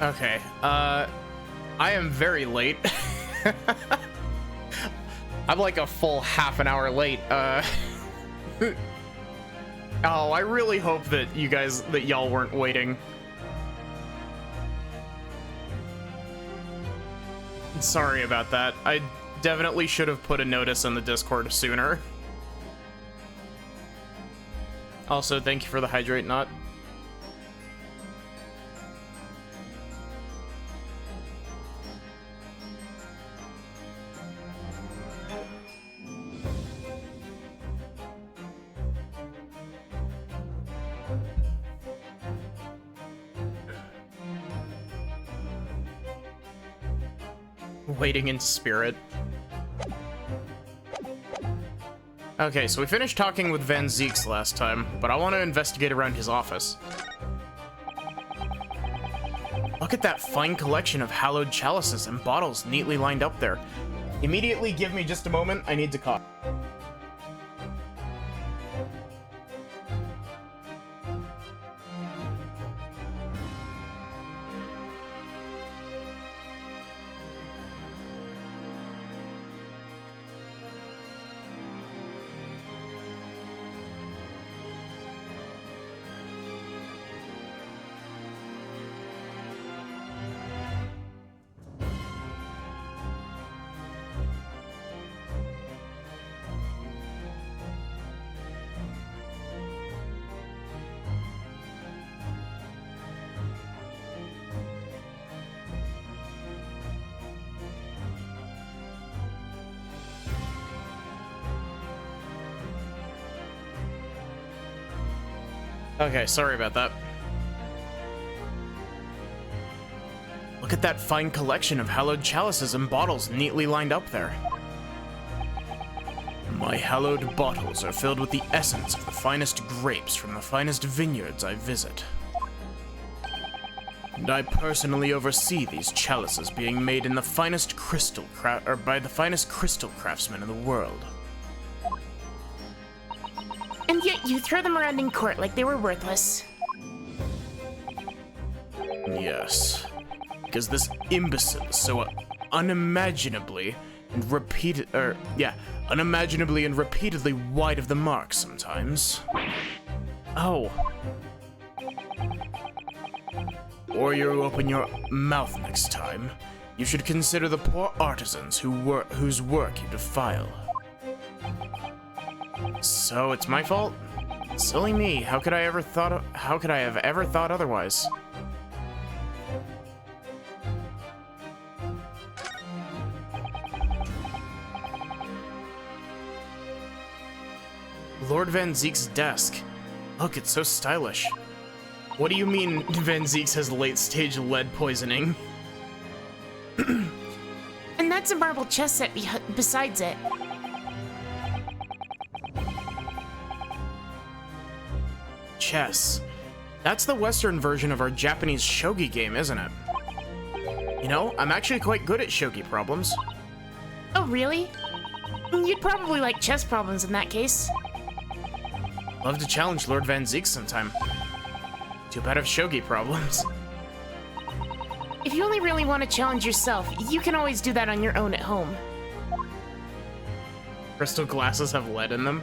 Okay, I am very late. I'm like a full half an hour late. Oh, I really hope that y'all weren't waiting. Sorry about that. I definitely should have put a notice in the Discord sooner. Also, thank you for the hydrate knot. Waiting in spirit. Okay, so we finished talking with Van Zeeks last time, but I want to investigate around his office. Look at that fine collection of hallowed chalices and bottles neatly lined up there. Immediately give me just a moment, I need to cough. Okay, sorry about that. Look at that fine collection of hallowed chalices and bottles neatly lined up there. My hallowed bottles are filled with the essence of the finest grapes from the finest vineyards I visit. And I personally oversee these chalices being made in the finest by the finest crystal craftsmen in the world. And yet you throw them around in court like they were worthless. Yes, because this imbecile is so unimaginably and repeatedly wide of the mark sometimes. Oh. Or you open your mouth next time. You should consider the poor artisans whose work you defile. So it's my fault? Silly me. How could I have ever thought otherwise? Lord Van Zeek's desk. Look, it's so stylish. What do you mean Van Zeeks has late-stage lead poisoning? And that's a marble chess set besides it. Chess. That's the Western version of our Japanese shogi game, isn't it? You know, I'm actually quite good at shogi problems. Oh, really? You'd probably like chess problems in that case. Love to challenge Lord Van Zeek sometime. Too bad of shogi problems. If you only really want to challenge yourself, you can always do that on your own at home. Crystal glasses have lead in them.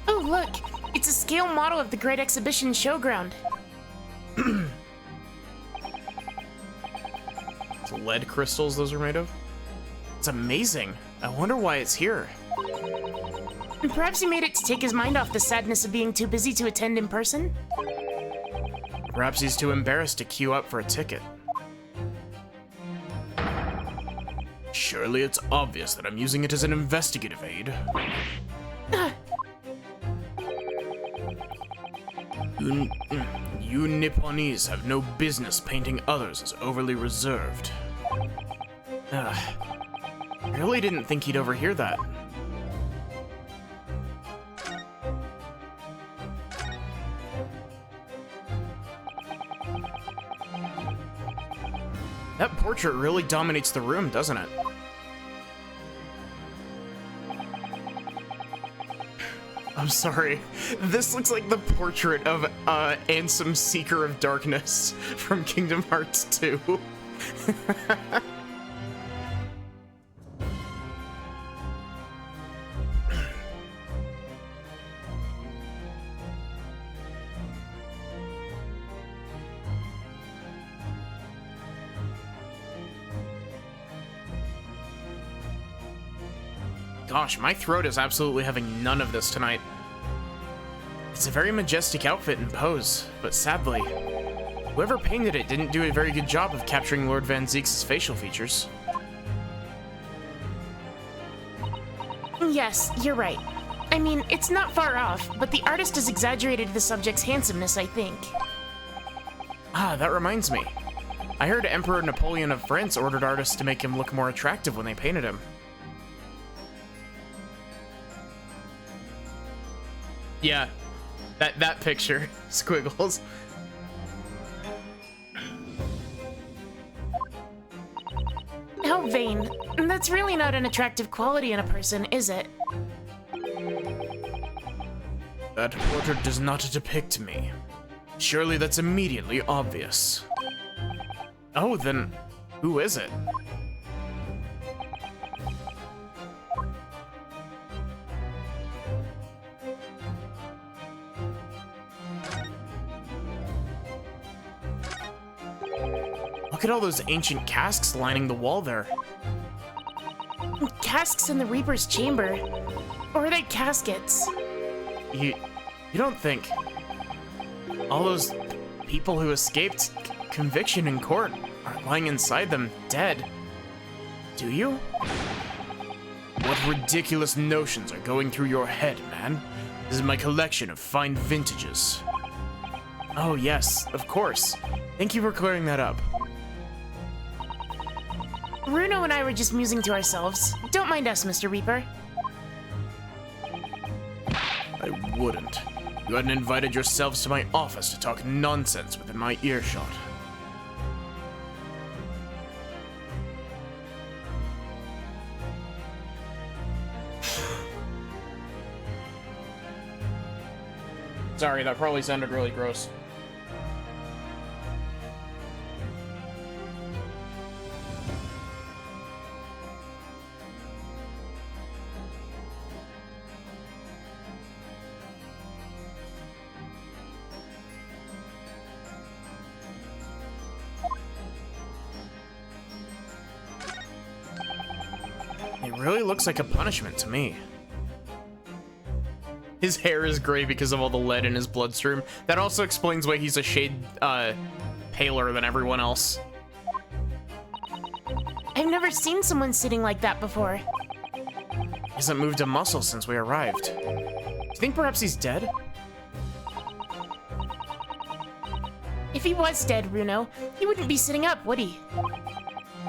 Oh, look! It's a scale model of the Great Exhibition Showground. It's lead crystals those are made of? It's amazing. I wonder why it's here. And perhaps he made it to take his mind off the sadness of being too busy to attend in person? Perhaps he's too embarrassed to queue up for a ticket. Surely it's obvious that I'm using it as an investigative aid. You Nipponese have no business painting others as overly reserved. I really didn't think he'd overhear that. That portrait really dominates the room, doesn't it? I'm sorry. This looks like the portrait of Ansem, Seeker of Darkness from Kingdom Hearts 2. Gosh, my throat is absolutely having none of this tonight. It's a very majestic outfit and pose, but sadly, whoever painted it didn't do a very good job of capturing Lord Van Zeek's facial features. Yes, you're right. I mean, it's not far off, but the artist has exaggerated the subject's handsomeness, I think. Ah, that reminds me. I heard Emperor Napoleon of France ordered artists to make him look more attractive when they painted him. Yeah, that picture, Squiggles. How vain. That's really not an attractive quality in a person, is it? That portrait does not depict me. Surely that's immediately obvious. Oh, then who is it? Look at all those ancient casks lining the wall there. Casks in the Reaper's chamber. Or are they caskets? You don't think all those people who escaped conviction in court are lying inside them dead, do you? What ridiculous notions are going through your head, man? This is my collection of fine vintages. Oh yes, of course. Thank you for clearing that up. Runo and I were just musing to ourselves. Don't mind us, Mr. Reaper. I wouldn't. You hadn't invited yourselves to my office to talk nonsense within my earshot. Sorry, that probably sounded really gross. It really looks like a punishment to me. His hair is gray because of all the lead in his bloodstream. That also explains why he's a shade paler than everyone else. I've never seen someone sitting like that before. He hasn't moved a muscle since we arrived. Do you think perhaps he's dead? If he was dead, Runo, he wouldn't be sitting up, would he?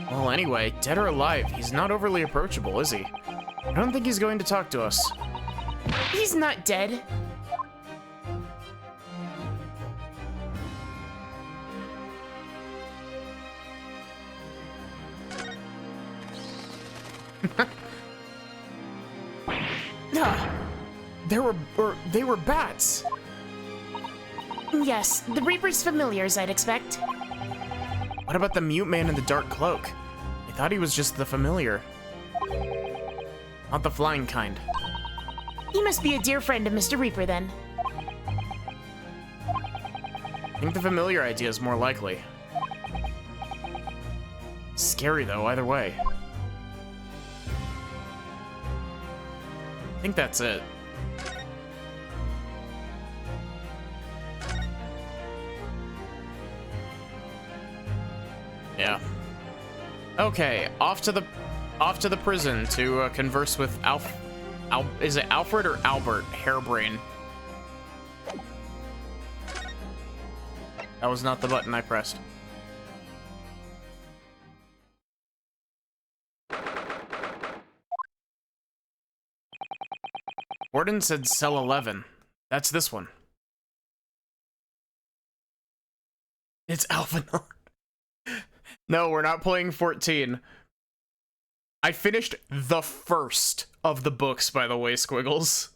Well, anyway, dead or alive, he's not overly approachable, is he? I don't think he's going to talk to us. He's not dead. They were bats. Yes, the Reaper's familiars, I'd expect. What about the mute man in the dark cloak? I thought he was just the familiar. Not the flying kind. He must be a dear friend of Mr. Reaper, then. I think the familiar idea is more likely. Scary, though, either way. I think that's it. Yeah. Okay, off to the prison to converse with is it Alfred or Albert Hairbrain? That was not the button I pressed. Warden said cell 11. That's this one. It's Alpha. No, we're not playing 14. I finished the first of the books, by the way, Squiggles.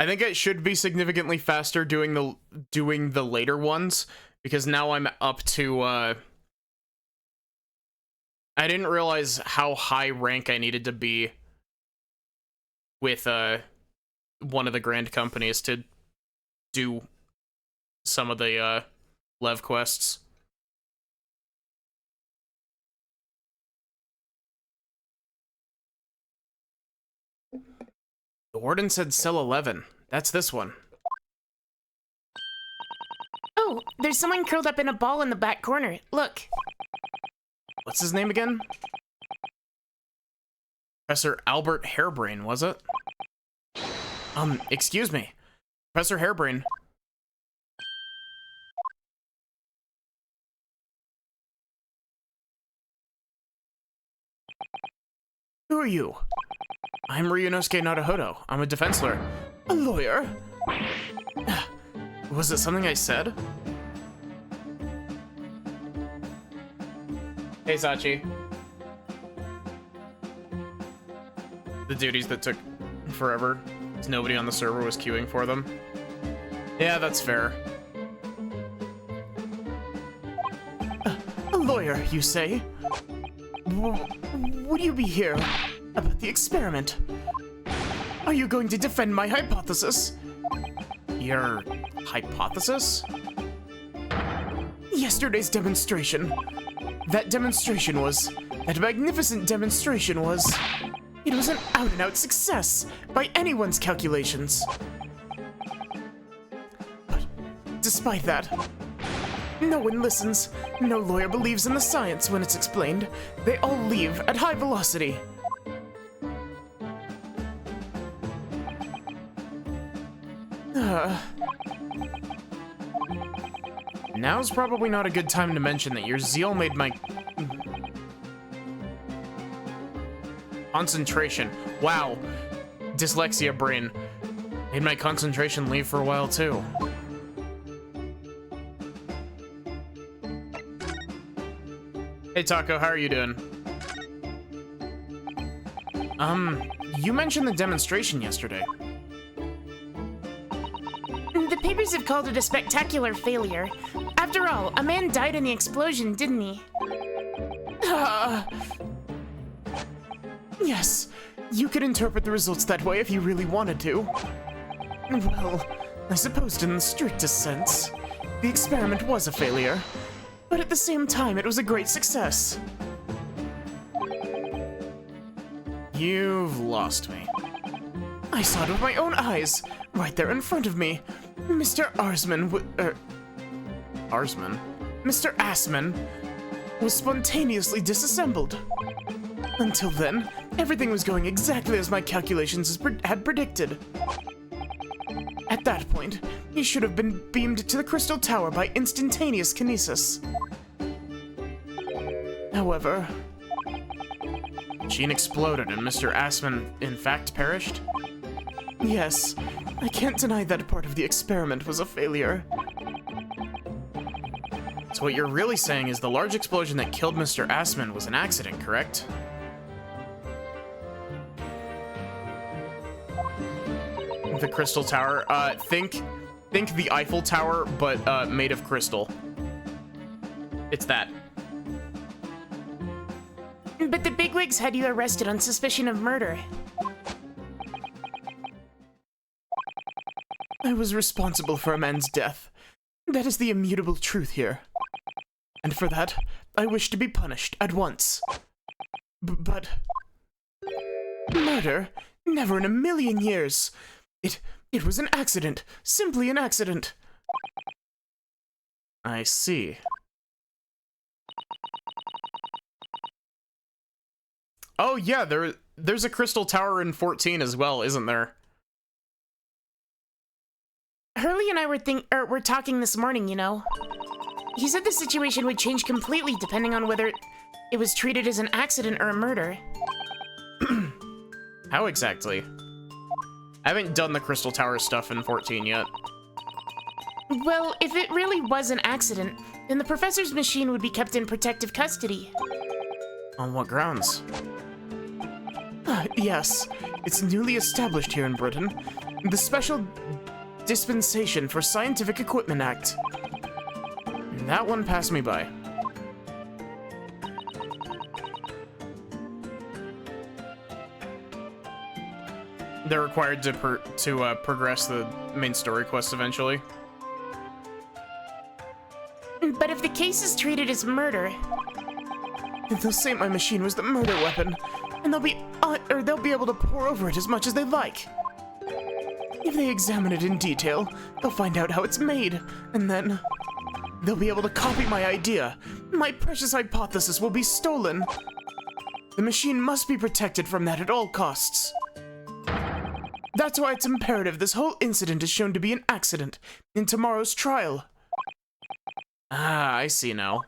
I think it should be significantly faster doing the later ones, because now I'm up to, I didn't realize how high rank I needed to be with, one of the grand companies to do some of the, Lev quests. The warden said cell 11. That's this one. Oh, there's someone curled up in a ball in the back corner. Look. What's his name again? Professor Albert Hairbrain, was it? Excuse me. Professor Hairbrain. Who are you? I'm Ryunosuke Naruhodo. I'm a defense lawyer. A lawyer? Was it something I said? Hey, Sachi. The duties that took forever, because nobody on the server was queuing for them. Yeah, that's fair. A lawyer, you say? Would you be here about the experiment? Are you going to defend my hypothesis? Your hypothesis? Yesterday's demonstration. That magnificent demonstration was... It was an out-and-out success, by anyone's calculations. But despite that, no one listens. No lawyer believes in the science when it's explained. They all leave at high velocity. Now's probably not a good time to mention that your zeal made my... concentration. Wow. Dyslexia brain. Made my concentration leave for a while, too. Hey, Taco, how are you doing? You mentioned the demonstration yesterday. The papers have called it a spectacular failure. After all, a man died in the explosion, didn't he? Yes, you could interpret the results that way if you really wanted to. Well, I suppose in the strictest sense, the experiment was a failure, but at the same time it was a great success. You've lost me. I saw it with my own eyes, right there in front of me. Mr. Mr. Assman was spontaneously disassembled. Until then, everything was going exactly as my calculations had predicted. At that point, he should have been beamed to the Crystal Tower by instantaneous kinesis. However, Gene exploded and Mr. Assman in fact perished? Yes, I can't deny that part of the experiment was a failure. So what you're really saying is the large explosion that killed Mr. Assman was an accident, correct? The Crystal Tower, think the Eiffel Tower, but, made of crystal. It's that. But the bigwigs had you arrested on suspicion of murder. I was responsible for a man's death. That is the immutable truth here. And for that, I wish to be punished at once. But... murder? Never in a million years. It was an accident. Simply an accident. I see. Oh yeah, there's a Crystal Tower in 14 as well, isn't there? Hurley and I were talking this morning, you know. He said the situation would change completely depending on whether it was treated as an accident or a murder. How exactly? I haven't done the Crystal Tower stuff in 14 yet. Well, if it really was an accident, then the professor's machine would be kept in protective custody. On what grounds? Yes, it's newly established here in Britain. The Special Dispensation for Scientific Equipment Act. That one passed me by. They're required to progress the main story quest eventually. But if the case is treated as murder, they'll say my machine was the murder weapon, and they'll be able to pour over it as much as they like. If they examine it in detail, they'll find out how it's made, and then they'll be able to copy my idea. My precious hypothesis will be stolen. The machine must be protected from that at all costs. That's why it's imperative this whole incident is shown to be an accident in tomorrow's trial. Ah, I see now.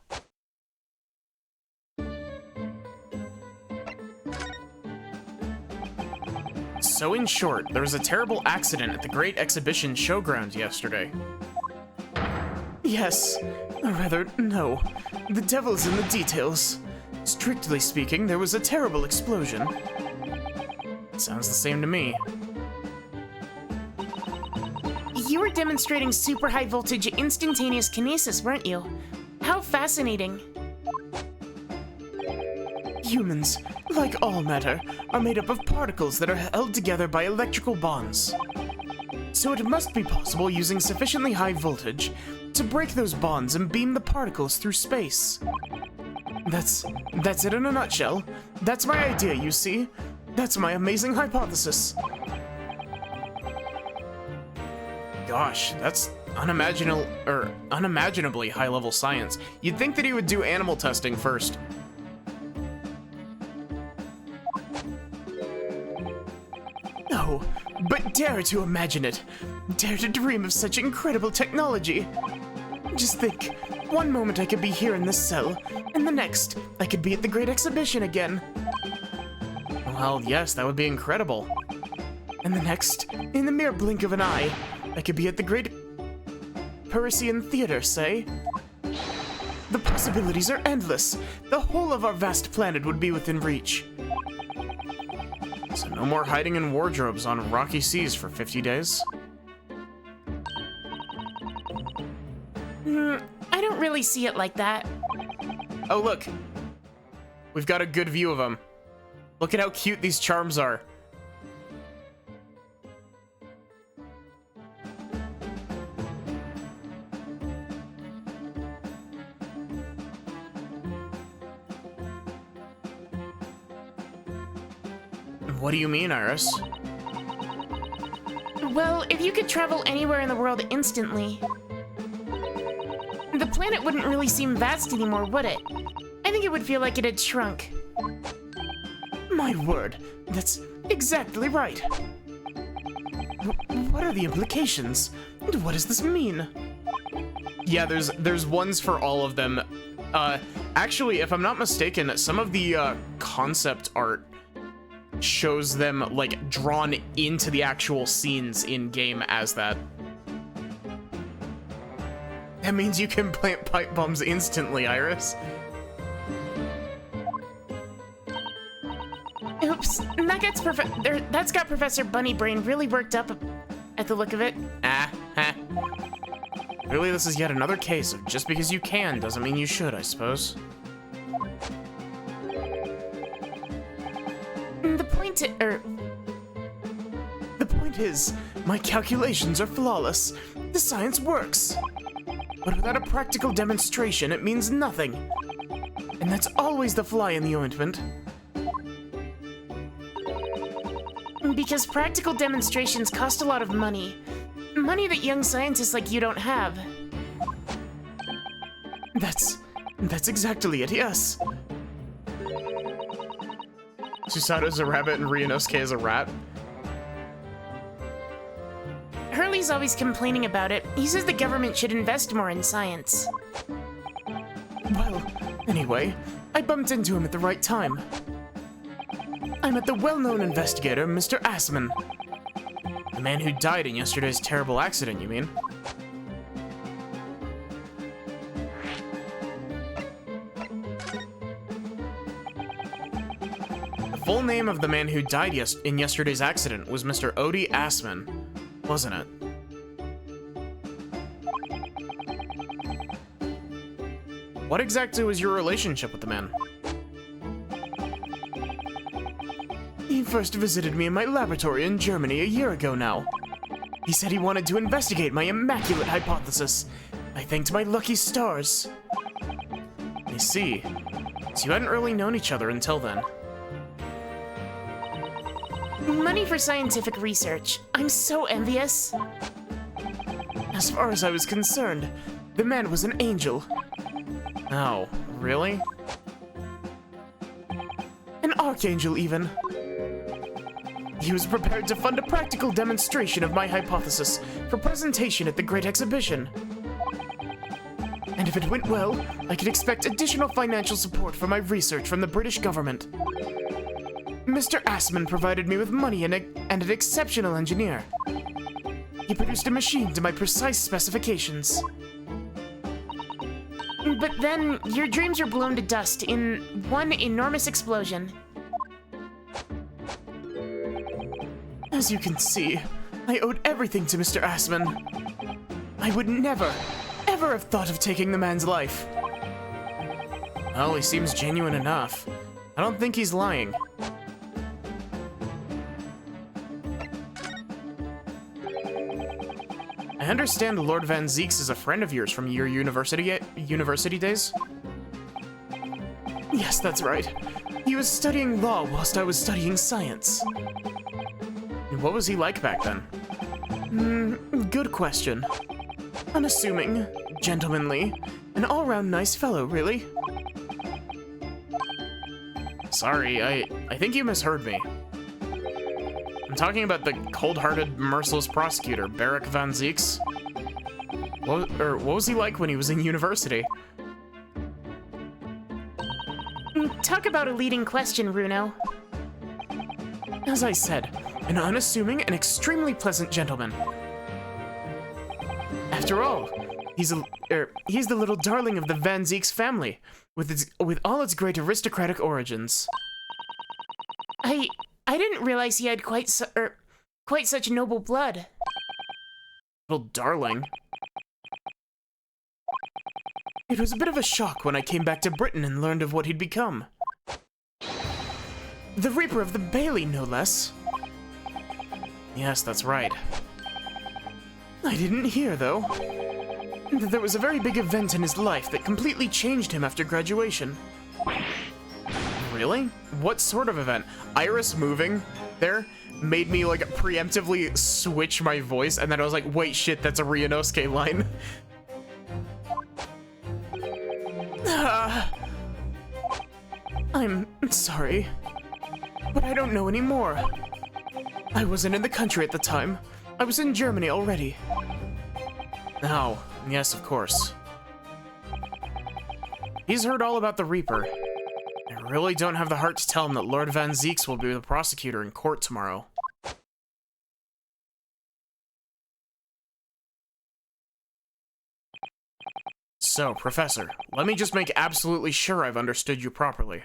So in short, there was a terrible accident at the Great Exhibition Showground yesterday. Yes, or rather, no. The devil's in the details. Strictly speaking, there was a terrible explosion. Sounds the same to me. you were demonstrating super high voltage instantaneous kinesis, weren't you? How fascinating. Humans, like all matter, are made up of particles that are held together by electrical bonds. So it must be possible using sufficiently high voltage to break those bonds and beam the particles through space. That's it in a nutshell. That's my idea, you see? That's my amazing hypothesis. Gosh, that's unimaginably high-level science. You'd think that he would do animal testing first. No, but dare to imagine it. Dare to dream of such incredible technology. Just think, one moment I could be here in this cell, and the next, I could be at the Great Exhibition again. Well, yes, that would be incredible. And the next, in the mere blink of an eye, I could be at the Great Parisian Theater, say. The possibilities are endless. The whole of our vast planet would be within reach. So no more hiding in wardrobes on rocky seas for 50 days. I don't really see it like that. Oh, look. We've got a good view of them. Look at how cute these charms are. What do you mean, Iris? Well, if you could travel anywhere in the world instantly, the planet wouldn't really seem vast anymore, would it? I think it would feel like it had shrunk. My word, that's exactly right. What are the implications? What does this mean? Yeah, there's ones for all of them. Actually, if I'm not mistaken, some of the concept art shows them like drawn into the actual scenes in game as that. That means you can plant pipe bombs instantly, Iris. Oops, that's got Professor Bunnybrain really worked up at the look of it. Really, this is yet another case of just because you can doesn't mean you should, I suppose. The point is, my calculations are flawless. The science works. But without a practical demonstration, it means nothing. And that's always the fly in the ointment. Because practical demonstrations cost a lot of money. Money that young scientists like you don't have. That's exactly it, yes. Susato's a rabbit and Ryunosuke is a rat. Hurley's always complaining about it. He says the government should invest more in science. Well, anyway, I bumped into him at the right time. I met the well-known investigator, Mr. Assman. The man who died in yesterday's terrible accident, you mean? The full name of the man who died in yesterday's accident was Mr. Odie Assman. wasn't it? What exactly was your relationship with the man? He first visited me in my laboratory in Germany a year ago now. He said he wanted to investigate my immaculate hypothesis. I thanked my lucky stars. I see. So you hadn't really known each other until then. Money for scientific research. I'm so envious. As far as I was concerned, the man was an angel. Oh, really? An archangel, even. He was prepared to fund a practical demonstration of my hypothesis for presentation at the Great Exhibition. And if it went well, I could expect additional financial support for my research from the British government. Mr. Assman provided me with money and an exceptional engineer. He produced a machine to my precise specifications. But then, your dreams were blown to dust in one enormous explosion. As you can see, I owed everything to Mr. Assman. I would never, ever have thought of taking the man's life. Well, he seems genuine enough. I don't think he's lying. I understand Lord Van Zeeks is a friend of yours from your university days? Yes, that's right. He was studying law whilst I was studying science. What was he like back then? Good question. Unassuming, gentlemanly, an all-round nice fellow, really. Sorry, I think you misheard me. I'm talking about the cold-hearted, merciless prosecutor, Barrick Van Zeeks. What was he like when he was in university? Talk about a leading question, Runo. As I said, an unassuming and extremely pleasant gentleman. After all, he's the little darling of the Van Zeeks family, with all its great aristocratic origins. I didn't realize he had quite such noble blood. Little darling. It was a bit of a shock when I came back to Britain and learned of what he'd become. The Reaper of the Bailey, no less. Yes, that's right. I didn't hear, though, that there was a very big event in his life that completely changed him after graduation. Really? What sort of event? Iris moving there made me like preemptively switch my voice, and then I was like, wait, shit, that's a Ryunosuke line. I'm sorry, but I don't know anymore. I wasn't in the country at the time. I was in Germany already. Oh, yes, of course. He's heard all about the Reaper. I really don't have the heart to tell him that Lord Van Zeeks will be the prosecutor in court tomorrow. So, Professor, let me just make absolutely sure I've understood you properly.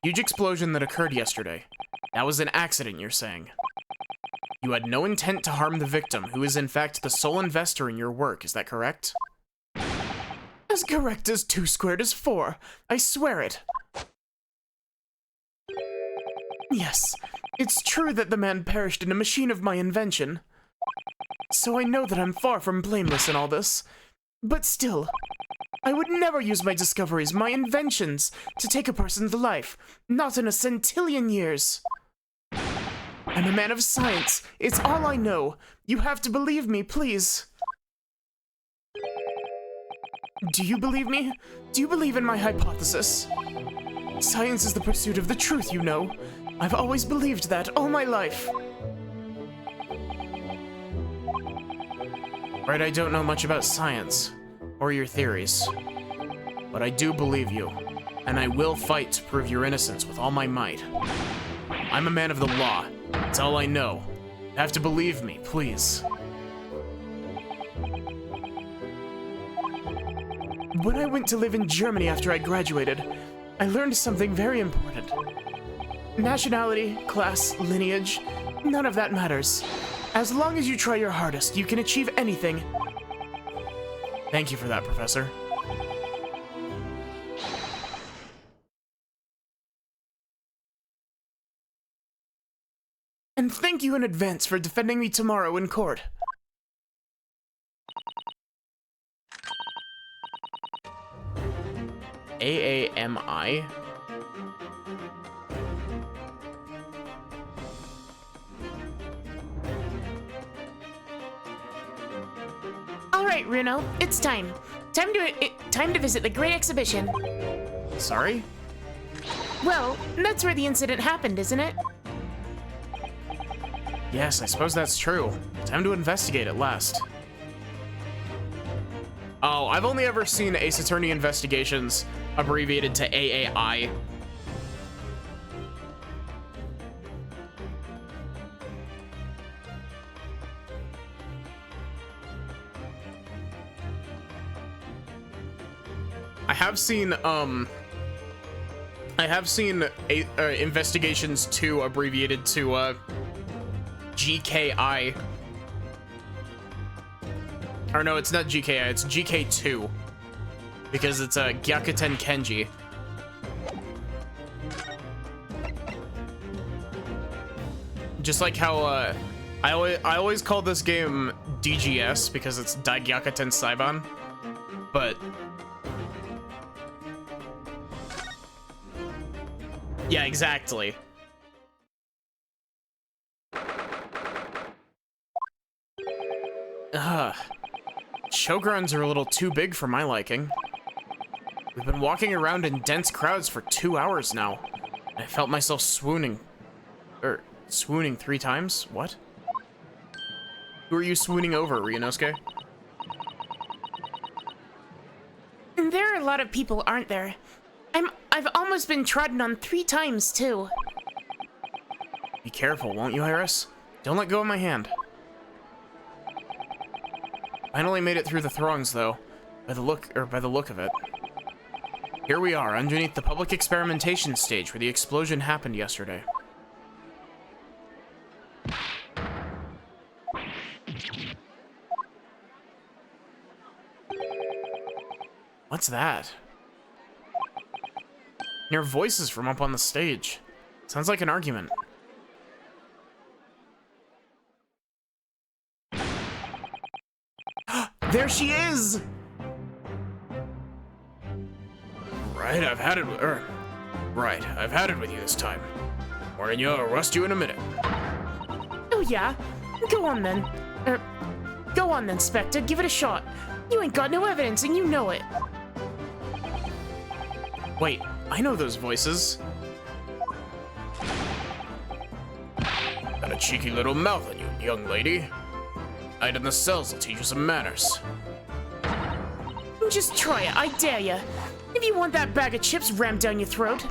Huge explosion that occurred yesterday. That was an accident, you're saying. You had no intent to harm the victim, who is in fact the sole investor in your work, is that correct? As correct as 2 squared is 4. I swear it. Yes, it's true that the man perished in a machine of my invention. So I know that I'm far from blameless in all this. But still, I would never use my discoveries, my inventions, to take a person's life. Not in a centillion years. I'm a man of science. It's all I know. You have to believe me, please. Do you believe me? Do you believe in my hypothesis? Science is the pursuit of the truth, you know. I've always believed that all my life. Right, I don't know much about science, or your theories. But I do believe you, and I will fight to prove your innocence with all my might. I'm a man of the law. That's all I know. You have to believe me, please. When I went to live in Germany after I graduated, I learned something very important. Nationality, class, lineage, none of that matters. As long as you try your hardest, you can achieve anything. Thank you for that, Professor. And thank you in advance for defending me tomorrow in court. AAMI? All right, Runo, it's time. Time to visit the Great Exhibition. Sorry? Well, that's where the incident happened, isn't it? Yes, I suppose that's true. Time to investigate at last. Oh, I've only ever seen Ace Attorney Investigations abbreviated to AAI. I have seen Investigations 2 abbreviated to GKI. Or no, it's not GKI, it's GK2. Because it's a Gyakuten Kenji. Just like how I always call this game DGS because it's Daigyakuten Saiban. But yeah, exactly. Showgrounds are a little too big for my liking. We've been walking around in dense crowds for 2 hours now. And I felt myself swooning. Swooning 3 times? What? Who are you swooning over, Ryunosuke? There are a lot of people, aren't there? I've almost been trodden on 3 times, too. Be careful, won't you, Iris? Don't let go of my hand. Finally made it through the throngs, though, by the look of it. Here we are, underneath the public experimentation stage where the explosion happened yesterday. What's that? Your voices from up on the stage. Sounds like an argument. There she is! Right, I've had it with you this time. Warning you, I'll arrest you in a minute. Oh, yeah? Go on, then. Go on, then, Spectre. Give it a shot. You ain't got no evidence, and you know it. Wait, I know those voices. Got a cheeky little mouth on you, young lady. Night in the cells will teach you some manners. Just try it, I dare ya. If you want that bag of chips rammed down your throat.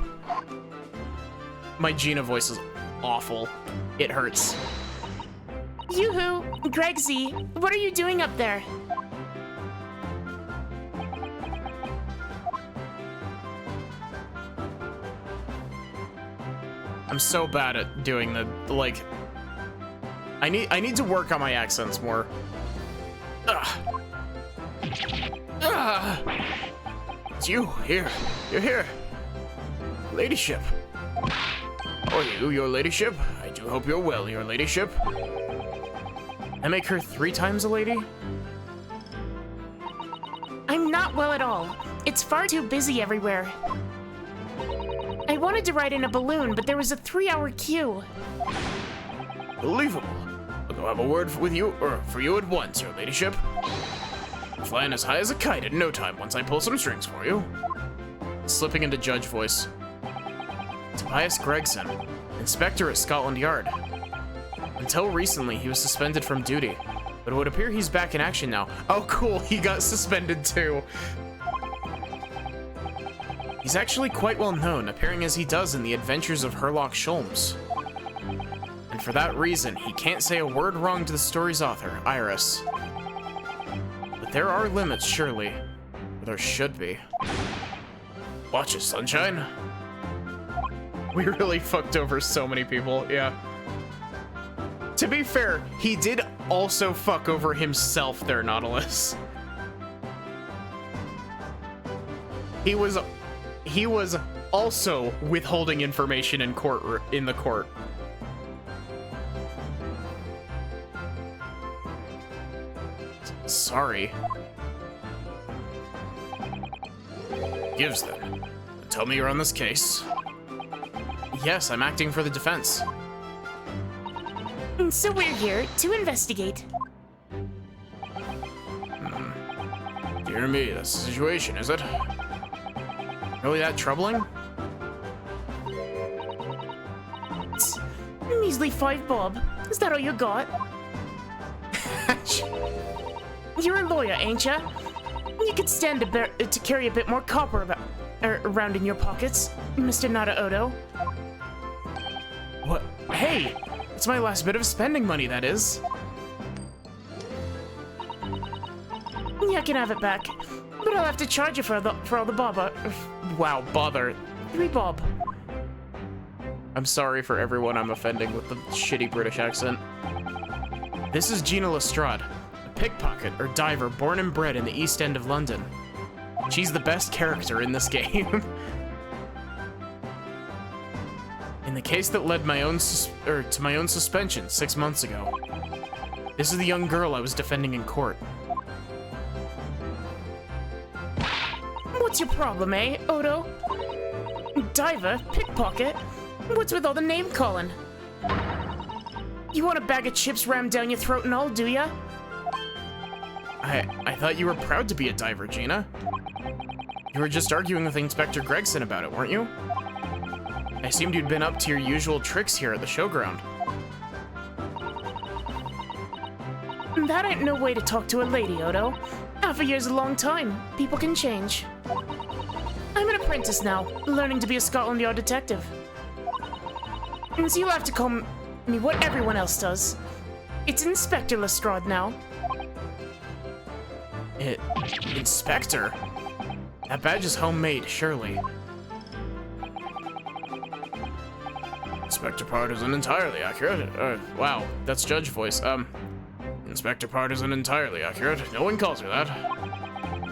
My Gina voice is awful. It hurts. Yoo-hoo, Greg Z, what are you doing up there? I'm so bad at doing the, like... I need to work on my accents more. Ugh. Ugh. It's you, here. You're here. Ladyship. How are you, your ladyship? I do hope you're well, your ladyship. I make her 3 times a lady? I'm not well at all. It's far too busy everywhere. I wanted to ride in a balloon, but there was a 3-hour queue. Believable. I'll go have a word with you, or for you at once, your ladyship. Flying as high as a kite in no time once I pull some strings for you. Slipping into judge voice. Tobias Gregson, inspector at Scotland Yard. Until recently, he was suspended from duty, but it would appear he's back in action now. Oh, cool, he got suspended too. He's actually quite well known, appearing as he does in the Adventures of Herlock Sholmes. And for that reason, he can't say a word wrong to the story's author, Iris. But there are limits, surely. Or there should be. Watch it, Sunshine. We really fucked over so many people, yeah. To be fair, he did also fuck over himself there, Nautilus. He was also withholding information in the court. Sorry. Gives then. Tell me you're on this case. Yes, I'm acting for the defense. So we're here to investigate. Dear me, that's the situation, is it? Really that troubling? It's measly 5 bob. Is that all you got? You're a lawyer, ain't ya? You could stand to carry a bit more copper around in your pockets, Mr. Nada-Odo. What? Hey! It's my last bit of spending money, that is. Yeah, I can have it back, but I'll have to charge you for all the bob. Wow, bother. 3 bob. I'm sorry for everyone I'm offending with the shitty British accent. This is Gina Lestrade, a pickpocket or diver born and bred in the East End of London. She's the best character in this game. In the case that led to my own suspension 6 months ago, this is the young girl I was defending in court. What's your problem, eh, Odo? Diver? Pickpocket? What's with all the name calling? You want a bag of chips rammed down your throat and all, do ya? I thought you were proud to be a diver, Gina. You were just arguing with Inspector Gregson about it, weren't you? I assumed you'd been up to your usual tricks here at the showground. That ain't no way to talk to a lady, Odo. Half a year's a long time. People can change. I'm an apprentice now, learning to be a Scotland Yard detective. And so you'll have to call me what everyone else does. It's Inspector Lestrade now. Inspector? That badge is homemade, surely. Inspector Part isn't entirely accurate. Wow, that's Judge voice. Inspector Part isn't entirely accurate. No one calls her that.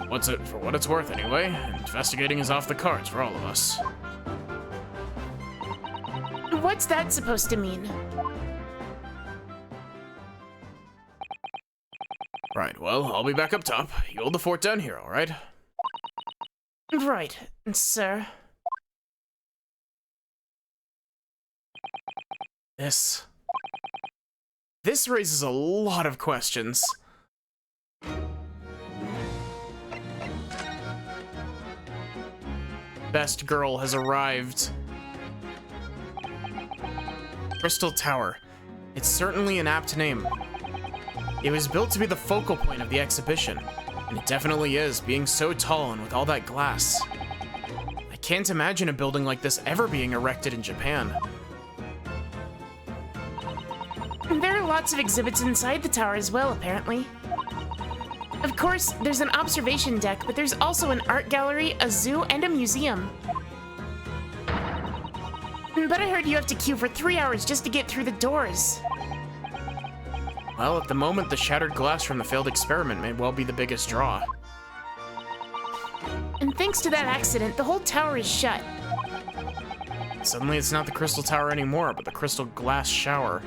What's it for what it's worth, anyway? Investigating is off the cards for all of us. What's that supposed to mean? Right, well, I'll be back up top. You hold the fort down here, alright? Right, sir. This raises a lot of questions. Best girl has arrived. Crystal Tower. It's certainly an apt name. It was built to be the focal point of the exhibition, and it definitely is, being so tall and with all that glass. I can't imagine a building like this ever being erected in Japan. There are lots of exhibits inside the tower as well, apparently. Of course, there's an observation deck, but there's also an art gallery, a zoo, and a museum. But I heard you have to queue for 3 hours just to get through the doors. Well, at the moment, the shattered glass from the failed experiment may well be the biggest draw. And thanks to that accident, the whole tower is shut. Suddenly, it's not the Crystal Tower anymore, but the Crystal Glass Shower.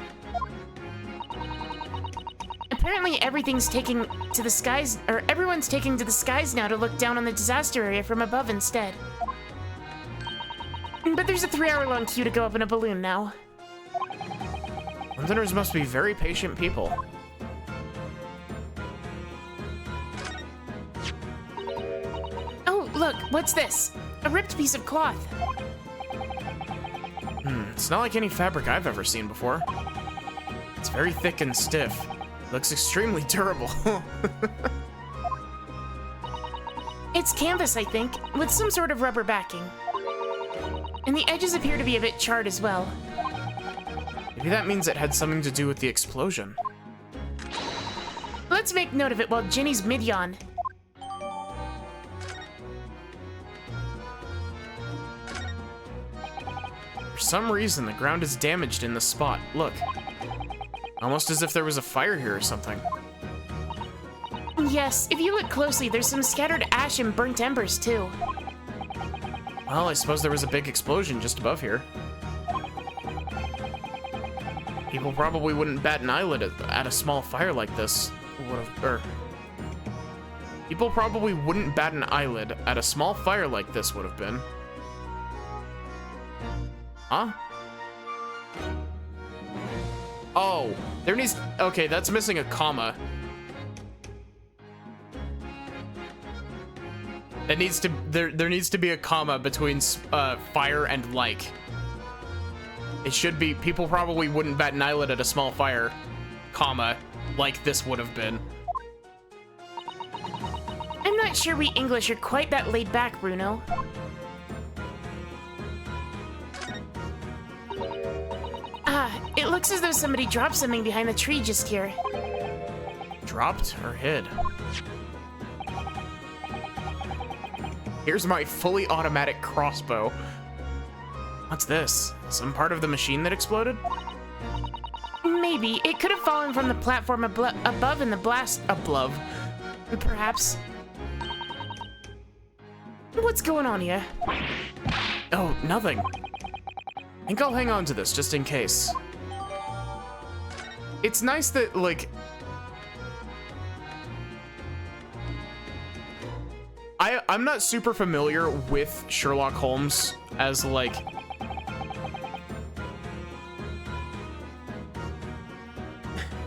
Apparently everything's taking to the skies, or everyone's taking to the skies now to look down on the disaster area from above instead. But there's a 3-hour-long queue to go up in a balloon now. Londoners must be very patient people. Oh, look, what's this? A ripped piece of cloth. It's not like any fabric I've ever seen before. It's very thick and stiff. Looks extremely durable. It's canvas, I think, with some sort of rubber backing. And the edges appear to be a bit charred as well. Maybe that means it had something to do with the explosion. Let's make note of it while Ginny's mid-yawn. For some reason, the ground is damaged in this spot. Look. Almost as if there was a fire here or something. Yes, if you look closely, there's some scattered ash and burnt embers, too. Well, I suppose there was a big explosion just above here. People probably wouldn't bat an eyelid at a small fire like this. People probably wouldn't bat an eyelid at a small fire like this would have been. Huh? Oh, there needs... Okay, that's missing a comma. It needs to... There needs to be a comma between fire and like. It should be... People probably wouldn't bat an eyelid at a small fire, comma, like this would have been. I'm not sure we English are quite that laid back, Bruno. Ah, it looks as though somebody dropped something behind the tree just here. Dropped or hid? Here's my fully automatic crossbow. What's this? Some part of the machine that exploded? Maybe. It could have fallen from the platform above in the blast. Above. Perhaps. What's going on here? Oh, nothing. I think I'll hang on to this just in case. It's nice that, like... I'm not super familiar with Sherlock Holmes as, like...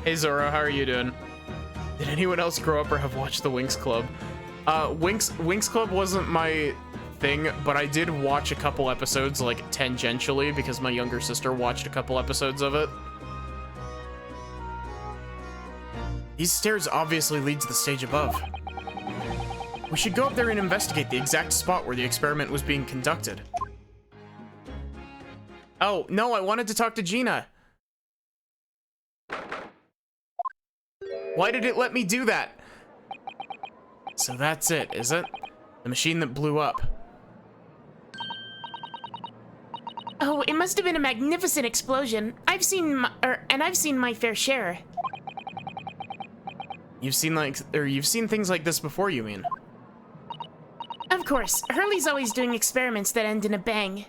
Hey Zora, how are you doing? Did anyone else grow up or have watched the Winx Club? Winx Club wasn't my thing, but I did watch a couple episodes, like, tangentially, because my younger sister watched a couple episodes of it. These stairs obviously lead to the stage above. We should go up there and investigate the exact spot where the experiment was being conducted. Oh, no, I wanted to talk to Gina. Why did it let me do that? So that's it, is it? The machine that blew up. Oh, it must have been a magnificent explosion. I've seen my fair share. You've seen things like this before, you mean? Of course, Hurley's always doing experiments that end in a bang.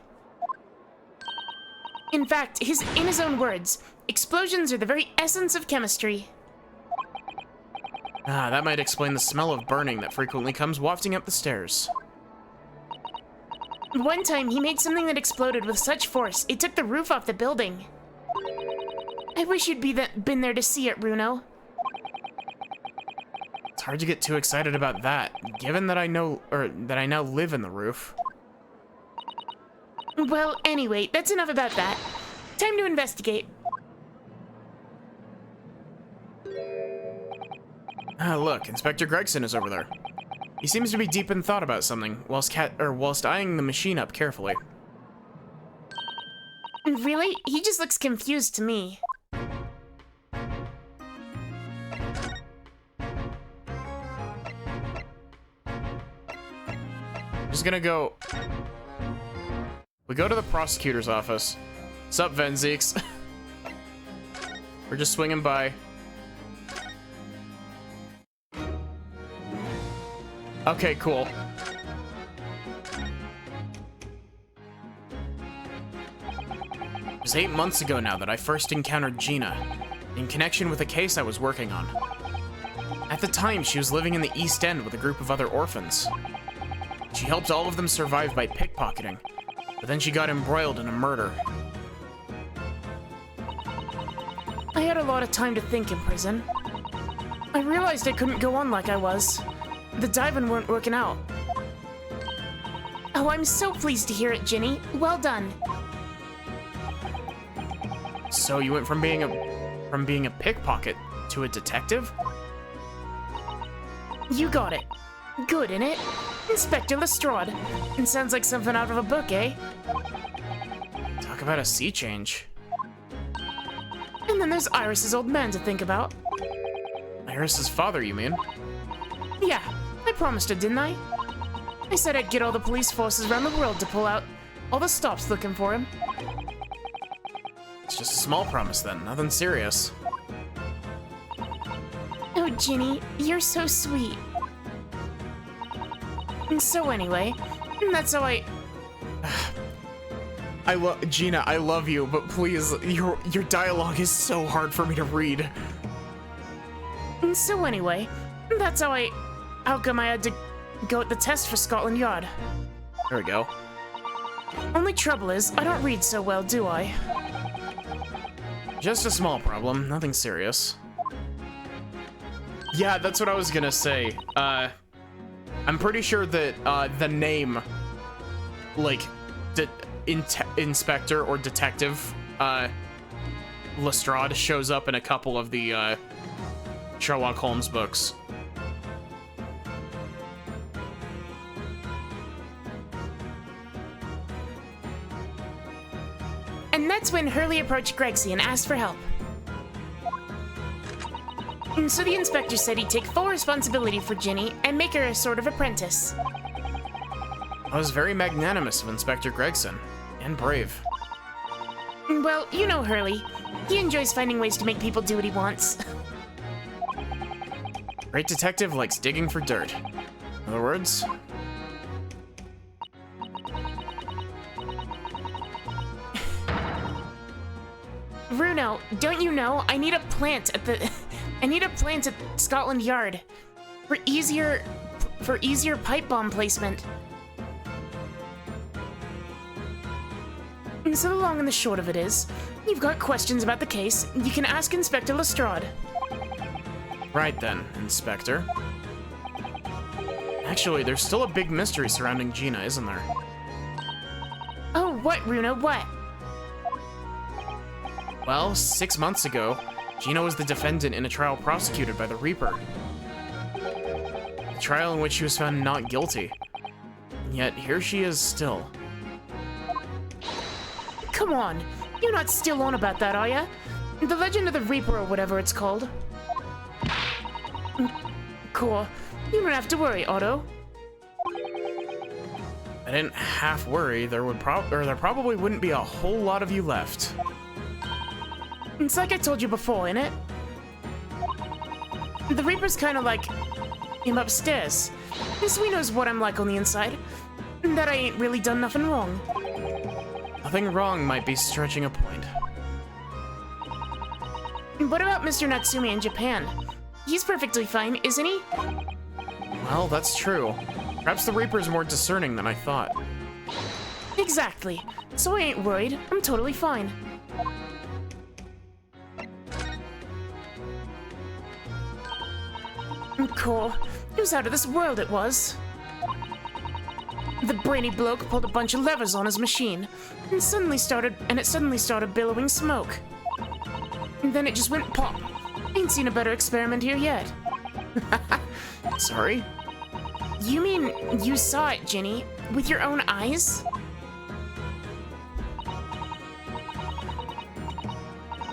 In fact, in his own words, explosions are the very essence of chemistry. Ah, that might explain the smell of burning that frequently comes wafting up the stairs. One time, he made something that exploded with such force, it took the roof off the building. I wish you'd been there to see it, Bruno. It's hard to get too excited about that, given that I now live in the roof. Well, anyway, that's enough about that. Time to investigate. Ah, look, Inspector Gregson is over there. He seems to be deep in thought about something, whilst eyeing the machine up carefully. Really? He just looks confused to me. Just gonna go... We go to the prosecutor's office. Sup, Venzeeks? We're just swinging by. Okay, cool. It was 8 months ago now that I first encountered Gina, in connection with a case I was working on. At the time, she was living in the East End with a group of other orphans. She helped all of them survive by pickpocketing, but then she got embroiled in a murder. I had a lot of time to think in prison. I realized I couldn't go on like I was. The diving weren't working out. Oh, I'm so pleased to hear it, Ginny. Well done. So you went from being a pickpocket to a detective? You got it. Good, innit? Inspector Lestrade. It sounds like something out of a book, eh? Talk about a sea change. And then there's Iris's old man to think about. Iris's father, you mean? Yeah, I promised her, didn't I? I said I'd get all the police forces around the world to pull out all the stops looking for him. It's just a small promise then, nothing serious. Oh, Ginny, you're so sweet. And so anyway, that's how Gina, I love you, but please, your dialogue is so hard for me to read. And so anyway, that's how come I had to go at the test for Scotland Yard. There we go. Only trouble is, I don't read so well, do I? Just a small problem, nothing serious. Yeah, that's what I was gonna say. I'm pretty sure that the name, like, Inspector or Detective Lestrade shows up in a couple of the Sherlock Holmes books. And that's when Hurley approached Gregsy and asked for help. And so the inspector said he'd take full responsibility for Ginny and make her a sort of apprentice. I was very magnanimous of Inspector Gregson, and brave. Well, you know Hurley. He enjoys finding ways to make people do what he wants. Great detective likes digging for dirt. In other words, Bruno, don't you know I need a plant at Scotland Yard for easier pipe bomb placement. And so the long and the short of it is, you've got questions about the case, you can ask Inspector Lestrade. right then, Inspector. Actually, there's still a big mystery surrounding Gina, isn't there? Oh, what, Bruno, what? Well, 6 months ago, Gina was the defendant in a trial prosecuted by the Reaper. A trial in which she was found not guilty. And yet, here she is still. Come on, you're not still on about that, are ya? The Legend of the Reaper or whatever it's called. Cool. You don't have to worry, Otto. I didn't half worry. There probably wouldn't be a whole lot of you left. It's like I told you before, innit? The Reaper's kinda like him upstairs. So he knows what I'm like on the inside. That I ain't really done nothing wrong. Nothing wrong might be stretching a point. What about Mr. Natsume in Japan? He's perfectly fine, isn't he? Well, that's true. Perhaps the Reaper's more discerning than I thought. Exactly. So I ain't worried. I'm totally fine. Cool. It was out of this world, it was. The brainy bloke pulled a bunch of levers on his machine, and it suddenly started billowing smoke. And then it just went pop. Ain't seen a better experiment here yet. Sorry? You mean you saw it, Ginny, with your own eyes?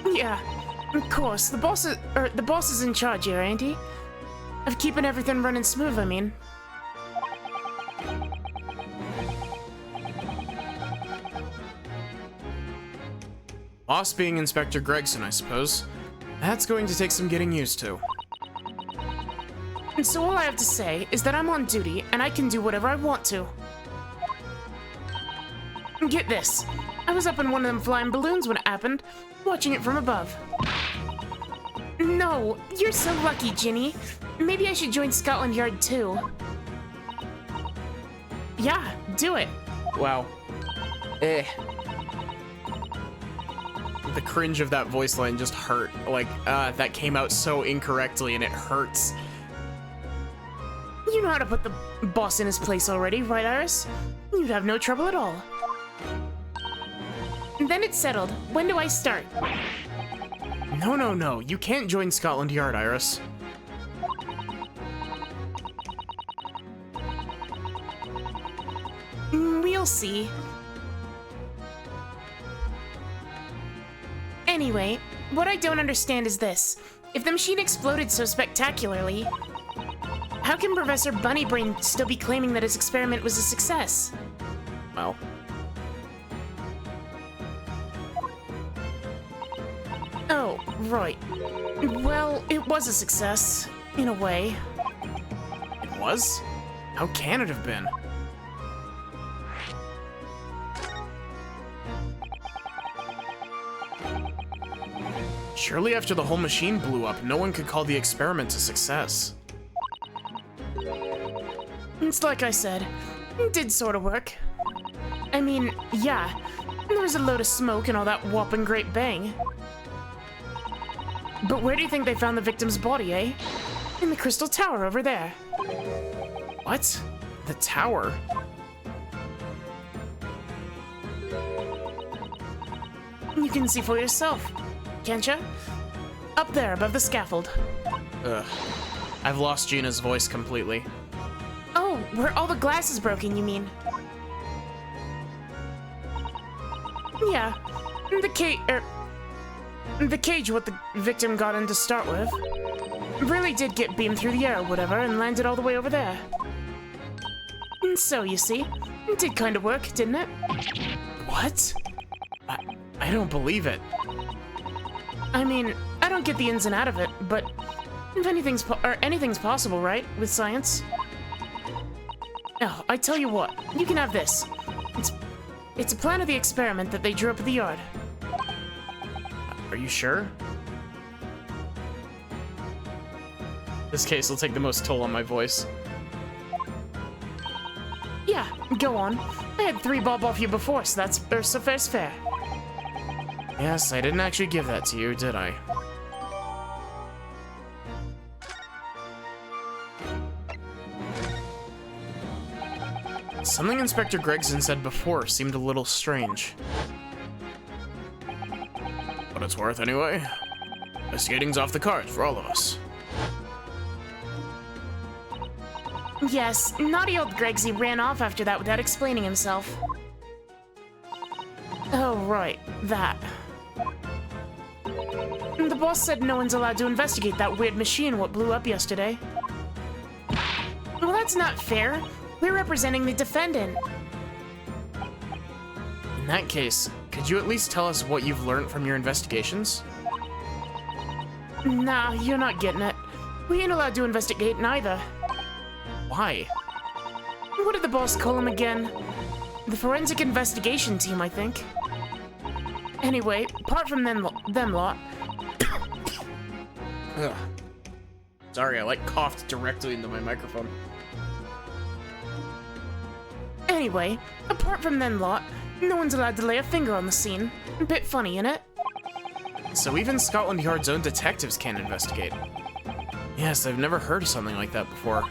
Yeah, of course. The boss is in charge here, ain't he? Of keeping everything running smooth, I mean. Boss being Inspector Gregson, I suppose. That's going to take some getting used to. And so all I have to say is that I'm on duty and I can do whatever I want to. Get this. I was up in one of them flying balloons when it happened, watching it from above. No, you're so lucky, Ginny. Maybe I should join Scotland Yard too. Yeah, do it. Wow. The cringe of that voice line just hurt. Like, that came out so incorrectly and it hurts. You know how to put the boss in his place already, right, Iris? You'd have no trouble at all. Then it's settled. When do I start? No. You can't join Scotland Yard, Iris. We'll see. Anyway, what I don't understand is this. If the machine exploded so spectacularly, how can Professor Bunnybrain still be claiming that his experiment was a success? Well. Oh, right. Well, it was a success. In a way. It was? How can it have been? Surely after the whole machine blew up, no one could call the experiment a success. It's like I said, it did sort of work. I mean, yeah, there was a load of smoke and all that whopping great bang. But where do you think they found the victim's body, eh? In the crystal tower over there. What? The tower? You can see for yourself, can't ya? Up there above the scaffold. Ugh. I've lost Gina's voice completely. Oh, where all the glass is broken, you mean? Yeah, the cage what the victim got in to start with really did get beamed through the air or whatever and landed all the way over there. And so, you see, it did kind of work, didn't it? What? I don't believe it. I mean, I don't get the ins and out of it, but if anything's possible, right, with science? Oh, I tell you what, you can have this. It's a plan of the experiment that they drew up at the yard. Are you sure? This case will take the most toll on my voice. Yeah, go on. I had 3 bob off you before, so so fair's fair. Yes, I didn't actually give that to you, did I? Something Inspector Gregson said before seemed a little strange. But it's worth anyway. Investigating's off the cards for all of us. Yes, naughty old Gregsy ran off after that without explaining himself. Oh, right, that. The boss said no one's allowed to investigate that weird machine what blew up yesterday. Well, that's not fair. We're representing the defendant. In that case, could you at least tell us what you've learned from your investigations? Nah, you're not getting it. We ain't allowed to investigate neither. Why? What did the boss call him again? The forensic investigation team, I think. Anyway, apart from them lot. Ugh. Sorry, I coughed directly into my microphone. Anyway, apart from them lot, no one's allowed to lay a finger on the scene. A bit funny, innit? So even Scotland Yard's own detectives can't investigate. Yes, I've never heard of something like that before.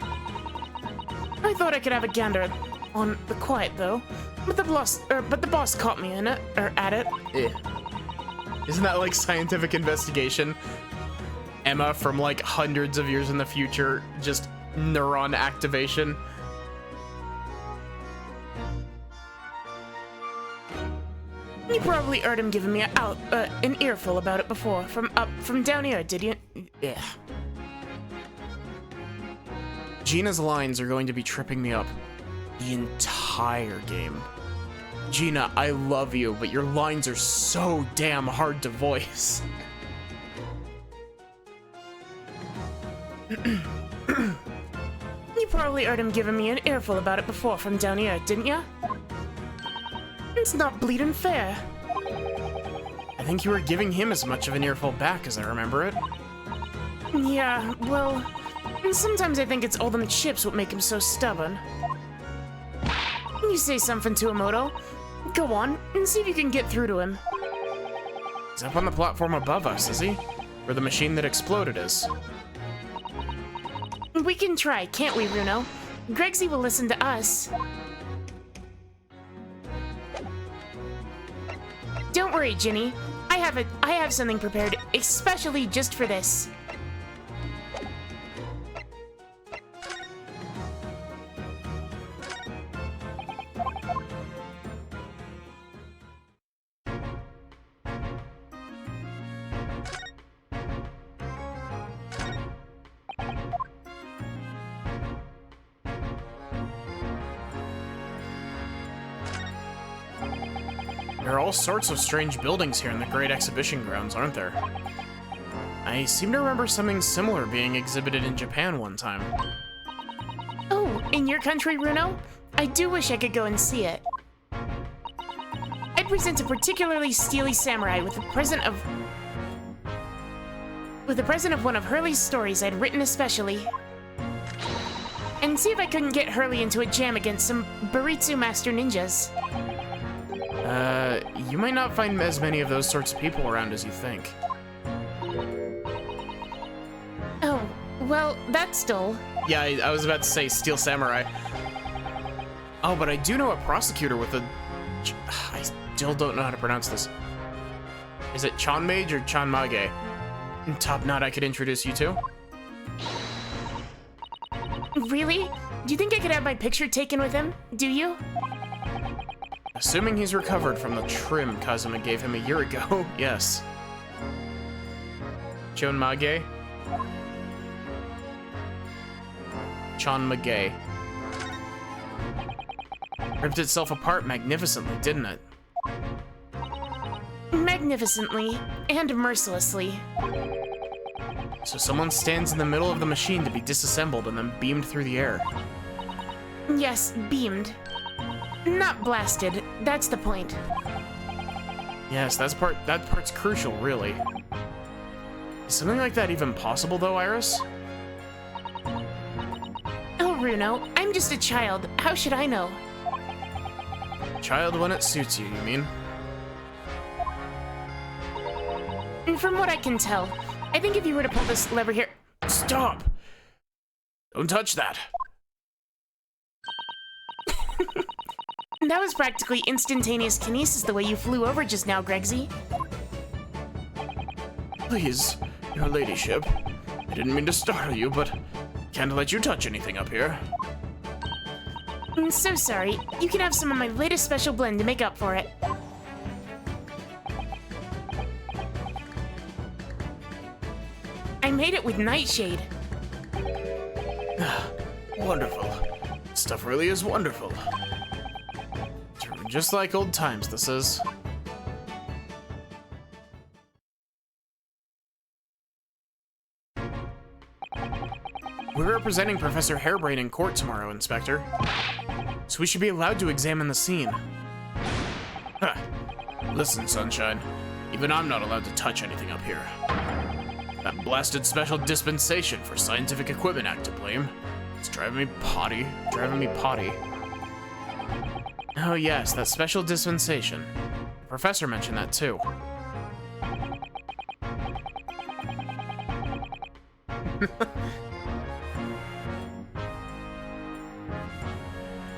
I thought I could have a gander on the quiet though, but the boss caught me in it, or at it. Eh. Isn't that like scientific investigation? Emma from like hundreds of years in the future, just neuron activation. You probably heard him giving me an earful about it before, from down here, did you? Yeah. Gina's lines are going to be tripping me up the entire game. Gina, I love you, but your lines are so damn hard to voice. You probably heard him giving me an earful about it before from down here, didn't ya? It's not bleeding fair. I think you were giving him as much of an earful back as I remember it. Yeah, well, sometimes I think it's all them chips what make him so stubborn. You say something to him, Odo. Go on, and see if you can get through to him. He's up on the platform above us, is he? Where the machine that exploded is. We can try, can't we, Runo? Gregsy will listen to us. Don't worry, Ginny. I have something prepared especially just for this. There are all sorts of strange buildings here in the Great Exhibition Grounds, aren't there? I I seem to remember something similar being exhibited in Japan one time. Oh, in your country, Runo? I do wish I could go and see it. I'd present a particularly steely samurai with the present of one of Hurley's stories I'd written especially. And see if I couldn't get Hurley into a jam against some Baritsu master ninjas. You might not find as many of those sorts of people around as you think. Oh, well, that's dull. Yeah, I was about to say Steel Samurai. Oh, but I do know a prosecutor with a... I still don't know how to pronounce this. Is it Chanmage or Chanmage? Top knot I could introduce you to? Really? Do you think I could have my picture taken with him? Do you? Assuming he's recovered from the trim Kazuma gave him a year ago, yes. Chanmage? Chanmage. Ripped itself apart magnificently, didn't it? Magnificently and mercilessly. So someone stands in the middle of the machine to be disassembled and then beamed through the air. Yes, beamed. Not blasted, that's the point. Yes, that part's crucial, really. Is something like that even possible, though, Iris? Oh, Runo, I'm just a child. How should I know? Child when it suits you mean? And from what I can tell, I think if you were to pull this lever here... Stop! Don't touch that. That was practically instantaneous kinesis the way you flew over just now, Gregsy. Please, your ladyship. I didn't mean to startle you, but can't let you touch anything up here. I'm so sorry. You can have some of my latest special blend to make up for it. I made it with Nightshade. Wonderful. Stuff really is wonderful. Just like old times, this is. We're representing Professor Hairbrain in court tomorrow, Inspector. So we should be allowed to examine the scene. Huh. Listen, Sunshine. Even I'm not allowed to touch anything up here. That blasted special dispensation for Scientific Equipment Act to blame. It's driving me potty. Oh yes, that special dispensation. The professor mentioned that too.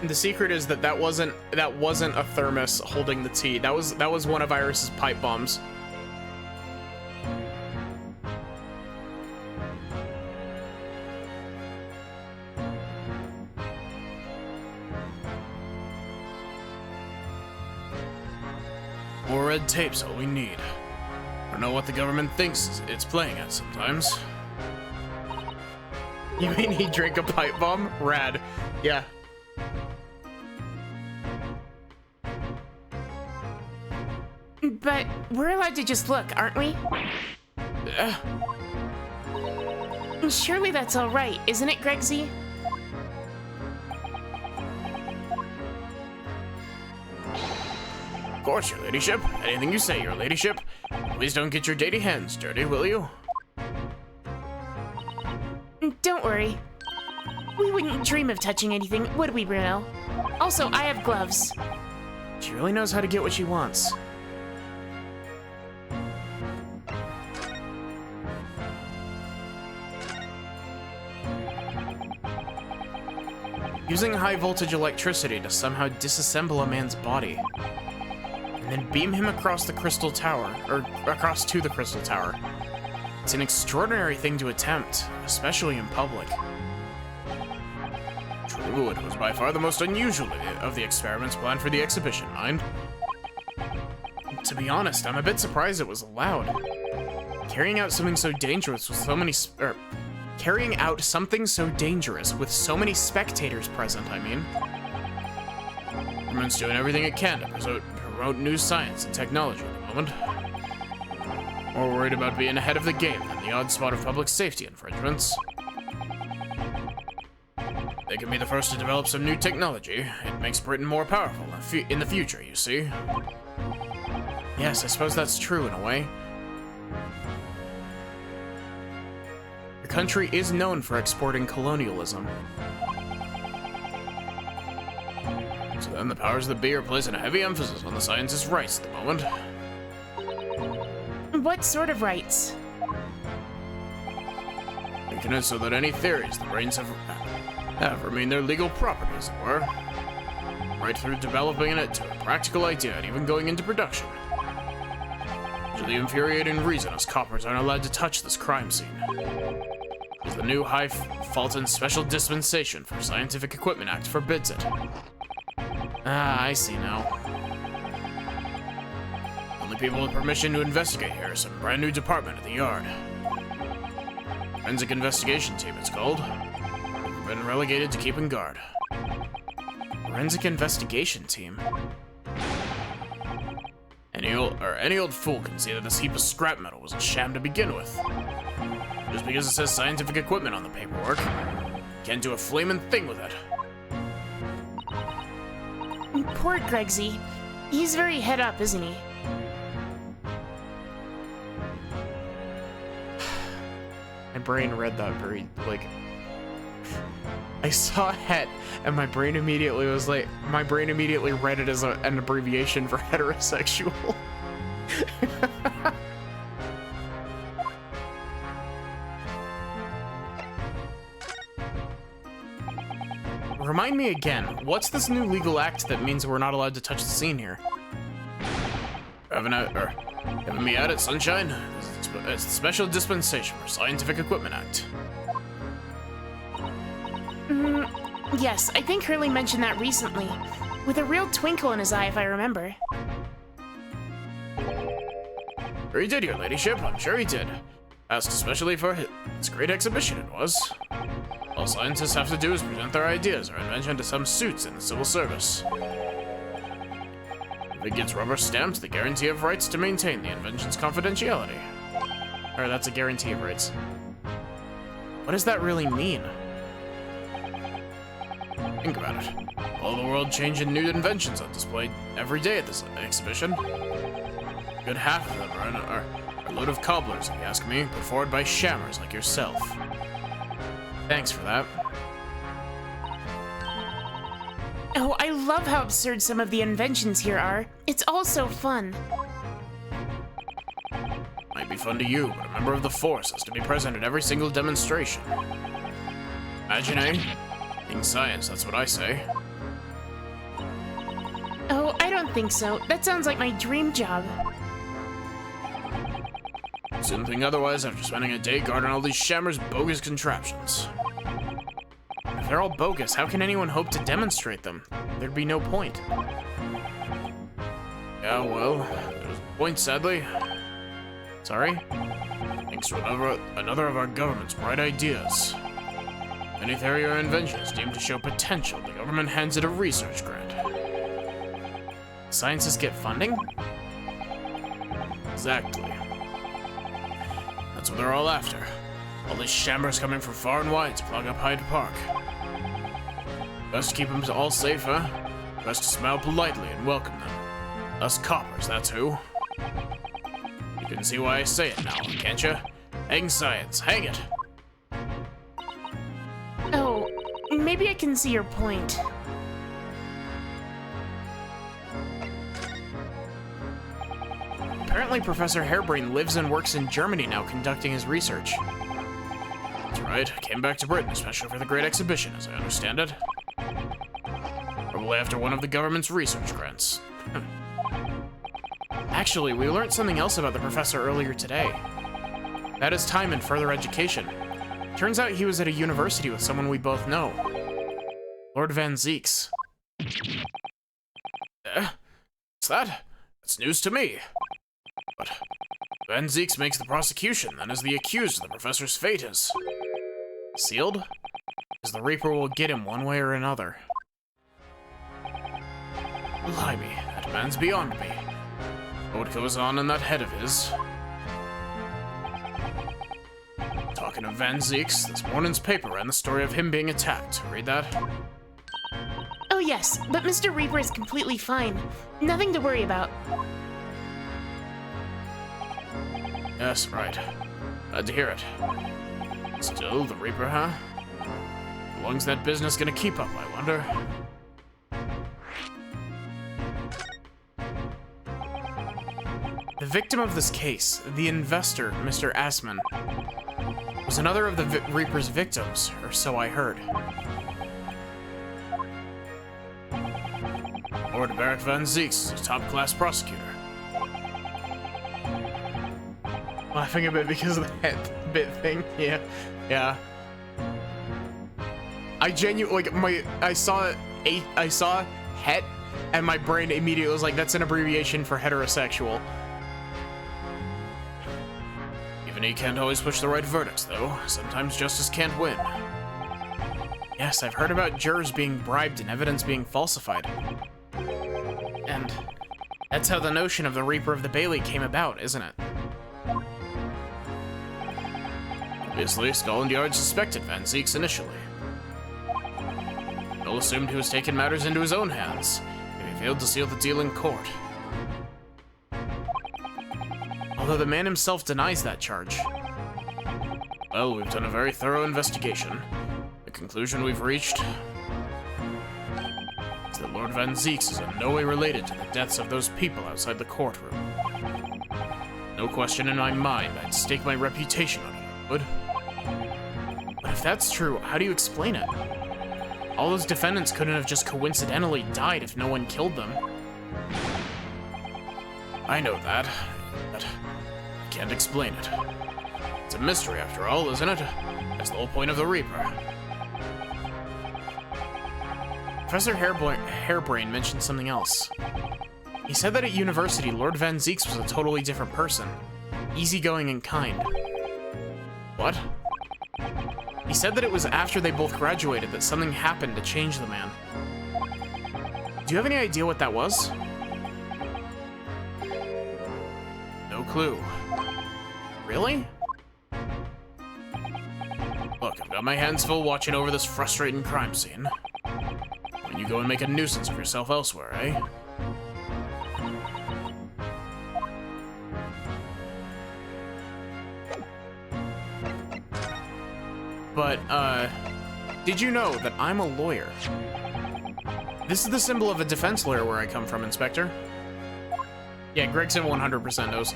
The secret is that wasn't a thermos holding the tea. That was one of Iris's pipe bombs. More red tape's all we need. I don't know what the government thinks it's playing at sometimes. You mean he drank a pipe bomb? Rad. Yeah. But we're allowed to just look, aren't we? Surely that's all right, isn't it, Gregsy? Of course, your ladyship. Anything you say, your ladyship. Please don't get your dainty hands dirty, will you? Don't worry. We wouldn't dream of touching anything, would we, Bruno? Also, I have gloves. She really knows how to get what she wants. Using high voltage electricity to somehow disassemble a man's body. And then beam him across the crystal tower, or across to the crystal tower. It's an extraordinary thing to attempt, especially in public. True, it was by far the most unusual of the experiments planned for the exhibition, mind. To be honest, I'm a bit surprised it was allowed. Carrying out something so dangerous with so many spectators present, I mean. Government's doing everything it can to promote new science and technology at the moment. More worried about being ahead of the game than the odd spot of public safety infringements. They can be the first to develop some new technology. It makes Britain more powerful in the future, you see. Yes, I suppose that's true in a way. The country is known for exporting colonialism. So then the powers that be are placing a heavy emphasis on the scientists' rights at the moment. What sort of rights? Making it so that any theories the brains have remain their legal property, as it were. Right through developing it to a practical idea and even going into production. To the infuriating reason us coppers aren't allowed to touch this crime scene is the new High-Fulton Special Dispensation for Scientific Equipment Act forbids it. Ah, I see now. Only people with permission to investigate here is some brand new department at the yard. Forensic Investigation Team, it's called. We've been relegated to keeping guard. Forensic Investigation Team? Any old fool can see that this heap of scrap metal was a sham to begin with. Just because it says scientific equipment on the paperwork, can't do a flamin' thing with it. Poor Gregsy. He's very head up, isn't he? My brain read that very, like... I saw het, and my brain immediately read it as an abbreviation for heterosexual. Remind me again, what's this new legal act that means we're not allowed to touch the scene here? Having me at it, Sunshine? It's the Special Dispensation for Scientific Equipment Act. Yes, I think Hurley mentioned that recently. With a real twinkle in his eye, if I remember. Sure he did, your ladyship, I'm sure he did. Asked especially for its great exhibition it was. All scientists have to do is present their ideas or invention to some suits in the civil service. If it gets rubber stamped, the guarantee of rights to maintain the invention's confidentiality. Or that's a guarantee of rights. What does that really mean? Think about it. All the world-changing new inventions on display every day at this exhibition. A good half of them are a load of cobblers, if you ask me, put forward by shammers like yourself. Thanks for that. Oh, I love how absurd some of the inventions here are. It's all so fun. Might be fun to you, but a member of the force has to be present at every single demonstration. Imagine, eh? In science, that's what I say. Oh, I don't think so. That sounds like my dream job. Didn't think otherwise after spending a day guarding all these shammers' bogus contraptions. If they're all bogus, how can anyone hope to demonstrate them? There'd be no point. Yeah, well, there's a point, sadly. Sorry? Thanks to another of our government's bright ideas. Any theory or invention is deemed to show potential. The government hands it a research grant. Scientists get funding? Exactly. That's what they're all after. All these shammers coming from far and wide to clog up Hyde Park. Best to keep them all safe, huh? Best to smile politely and welcome them. Us coppers, that's who. You can see why I say it now, can't you? Hang science, hang it! Oh, maybe I can see your point. Apparently Professor Harebrain lives and works in Germany now, conducting his research. That's right, I came back to Britain, especially for the Great Exhibition, as I understand it. Probably after one of the government's research grants. Actually, we learned something else about the professor earlier today. About his time in further education. Turns out he was at a university with someone we both know. Lord Van Zeeks. What's that? That's news to me. But Van Zeeks makes the prosecution, then is the accused of the professor's fate is. Sealed? Because the Reaper will get him one way or another. Blimey, that man's beyond me. What goes on in that head of his? Talking of Van Zeeks, this morning's paper ran the story of him being attacked. Read that? Oh yes, but Mr. Reaper is completely fine. Nothing to worry about. Yes, right. Glad to hear it. Still, the Reaper, huh? How long's that business gonna keep up, I wonder? The victim of this case, the investor, Mr. Assman, was another of the Reaper's victims, or so I heard. Lord Barrett Van Zeeks is a top-class prosecutor. Laughing a bit because of the head bit thing. Yeah. I genuinely, like, I saw het, and my brain immediately was like, that's an abbreviation for heterosexual. Even he can't always push the right verdicts, though. Sometimes justice can't win. Yes, I've heard about jurors being bribed and evidence being falsified. And that's how the notion of the Reaper of the Bailey came about, isn't it? Obviously, Scotland Yard suspected Van Zeeks initially. Bill assumed he was taking matters into his own hands if he failed to seal the deal in court. Although the man himself denies that charge. Well, we've done a very thorough investigation. The conclusion we've reached is that Lord Van Zeeks is in no way related to the deaths of those people outside the courtroom. No question in my mind, I'd stake my reputation on it, I would. But if that's true, how do you explain it? All those defendants couldn't have just coincidentally died if no one killed them. I know that, but I can't explain it. It's a mystery after all, isn't it? That's the whole point of the Reaper. Professor Hairbrain mentioned something else. He said that at university, Lord Van Zeeks was a totally different person. Easygoing and kind. What? He said that it was after they both graduated that something happened to change the man. Do you have any idea what that was? No clue. Really? Look, I've got my hands full watching over this frustrating crime scene. When you go and make a nuisance of yourself elsewhere, eh? But, did you know that I'm a lawyer? This is the symbol of a defense lawyer where I come from, Inspector. Yeah, Gregson 100% knows.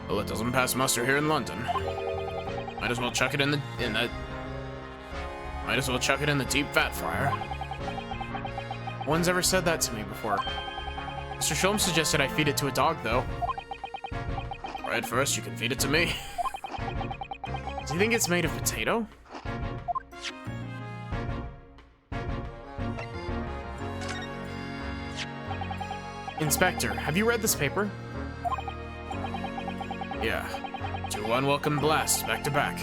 Well, it doesn't pass muster here in London. Might as well chuck it in the deep fat fryer. No one's ever said that to me before. Mr. Sholmes suggested I feed it to a dog, though. Right, first you can feed it to me. Do you think it's made of potato? Inspector, have you read this paper? Yeah. 2 unwelcome blasts back to back.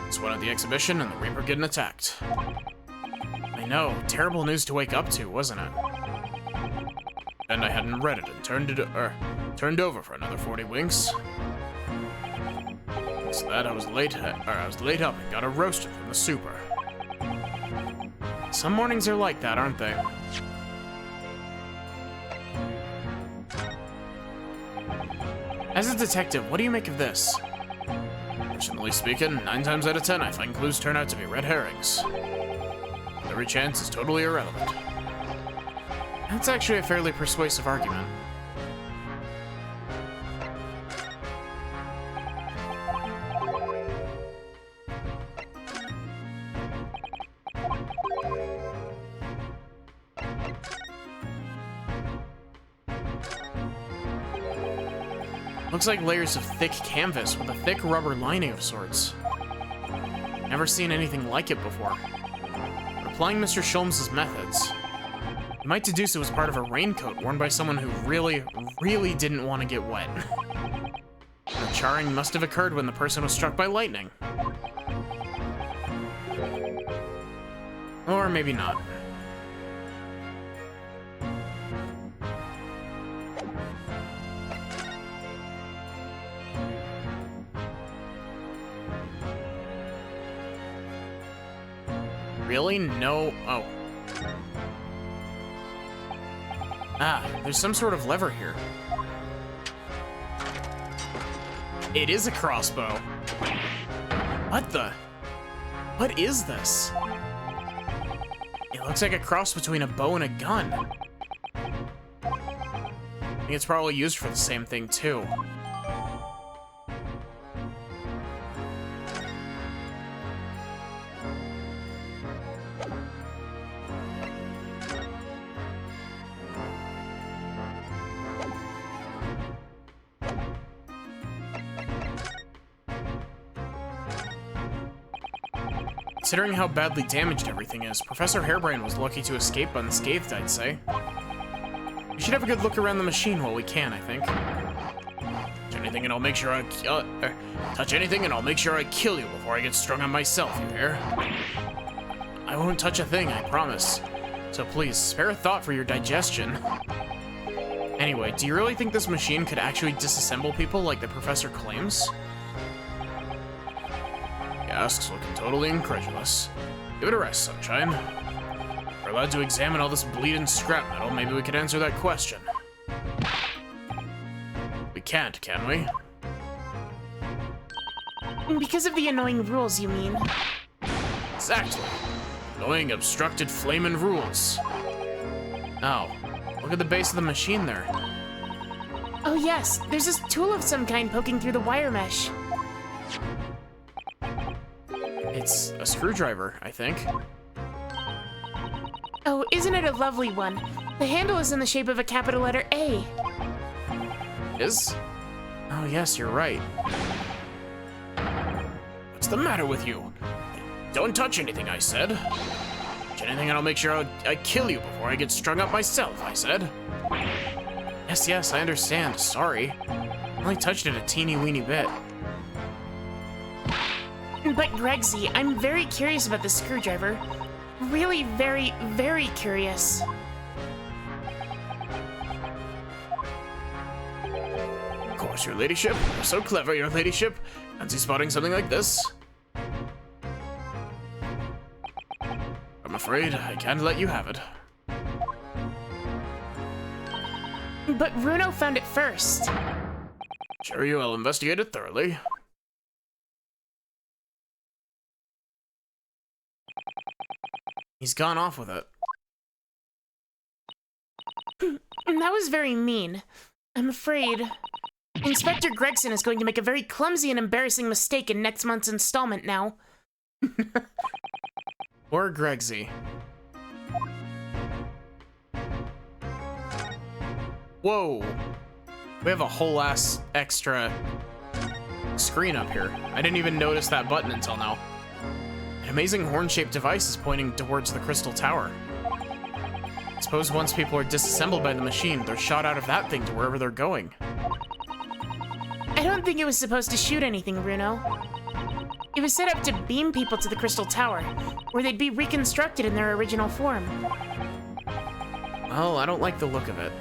It's one at the exhibition and the Reaper getting attacked. I know. Terrible news to wake up to, wasn't it? And I hadn't read it and turned over for another 40 winks. Thanks to that, I was late up and got a roasted from the super. Some mornings are like that, aren't they? As a detective, what do you make of this? Personally speaking, 9 times out of 10 I find clues turn out to be red herrings. Every chance is totally irrelevant. That's actually a fairly persuasive argument. Looks like layers of thick canvas with a thick rubber lining of sorts. Never seen anything like it before. But applying Mr. Sholmes' methods, you might deduce it was part of a raincoat worn by someone who really, really didn't want to get wet. The charring must have occurred when the person was struck by lightning. Or maybe not. plane? No. Oh. Ah, there's some sort of lever here. It is a crossbow. What the? What is this? It looks like a cross between a bow and a gun. I think it's probably used for the same thing, too. Considering how badly damaged everything is, Professor Hairbrain was lucky to escape unscathed, I'd say. We should have a good look around the machine while we can, I think. Touch anything and I'll make sure touch anything and I'll make sure I kill you before I get strung on myself, you hear? I won't touch a thing, I promise. So please, spare a thought for your digestion. Anyway, do you really think this machine could actually disassemble people like the professor claims? He asks, looking totally incredulous. Give it a rest, Sunshine. We're allowed to examine all this bleeding scrap metal. Maybe we could answer that question. We can't, can we? Because of the annoying rules, you mean? Exactly. Annoying, obstructed, flamin' rules. Oh, look at the base of the machine there. Oh yes, there's this tool of some kind poking through the wire mesh. It's a screwdriver, I think. Oh, isn't it a lovely one? The handle is in the shape of a capital letter A. Is? Oh yes, you're right. What's the matter with you? Don't touch anything, I said. Touch anything and I'll make sure I kill you before I get strung up myself, I said. Yes, I understand. Sorry. I only touched it a teeny-weeny bit. But Gregsy, I'm very curious about this screwdriver. Really very, very curious. Of course, your ladyship. You're so clever, your ladyship. Fancy spotting something like this? I'm afraid I can't let you have it. But Runo found it first. Sure you, I'll investigate it thoroughly. He's gone off with it. That was very mean. I'm afraid Inspector Gregson is going to make a very clumsy and embarrassing mistake in next month's installment now. Or Gregsy. Whoa! We have a whole ass extra screen up here. I didn't even notice that button until now. An amazing horn-shaped device is pointing towards the Crystal Tower. I suppose once people are disassembled by the machine, they're shot out of that thing to wherever they're going. I don't think it was supposed to shoot anything, Runo. It was set up to beam people to the Crystal Tower, where they'd be reconstructed in their original form. Well, I don't like the look of it.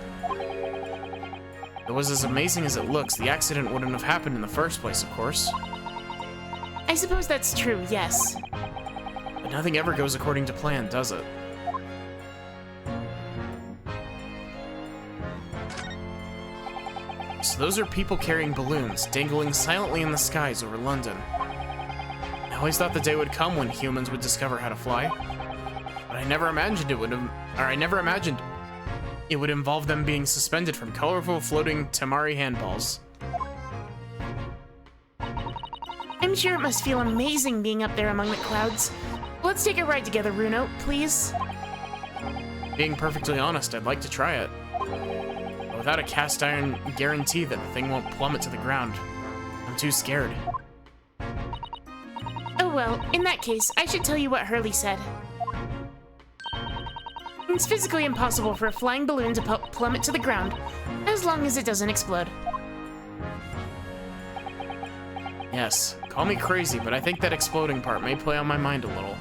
If it was as amazing as it looks, the accident wouldn't have happened in the first place, of course. I suppose that's true, yes. But nothing ever goes according to plan, does it? So those are people carrying balloons, dangling silently in the skies over London. I always thought the day would come when humans would discover how to fly. But I never imagined it would involve them being suspended from colorful floating Tamari handballs. I'm sure it must feel amazing being up there among the clouds. Let's take a ride together, Runo, please. Being perfectly honest, I'd like to try it. But without a cast iron guarantee that the thing won't plummet to the ground, I'm too scared. Oh well, in that case, I should tell you what Hurley said. It's physically impossible for a flying balloon to plummet to the ground, as long as it doesn't explode. Yes, call me crazy, but I think that exploding part may play on my mind a little.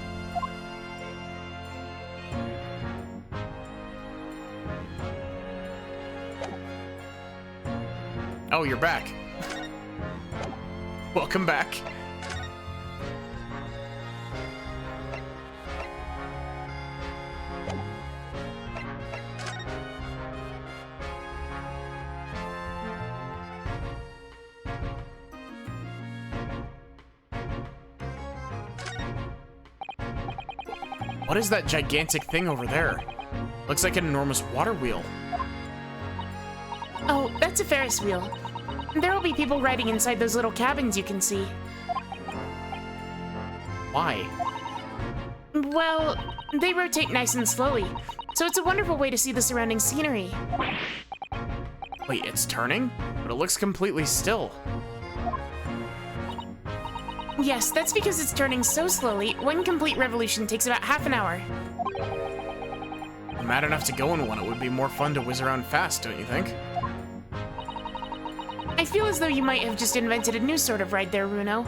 Oh, you're back. Welcome back. What is that gigantic thing over there? Looks like an enormous water wheel. Oh, that's a Ferris wheel. There will be people riding inside those little cabins you can see. Why? Well, they rotate nice and slowly, so it's a wonderful way to see the surrounding scenery. Wait, it's turning? But it looks completely still. Yes, that's because it's turning so slowly, one complete revolution takes about half an hour. I'm mad enough to go in one, it would be more fun to whiz around fast, don't you think? I feel as though you might have just invented a new sort of ride there, Runo.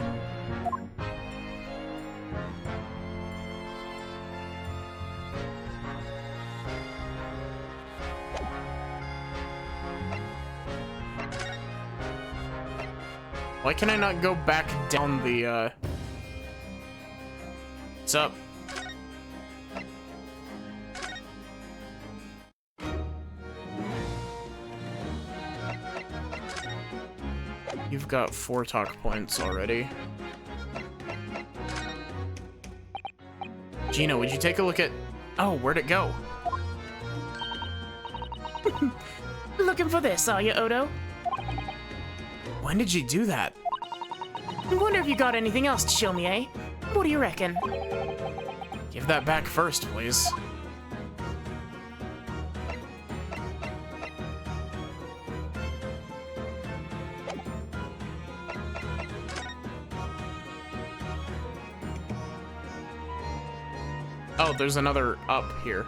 Why can I not go back down the, What's up? You've got 4 talk points already. Gina, would you take a look at... Oh, where'd it go? Looking for this, are you, Odo? When did you do that? Wonder if you got anything else to show me, eh? What do you reckon? Give that back first, please. Oh, there's another up here.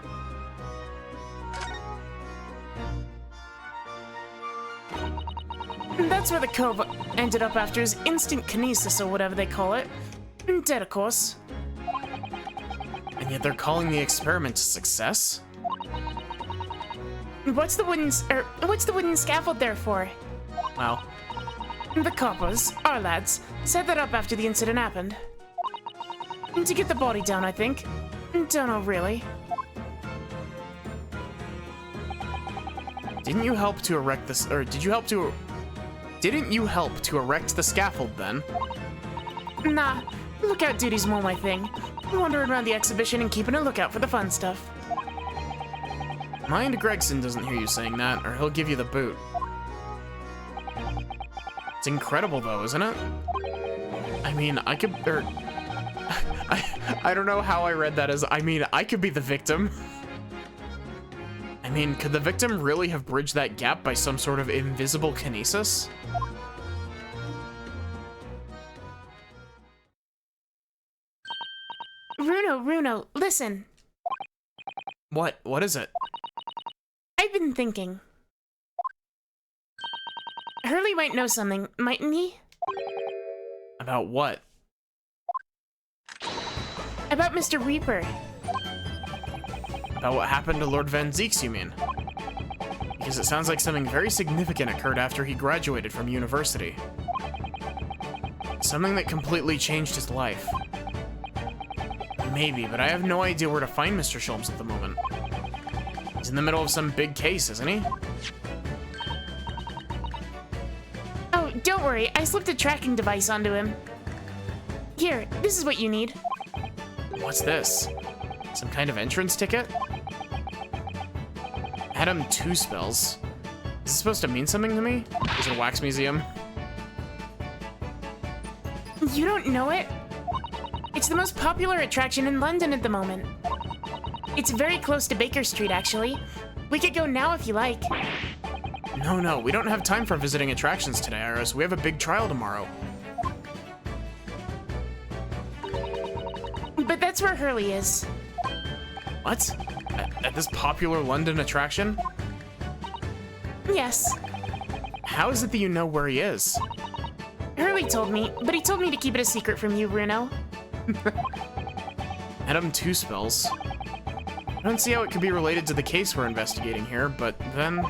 That's where the cove ended up after his instant kinesis, or whatever they call it. Dead, of course. And yet they're calling the experiment a success? What's the wooden scaffold there for? Wow. The coppers, our lads, set that up after the incident happened. To get the body down, I think. Don't know, really. Didn't you help to erect this, or did you help to... Didn't you help to erect the scaffold, then? Nah, lookout duty's more my thing. Wandering around the exhibition and keeping a lookout for the fun stuff. Mind Gregson doesn't hear you saying that, or he'll give you the boot. It's incredible, though, isn't it? I mean, I could... I don't know how I read that as, I mean, I could be the victim. I mean, could the victim really have bridged that gap by some sort of invisible kinesis? Runo, listen. What is it? I've been thinking. Hurley might know something, mightn't he? About what? About Mr. Reaper. About what happened to Lord Van Zeeks, you mean? Because it sounds like something very significant occurred after he graduated from university. Something that completely changed his life. Maybe, but I have no idea where to find Mr. Sholmes at the moment. He's in the middle of some big case, isn't he? Oh, don't worry, I slipped a tracking device onto him. Here, this is what you need. What's this? Some kind of entrance ticket? Adam 2 spells. Is this supposed to mean something to me? Is it a wax museum? You don't know it? It's the most popular attraction in London at the moment. It's very close to Baker Street, actually. We could go now if you like. No, we don't have time for visiting attractions today, Iris. We have a big trial tomorrow. But that's where Hurley is. What? At this popular London attraction? Yes. How is it that you know where he is? Hurley told me, but he told me to keep it a secret from you, Bruno. Adam 2 spells. I don't see how it could be related to the case we're investigating here, but then...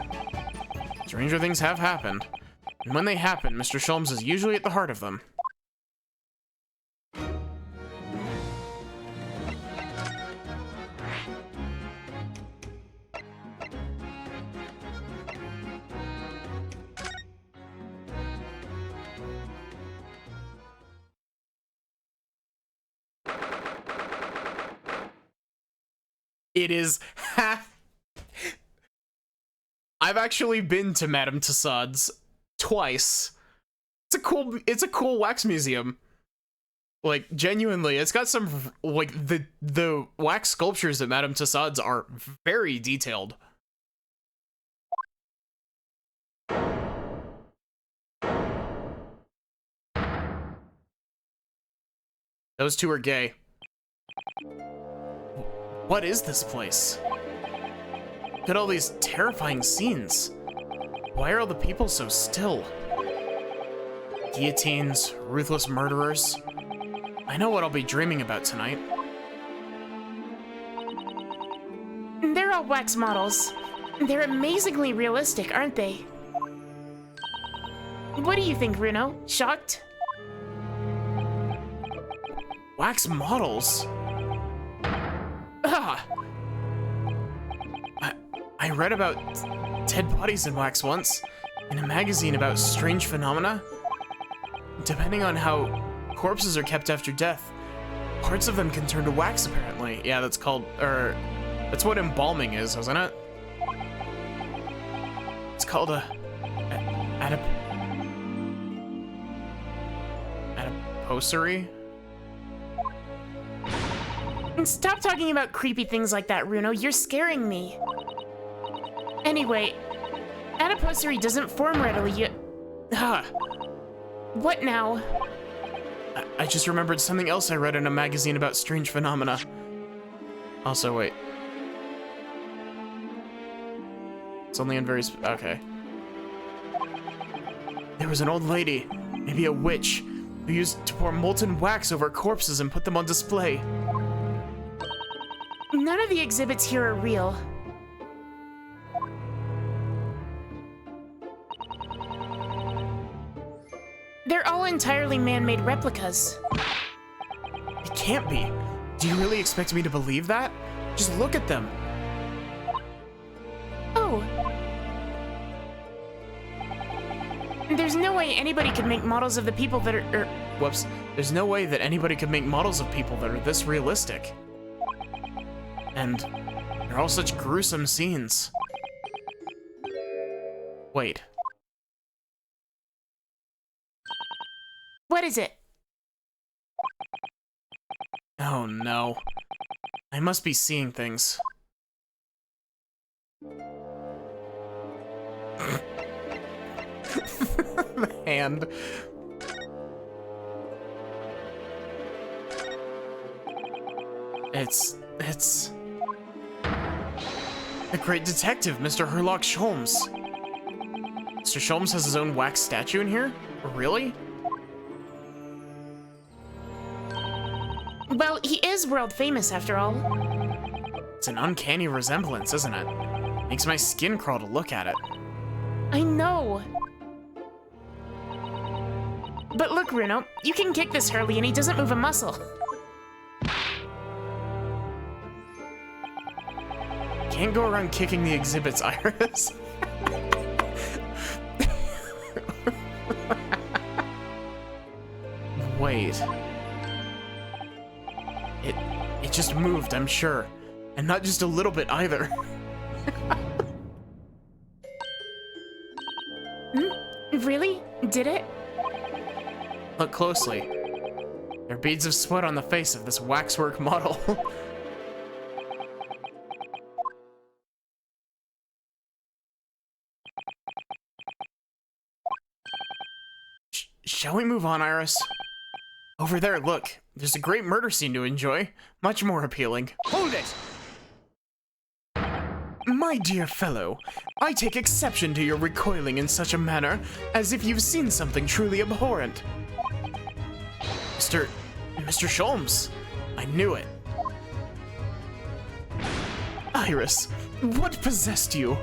stranger things have happened. And when they happen, Mr. Sholmes is usually at the heart of them. It is. I've actually been to Madame Tussauds twice. It's a cool wax museum. Like, genuinely, it's got some, like, the wax sculptures at Madame Tussauds are very detailed. Those two are gay. What is this place? Look at all these terrifying scenes. Why are all the people so still? Guillotines, ruthless murderers. I know what I'll be dreaming about tonight. They're all wax models. They're amazingly realistic, aren't they? What do you think, Runo? Shocked? Wax models? Ah! I read about dead bodies in wax once, in a magazine about strange phenomena. Depending on how corpses are kept after death, parts of them can turn to wax, apparently. Yeah, that's called, that's what embalming is, isn't it? It's called adiposery? Stop talking about creepy things like that, Runo. You're scaring me. Anyway, adiposery doesn't form readily. Ah, What now? I just remembered something else I read in a magazine about strange phenomena. Also, wait. It's only in very okay. There was an old lady, maybe a witch, who used to pour molten wax over corpses and put them on display. None of the exhibits here are real. They're all entirely man-made replicas. It can't be. Do you really expect me to believe that? Just look at them. Oh. There's no way anybody could make models of the people that are... Whoops. There's no way that anybody could make models of people that are this realistic. And they're all such gruesome scenes. Wait. What is it? Oh no. I must be seeing things. The hand. It's... the great detective, Mr. Herlock Sholmes. Mr. Sholmes has his own wax statue in here? Really? Well, he is world famous after all. It's an uncanny resemblance, isn't it? Makes my skin crawl to look at it. I know. But look, Runo, you can kick this Hurley and he doesn't move a muscle. Can't go around kicking the exhibits, Iris. Wait. It just moved, I'm sure. And not just a little bit either. Really? Did it? Look closely. There are beads of sweat on the face of this waxwork model. Shall we move on, Iris? Over there, look. There's a great murder scene to enjoy. Much more appealing. Hold it! My dear fellow, I take exception to your recoiling in such a manner, as if you've seen something truly abhorrent. Mr. Sholmes. I knew it. Iris, what possessed you?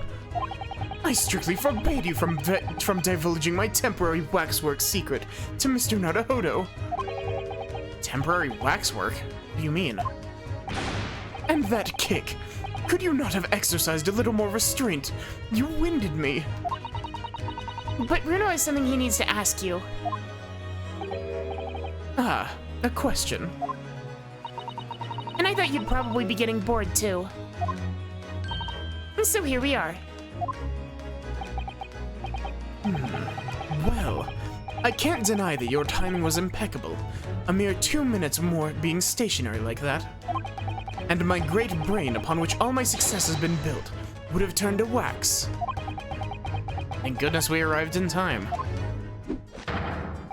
I strictly forbade you from divulging my temporary waxwork secret to Mr. Naruhodo. Temporary waxwork? What do you mean? And that kick. Could you not have exercised a little more restraint? You winded me. But Runo has something he needs to ask you. Ah, a question. An And I thought you'd probably be getting bored too. So here we are. Well, I can't deny that your timing was impeccable. A mere 2 minutes more being stationary like that. And my great brain upon which all my success has been built would have turned to wax. Thank goodness we arrived in time.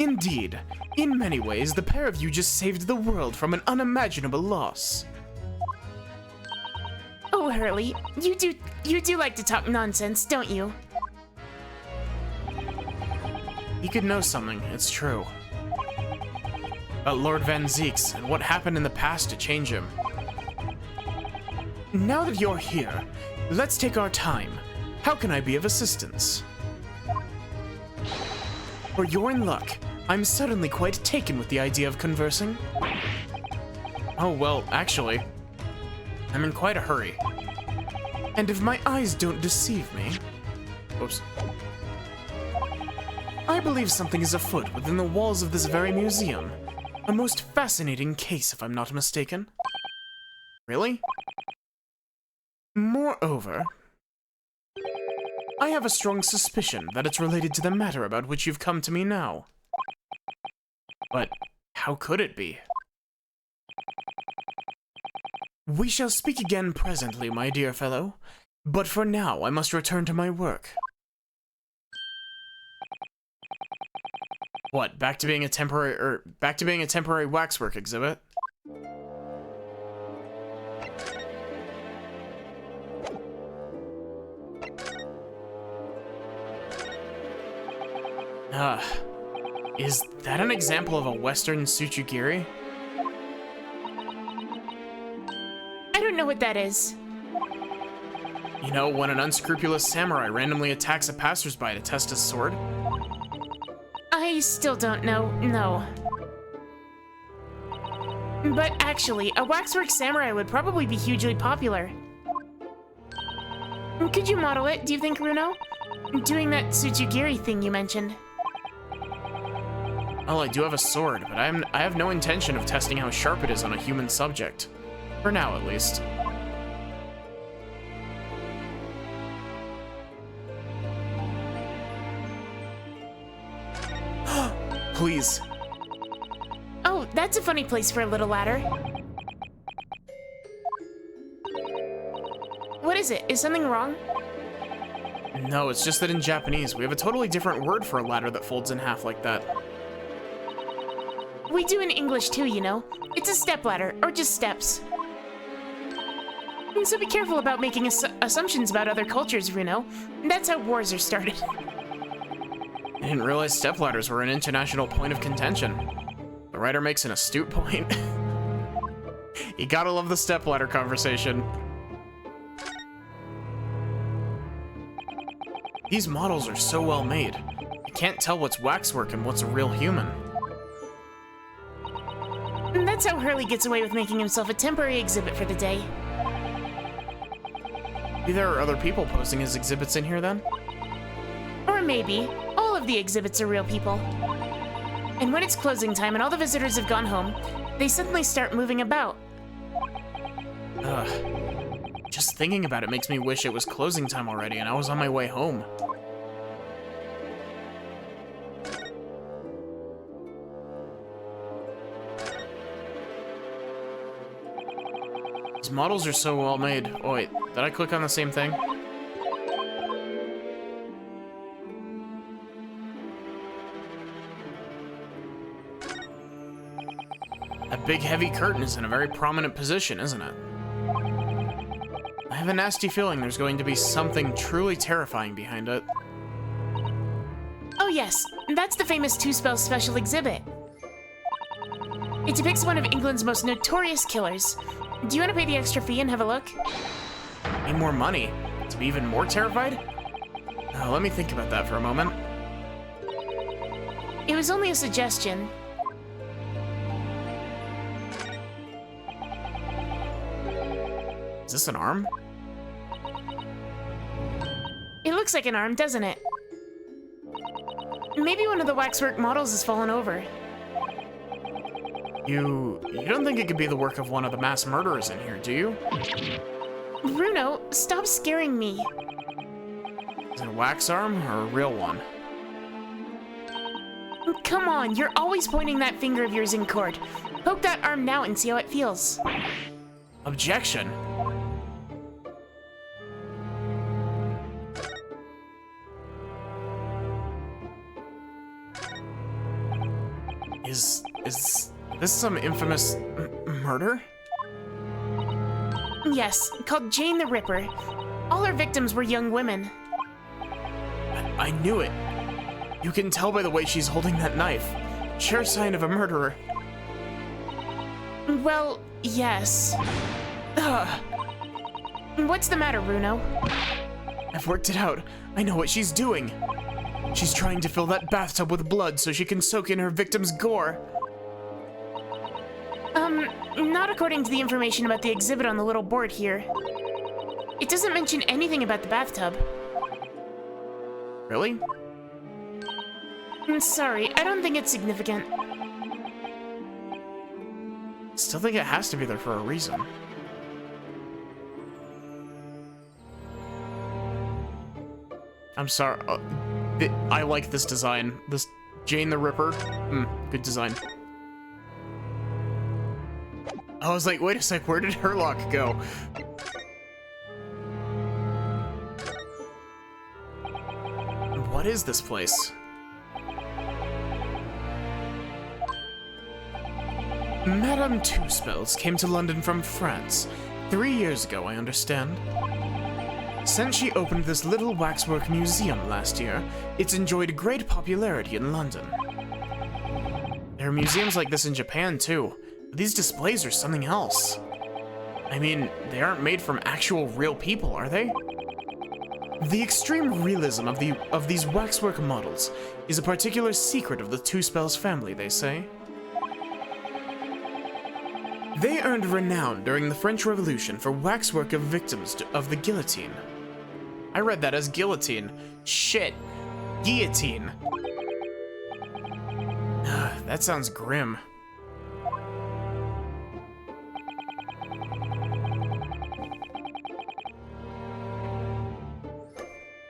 Indeed, in many ways, the pair of you just saved the world from an unimaginable loss. Oh, Hurley, you do like to talk nonsense, don't you? He could know something, it's true. About Lord Van Zeeks and what happened in the past to change him. Now that you're here, let's take our time. How can I be of assistance? For you're in luck. I'm suddenly quite taken with the idea of conversing. Oh, well, actually, I'm in quite a hurry. And if my eyes don't deceive me, Oops. I believe something is afoot within the walls of this very museum. A most fascinating case, if I'm not mistaken. Really? Moreover, I have a strong suspicion that it's related to the matter about which you've come to me now. But how could it be? We shall speak again presently, my dear fellow. But for now, I must return to my work. What, back to being a temporary waxwork exhibit? Is that an example of a Western Tsuchigiri? I don't know what that is. You know, when an unscrupulous samurai randomly attacks a passersby to test his sword? I still don't know, no. But actually, a waxwork samurai would probably be hugely popular. Could you model it, do you think, Runo? Doing that Tsuchigiri thing you mentioned. Well, I do have a sword, but I have no intention of testing how sharp it is on a human subject. For now, at least. Please. Oh, that's a funny place for a little ladder. What is it? Is something wrong? No, it's just that in Japanese, we have a totally different word for a ladder that folds in half like that. We do in English too, you know. It's a stepladder, or just steps. So be careful about making assumptions about other cultures, Runo. That's how wars are started. I didn't realize stepladders were an international point of contention. The writer makes an astute point. You gotta love the stepladder conversation. These models are so well made. I can't tell what's waxwork and what's a real human. That's how Hurley gets away with making himself a temporary exhibit for the day. Maybe there are other people posting his exhibits in here then? Or maybe all of the exhibits are real people. And when it's closing time and all the visitors have gone home, they suddenly start moving about. Ugh. Just thinking about it makes me wish it was closing time already and I was on my way home. These models are so well made. Oh wait, did I click on the same thing? That big heavy curtain is in a very prominent position, isn't it? I have a nasty feeling there's going to be something truly terrifying behind it. Oh yes, that's the famous Two-Spell special exhibit. It depicts one of England's most notorious killers. Do you want to pay the extra fee and have a look? Need more money? To be even more terrified? Let me think about that for a moment. It was only a suggestion. Is this an arm? It looks like an arm, doesn't it? Maybe one of the waxwork models has fallen over. You don't think it could be the work of one of the mass murderers in here, do you? Bruno, stop scaring me. Is it a wax arm or a real one? Come on, you're always pointing that finger of yours in court. Poke that arm now and see how it feels. Objection. Is this some infamous murder? Yes, called Jane the Ripper. All her victims were young women. I knew it. You can tell by the way she's holding that knife. Sure sign of a murderer. Well, yes. Ugh. What's the matter, Bruno? I've worked it out. I know what she's doing. She's trying to fill that bathtub with blood so she can soak in her victim's gore. Not according to the information about the exhibit on the little board here. It doesn't mention anything about the bathtub. Really? Sorry, I don't think it's significant. Still think it has to be there for a reason. I'm sorry. I like this design. This Jane the Ripper. Good design. I was like, wait a sec, where did Herlock go? What is this place? Madame Two Spells came to London from France 3 years ago, I understand. Since she opened this little waxwork museum last year, it's enjoyed great popularity in London. There are museums like this in Japan too, but these displays are something else. I mean, they aren't made from actual real people, are they? The extreme realism of these waxwork models is a particular secret of the Two Spells family, they say. They earned renown during the French Revolution for waxwork of victims of the guillotine. I read that as guillotine. Shit. Guillotine. That sounds grim.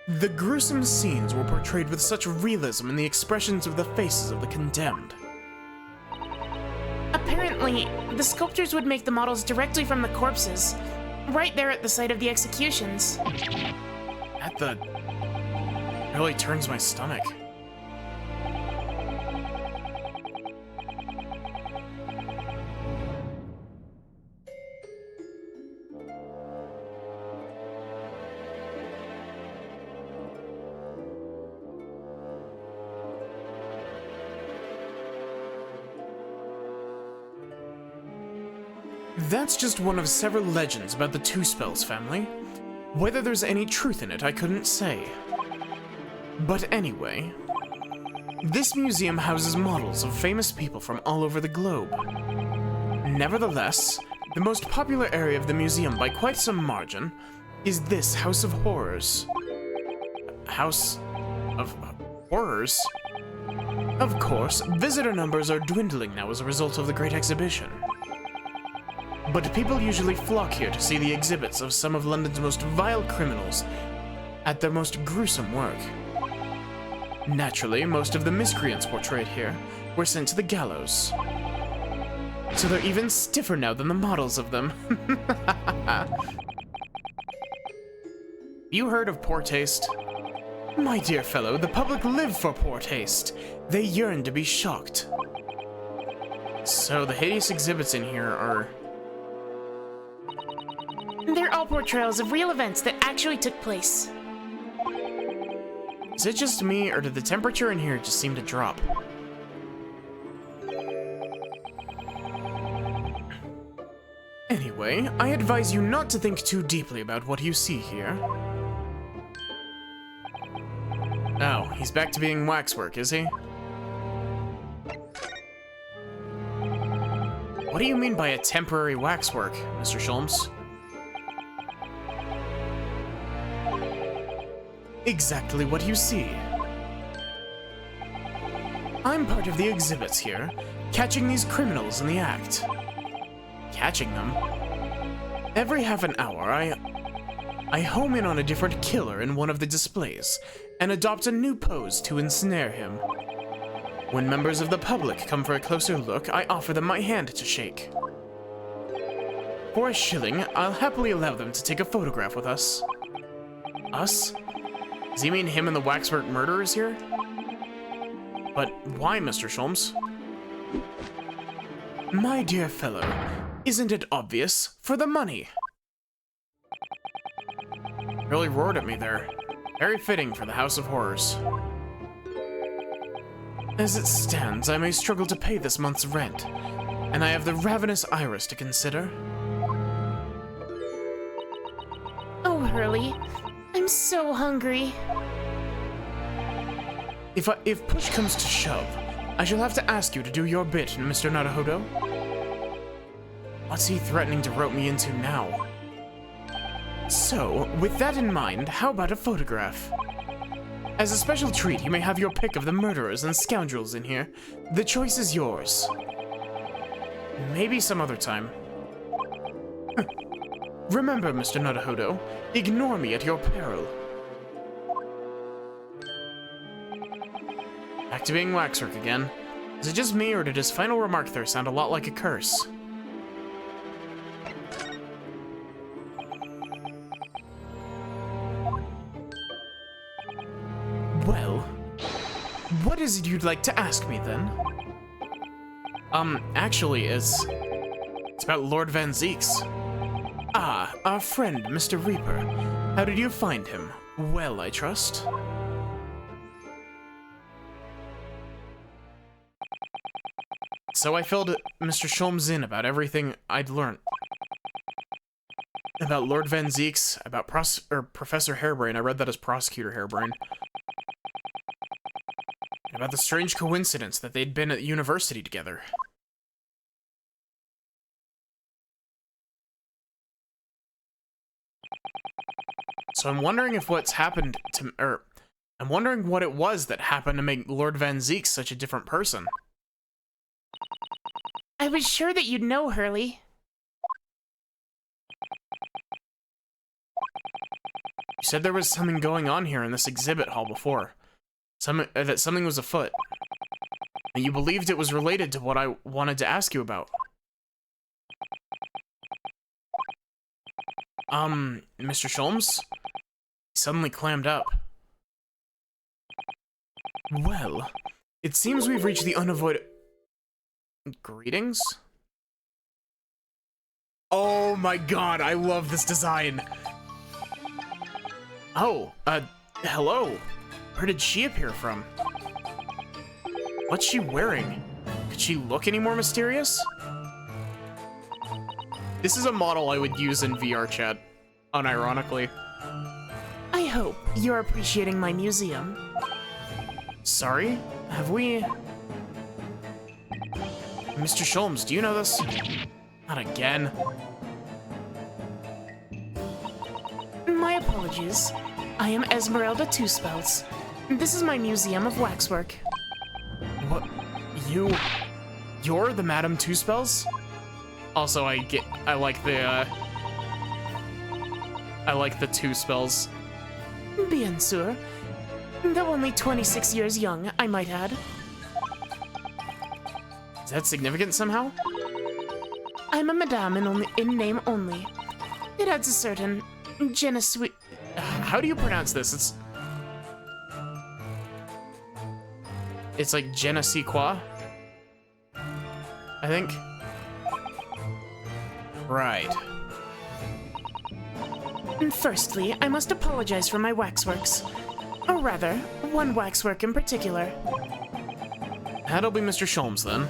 The gruesome scenes were portrayed with such realism in the expressions of the faces of the condemned. Apparently, the sculptors would make the models directly from the corpses, right there at the site of the executions. Really turns my stomach. That's just one of several legends about the Two Spells family. Whether there's any truth in it, I couldn't say. But anyway, this museum houses models of famous people from all over the globe. Nevertheless, the most popular area of the museum by quite some margin is this House of Horrors. House of Horrors? Of course, visitor numbers are dwindling now as a result of the Great Exhibition. But people usually flock here to see the exhibits of some of London's most vile criminals at their most gruesome work. Naturally, most of the miscreants portrayed here were sent to the gallows. So they're even stiffer now than the models of them. You heard of poor taste? My dear fellow, the public live for poor taste. They yearn to be shocked. So the hideous exhibits in here are... They're all portrayals of real events that actually took place. Is it just me, or did the temperature in here just seem to drop? Anyway, I advise you not to think too deeply about what you see here. Oh, he's back to being waxwork, is he? What do you mean by a temporary waxwork, Mr. Sholmes? Exactly what you see. I'm part of the exhibits here, catching these criminals in the act. Catching them? Every half an hour, I home in on a different killer in one of the displays, and adopt a new pose to ensnare him. When members of the public come for a closer look, I offer them my hand to shake. For a shilling, I'll happily allow them to take a photograph with us. Us? Does he mean him and the Waxwork murderers here? But why, Mr. Sholmes? My dear fellow, isn't it obvious? For the money! Really roared at me there. Very fitting for the House of Horrors. As it stands, I may struggle to pay this month's rent, and I have the ravenous iris to consider. Oh, Hurley, I'm so hungry. If push comes to shove, I shall have to ask you to do your bit, Mr. Naruhodo. What's he threatening to rope me into now? So, with that in mind, how about a photograph? As a special treat, you may have your pick of the murderers and scoundrels in here. The choice is yours. Maybe some other time. Remember, Mr. Naruhodo, ignore me at your peril. Back to being Waxwork again. Is it just me, or did his final remark there sound a lot like a curse? Well, what is it you'd like to ask me, then? Actually, it's about Lord Van Zeeks. Ah, our friend, Mr. Reaper. How did you find him? Well, I trust. So I filled Mr. Sholmes in about everything I'd learned. About Lord Van Zeeks, about Professor Hairbrain. I read that as Prosecutor Hairbrain. About the strange coincidence that they'd been at university together. So I'm wondering if what's happened to, I'm wondering what it was that happened to make Lord Van Zeeks such a different person. I was sure that you'd know, Hurley. You said there was something going on here in this exhibit hall before. That something was afoot. And you believed it was related to what I wanted to ask you about. Mr. Sholmes? He suddenly clammed up. Well, it seems we've reached the unavoidable... Greetings? Oh my god, I love this design! Oh, hello. Where did she appear from? What's she wearing? Could she look any more mysterious? This is a model I would use in VR chat, unironically. I hope you're appreciating my museum. Sorry? Have we... Mr. Sholmes, do you know this? Not again. My apologies. I am Esmeralda Two Spells. This is my museum of waxwork. What? You're the Madame Two Spells? Also, I like the Two Spells. Bien sûr. Though only 26 years young, I might add. Is that significant somehow? I'm a madame in name only. It adds a certain je ne suis... How do you pronounce this? It's like je ne sais quoi, I think. Right. Firstly, I must apologize for my waxworks. Or rather, one waxwork in particular. That'll be Mr. Sholmes, then.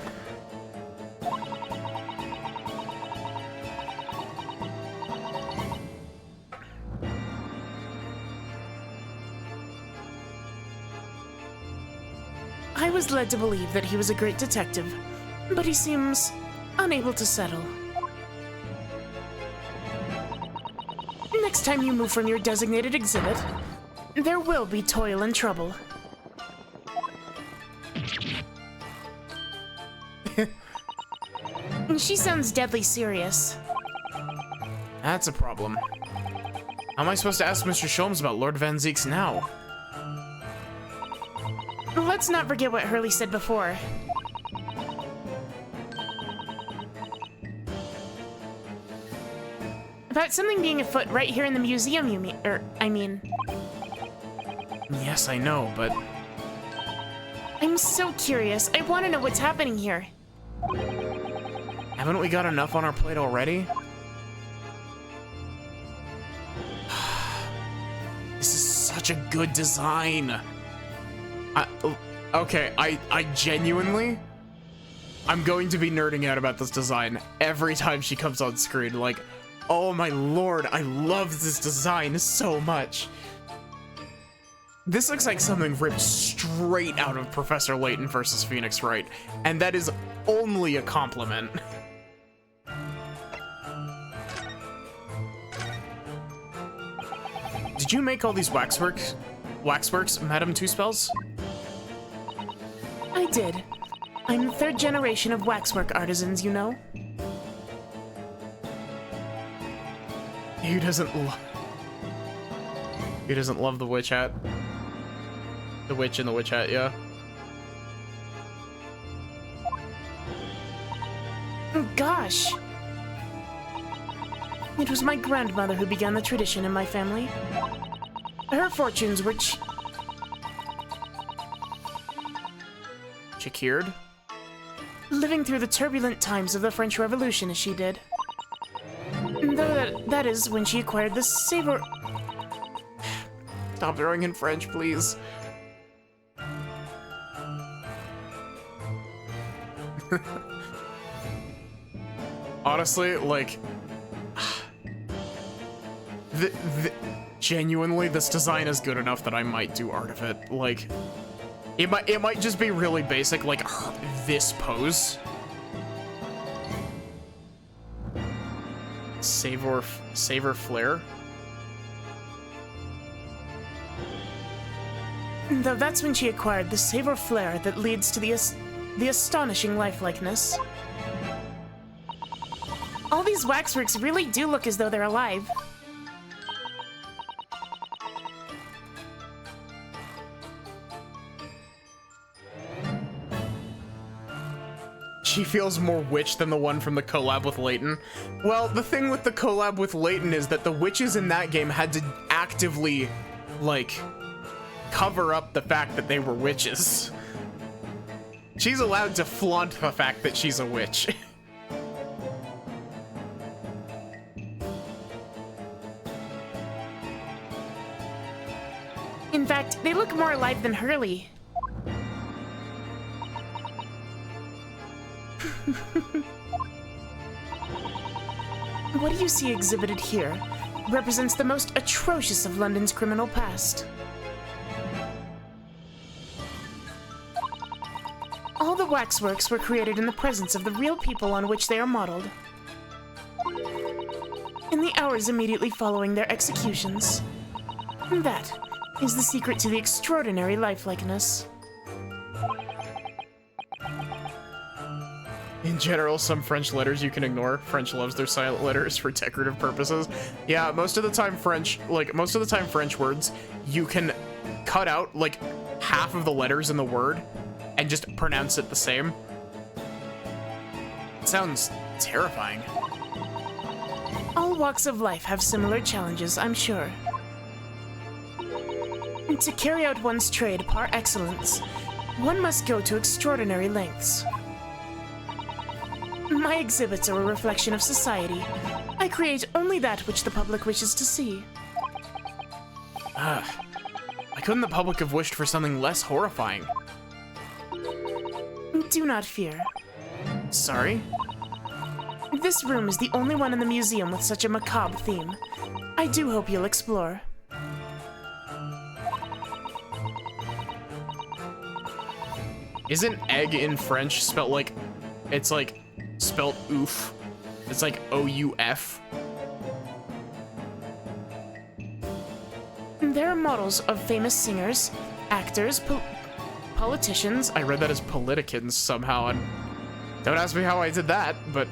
I was led to believe that he was a great detective, but he seems unable to settle. Next time you move from your designated exhibit, there will be toil and trouble. She sounds deadly serious. That's a problem. How am I supposed to ask Mr. Sholmes about Lord Van Zeeks now? Let's not forget what Hurley said before. About something being afoot right here in the museum, you mean? I mean... Yes, I know, but... I'm so curious. I want to know what's happening here. Haven't we got enough on our plate already? This is such a good design. Okay, I genuinely... I'm going to be nerding out about this design every time she comes on screen. Like, oh my lord, I love this design so much. This looks like something ripped straight out of Professor Layton versus Phoenix Wright, and that is only a compliment. Did you make all these waxworks, Madame Two Spells? I did. I'm the third generation of waxwork artisans, you know. Who doesn't love the witch hat? The witch in the witch hat, yeah. Gosh. It was my grandmother who began the tradition in my family. Her fortunes were Secured? living through the turbulent times of the French Revolution as she did. Though that is when she acquired the saber... Stop throwing in French, please. Honestly, like... genuinely, this design is good enough that I might do art of it. Like... It might just be really basic, like this pose. Saver flare. Though that's when she acquired the saber flare that leads to the astonishing lifelikeness. All these waxworks really do look as though they're alive. She feels more witch than the one from the collab with Layton. Well, the thing with the collab with Layton is that the witches in that game had to actively, like, cover up the fact that they were witches. She's allowed to flaunt the fact that she's a witch. In fact, they look more alive than Hurley. What do you see exhibited here represents the most atrocious of London's criminal past. All the waxworks were created in the presence of the real people on which they are modeled. In the hours immediately following their executions. That is the secret to the extraordinary lifelikeness. In general, some French letters you can ignore. French loves their silent letters for decorative purposes. Yeah, most of the time French words, you can cut out like half of the letters in the word and just pronounce it the same. It sounds terrifying. All walks of life have similar challenges, I'm sure. To carry out one's trade par excellence, one must go to extraordinary lengths. My exhibits are a reflection of society. I create only that which the public wishes to see. Why couldn't the public have wished for something less horrifying? Do not fear. Sorry? This room is the only one in the museum with such a macabre theme. I do hope you'll explore. Isn't egg in French spelled like, it's like spelled oof? It's like O-U-F. There are models of famous singers, actors, politicians. I read that as politicans somehow, and don't ask me how I did that, but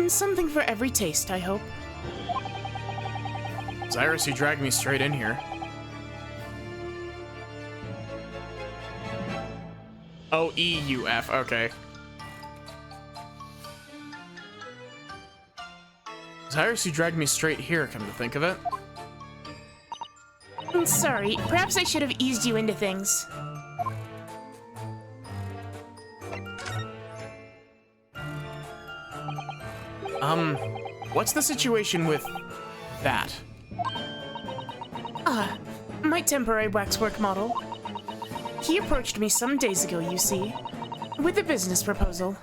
Something for every taste, I hope. Cyrus, you dragged me straight in here. Oh, E-U-F, okay. Cyrus, you dragged me straight here, come to think of it. Sorry, perhaps I should have eased you into things. What's the situation with that? My temporary waxwork model. He approached me some days ago, you see, with a business proposal.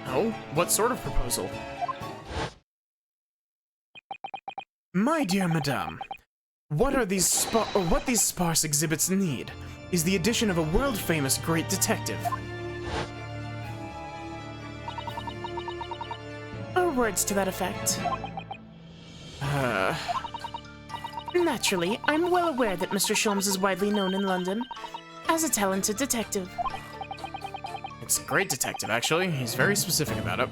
Oh, what sort of proposal? My dear madame, what these sparse exhibits need is the addition of a world-famous great detective. Or words to that effect. Naturally, I'm well aware that Mr. Sholmes is widely known in London as a talented detective. It's a great detective, actually. He's very specific about it.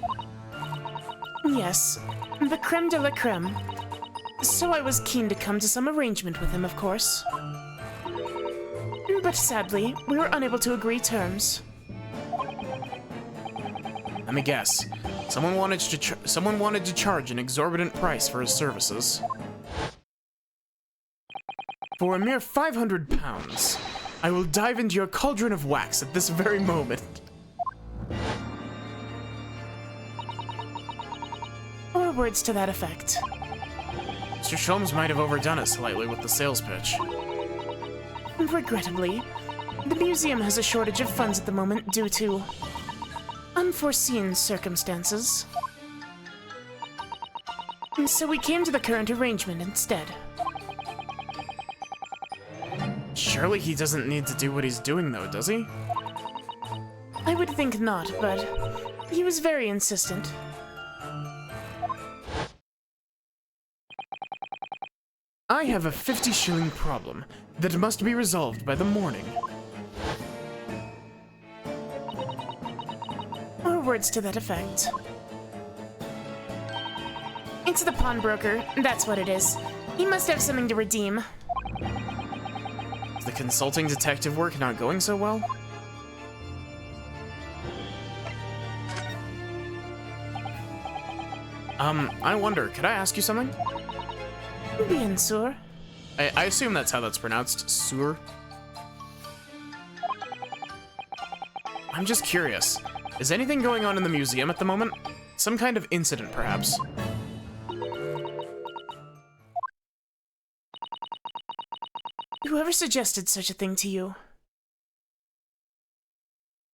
Yes, the creme de la creme. So I was keen to come to some arrangement with him, of course. But sadly, we were unable to agree terms. Let me guess. Someone wanted to charge an exorbitant price for his services. For a mere 500 pounds, I will dive into your cauldron of wax at this very moment. Or words to that effect. Mr. Sholmes might have overdone it slightly with the sales pitch. Regrettably, the museum has a shortage of funds at the moment due to unforeseen circumstances. So we came to the current arrangement instead. Surely he doesn't need to do what he's doing, though, does he? I would think not, but he was very insistent. I have a 50-shilling problem that must be resolved by the morning. Or words to that effect. It's the pawnbroker, that's what it is. He must have something to redeem. Is the consulting detective work not going so well? I wonder, could I ask you something? Bien sûr. I assume that's how that's pronounced, sur. I'm just curious. Is anything going on in the museum at the moment? Some kind of incident, perhaps? Whoever suggested such a thing to you?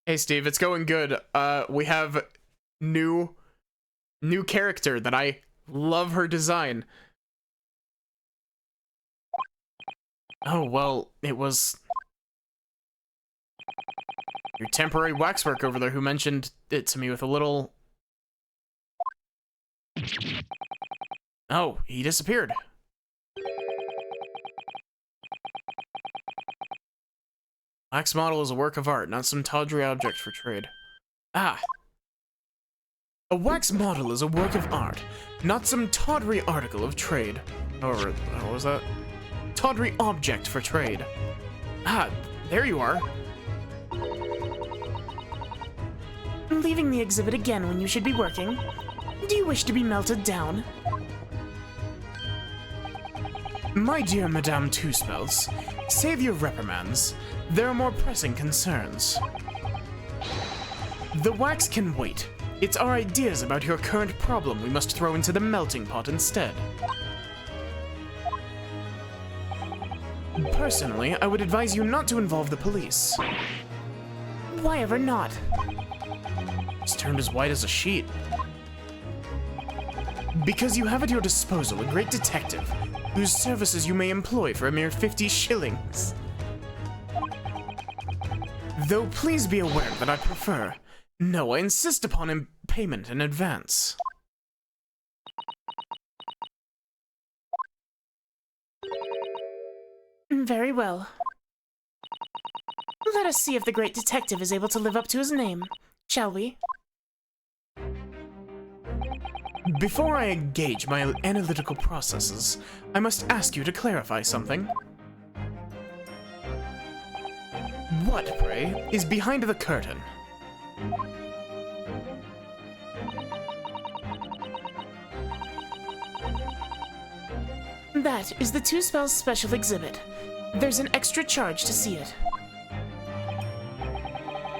Hey, Steve, it's going good. We have new character that I love her design. Oh, well, it was your temporary waxwork over there who mentioned it to me with a little... Oh, he disappeared. Wax model is a work of art, not some tawdry object for trade. Ah. A wax model is a work of art, not some tawdry article of trade. Or, what was that? Tawdry object for trade. Ah, there you are. Leaving the exhibit again when you should be working? Do you wish to be melted down? My dear Madame Two-Spells, save your reprimands. There are more pressing concerns. The wax can wait. It's our ideas about your current problem we must throw into the melting pot instead. Personally, I would advise you not to involve the police. Why ever not? It's turned as white as a sheet. Because you have at your disposal a great detective, whose services you may employ for a mere 50 shillings. Though please be aware that I prefer... No, I insist upon payment in advance. Very well. Let us see if the great detective is able to live up to his name, shall we? Before I engage my analytical processes, I must ask you to clarify something. What, pray, is behind the curtain? That is the Two Spells special exhibit. There's an extra charge to see it.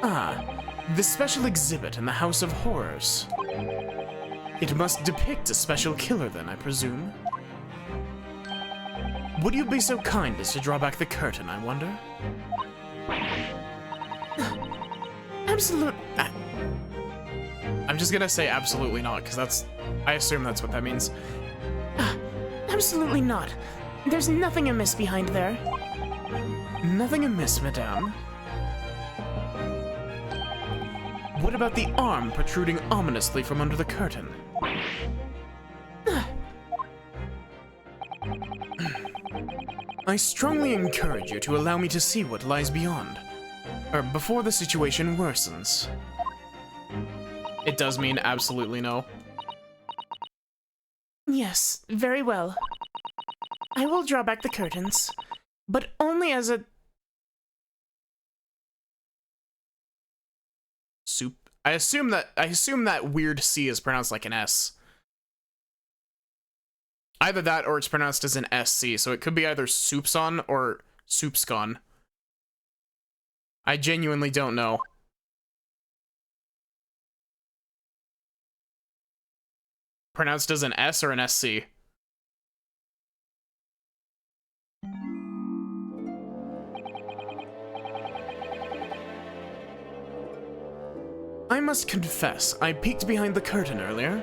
Ah, the special exhibit in the House of Horrors. It must depict a special killer then, I presume. Would you be so kind as to draw back the curtain, I wonder? Absolute. I'm just gonna say absolutely not, because I assume that's what that means. Absolutely not. There's nothing amiss behind there. Nothing amiss, madame. What about the arm protruding ominously from under the curtain? I strongly encourage you to allow me to see what lies beyond, or before the situation worsens. It does mean absolutely no. Yes, very well. I will draw back the curtains, but only as a... Soup. I assume that weird C is pronounced like an S. Either that or it's pronounced as an SC, so it could be either soupçon or soupscon. I genuinely don't know. Pronounced as an S or an SC? I must confess, I peeked behind the curtain earlier.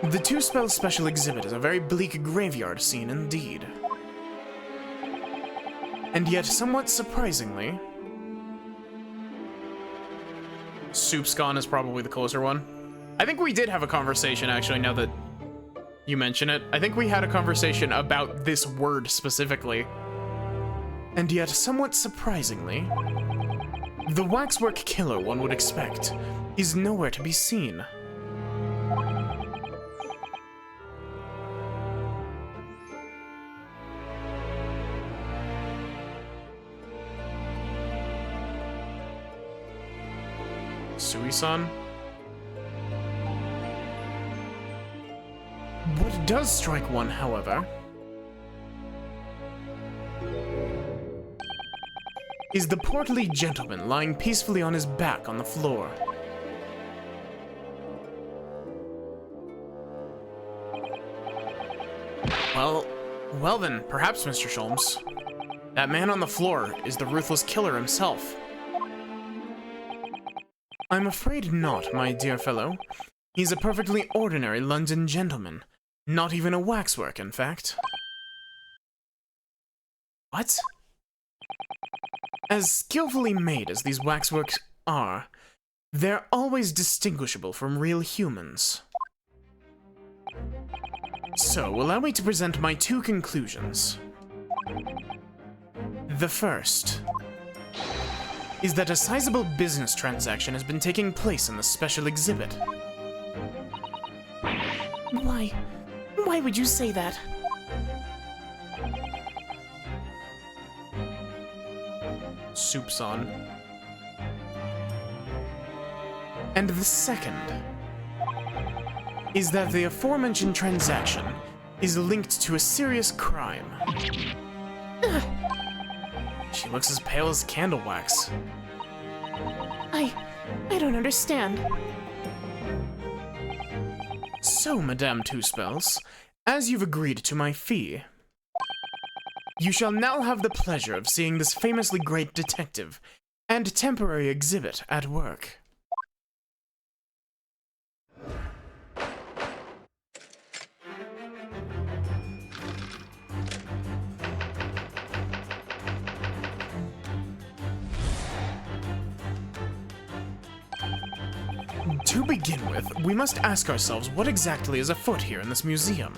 The Two Spells special exhibit is a very bleak graveyard scene indeed. And yet, somewhat surprisingly... Soupscon is probably the closer one. I think we did have a conversation, actually, now that you mention it. I think we had a conversation about this word specifically. And yet, somewhat surprisingly, the waxwork killer one would expect is nowhere to be seen. Sui-san? What does strike one, however, is the portly gentleman lying peacefully on his back on the floor. Well then, perhaps, Mr. Sholmes. That man on the floor is the ruthless killer himself. I'm afraid not, my dear fellow. He's a perfectly ordinary London gentleman. Not even a waxwork, in fact. What? As skillfully made as these waxworks are, they're always distinguishable from real humans. So, allow me to present my two conclusions. The first is that a sizable business transaction has been taking place in the special exhibit. Why would you say that? Soupçon. And the second is that the aforementioned transaction is linked to a serious crime. She looks as pale as candle wax. I don't understand. So, Madame Two Spells, as you've agreed to my fee, you shall now have the pleasure of seeing this famously great detective and temporary exhibit at work. To begin with, we must ask ourselves what exactly is afoot here in this museum.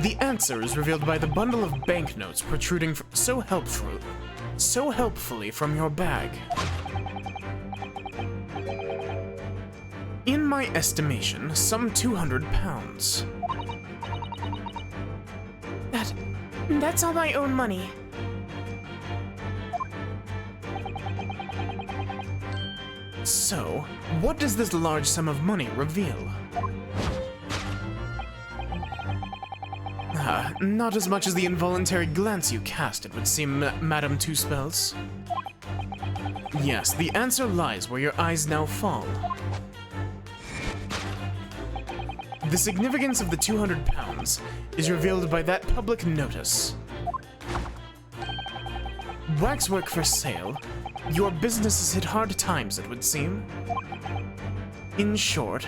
The answer is revealed by the bundle of banknotes protruding so helpfully from your bag. In my estimation, some 200 pounds. That's all my own money. So, what does this large sum of money reveal? Not as much as the involuntary glance you cast, it would seem, Madame Two Spells. Yes, the answer lies where your eyes now fall. The significance of the 200 pounds is revealed by that public notice. Waxwork for sale. Your business has hit hard times, it would seem. In short,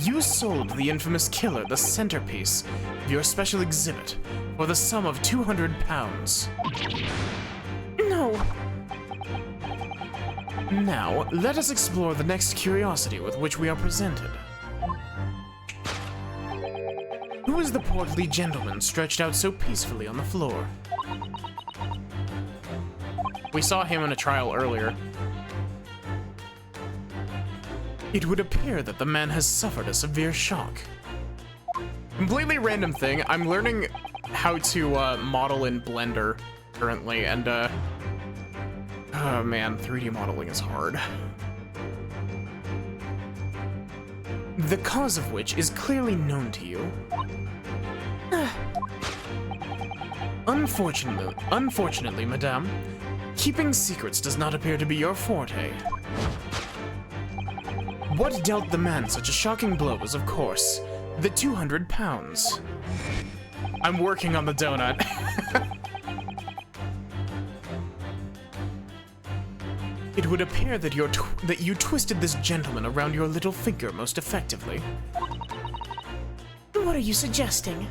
you sold the infamous killer the centerpiece of your special exhibit for the sum of 200 pounds. No. Now, let us explore the next curiosity with which we are presented. Who is the portly gentleman stretched out so peacefully on the floor? We saw him in a trial earlier. It would appear that the man has suffered a severe shock. Completely random thing. I'm learning how to model in Blender currently, and oh man, 3D modeling is hard. The cause of which is clearly known to you. Unfortunately, madame, keeping secrets does not appear to be your forte. What dealt the man such a shocking blow was, of course, the 200 pounds. I'm working on the donut. It would appear that you twisted this gentleman around your little finger most effectively. What are you suggesting?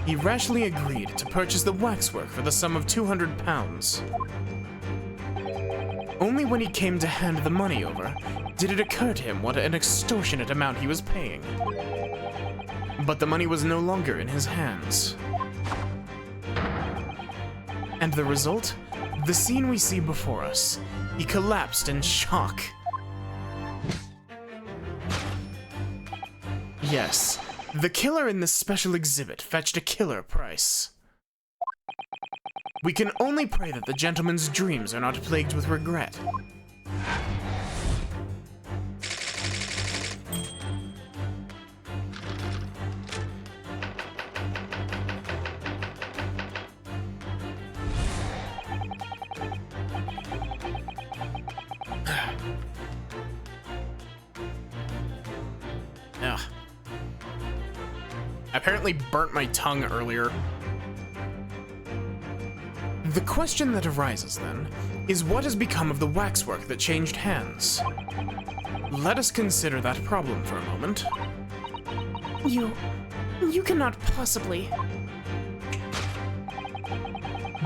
He rashly agreed to purchase the waxwork for the sum of 200 pounds. Only when he came to hand the money over did it occur to him what an extortionate amount he was paying. But the money was no longer in his hands. And the result? The scene we see before us. He collapsed in shock. Yes, the killer in this special exhibit fetched a killer price. We can only pray that the gentleman's dreams are not plagued with regret. Ugh. I apparently burnt my tongue earlier. The question that arises, then, is what has become of the waxwork that changed hands? Let us consider that problem for a moment. You cannot possibly.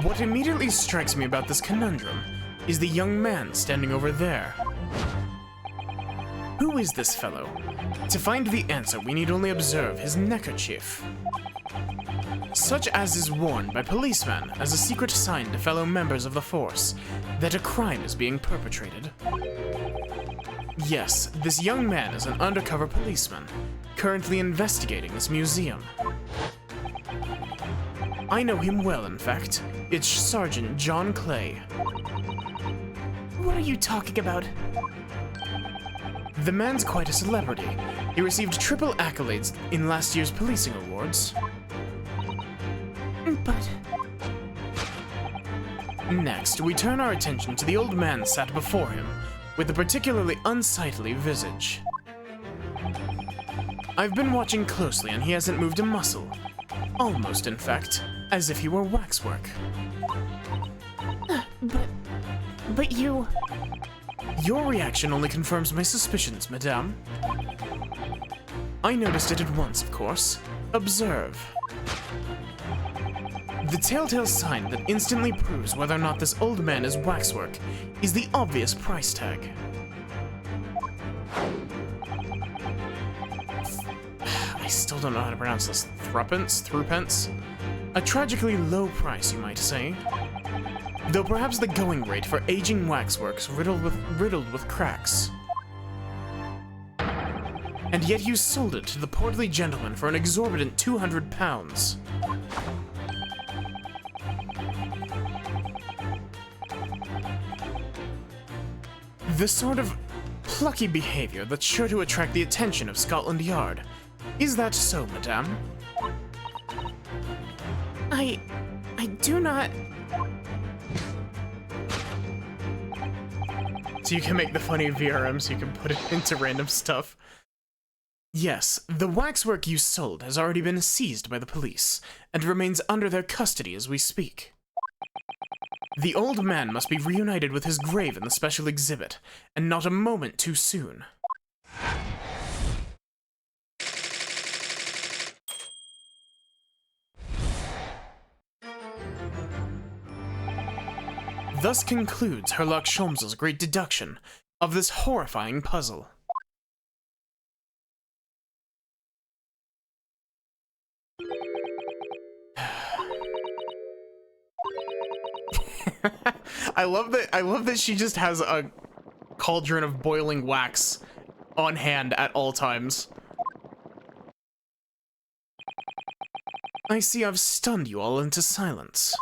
What immediately strikes me about this conundrum is the young man standing over there. Who is this fellow? To find the answer, we need only observe his neckerchief. Such as is worn by policemen as a secret sign to fellow members of the force that a crime is being perpetrated. Yes, this young man is an undercover policeman, currently investigating this museum. I know him well, in fact. It's Sergeant John Clay. What are you talking about? The man's quite a celebrity. He received triple accolades in last year's policing awards. But... Next, we turn our attention to the old man sat before him, with a particularly unsightly visage. I've been watching closely and he hasn't moved a muscle. Almost, in fact, as if he were waxwork. But you... Your reaction only confirms my suspicions, madame. I noticed it at once, of course. Observe. The telltale sign that instantly proves whether or not this old man is waxwork is the obvious price tag. I still don't know how to pronounce this. Threepence? A tragically low price, you might say. though perhaps the going rate for aging waxworks riddled with cracks. And yet you sold it to the portly gentleman for an exorbitant 200 pounds. The sort of plucky behavior that's sure to attract the attention of Scotland Yard. Is that so, madame? I do not... So you can make the funny VRM so you can put it into random stuff. Yes, the waxwork you sold has already been seized by the police, and remains under their custody as we speak. The old man must be reunited with his grave in the special exhibit, and not a moment too soon. Thus concludes Herlock Sholmes' great deduction of this horrifying puzzle. I love that she just has a cauldron of boiling wax on hand at all times. I see I've stunned you all into silence.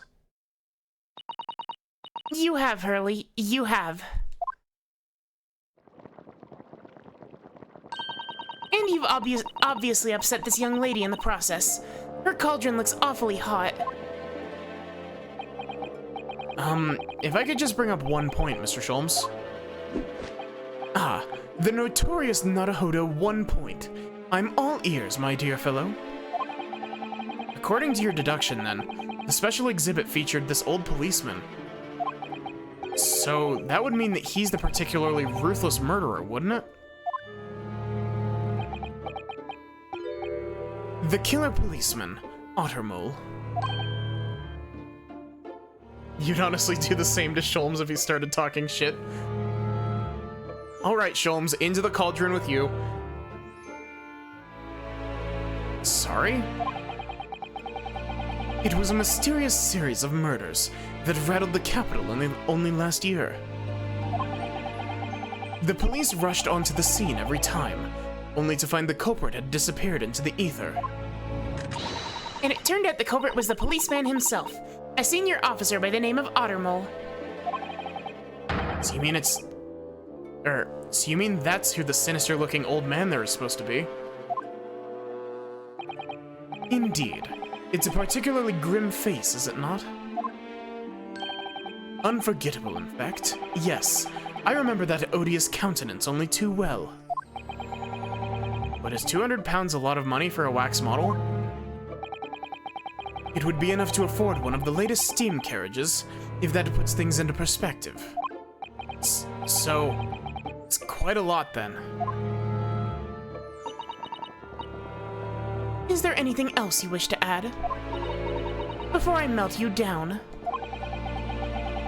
You have, Hurley. You have. And you've obviously upset this young lady in the process. Her cauldron looks awfully hot. If I could just bring up one point, Mr. Sholmes. Ah, the notorious Naruhodo 1 point. I'm all ears, my dear fellow. According to your deduction, then, the special exhibit featured this old policeman. So, that would mean that he's the particularly ruthless murderer, wouldn't it? The killer policeman, Ottermole. You'd honestly do the same to Sholmes if he started talking shit. Alright, Sholmes, into the cauldron with you. Sorry? It was a mysterious series of murders that rattled the capital only last year. The police rushed onto the scene every time, only to find the culprit had disappeared into the ether. And it turned out the culprit was the policeman himself, a senior officer by the name of Ottermole. So you mean so you mean that's who the sinister-looking old man there is supposed to be? Indeed. It's a particularly grim face, is it not? Unforgettable, in fact. Yes, I remember that odious countenance only too well. But is 200 pounds a lot of money for a wax model? It would be enough to afford one of the latest steam carriages, if that puts things into perspective. So, it's quite a lot then. Is there anything else you wish to add? Before I melt you down.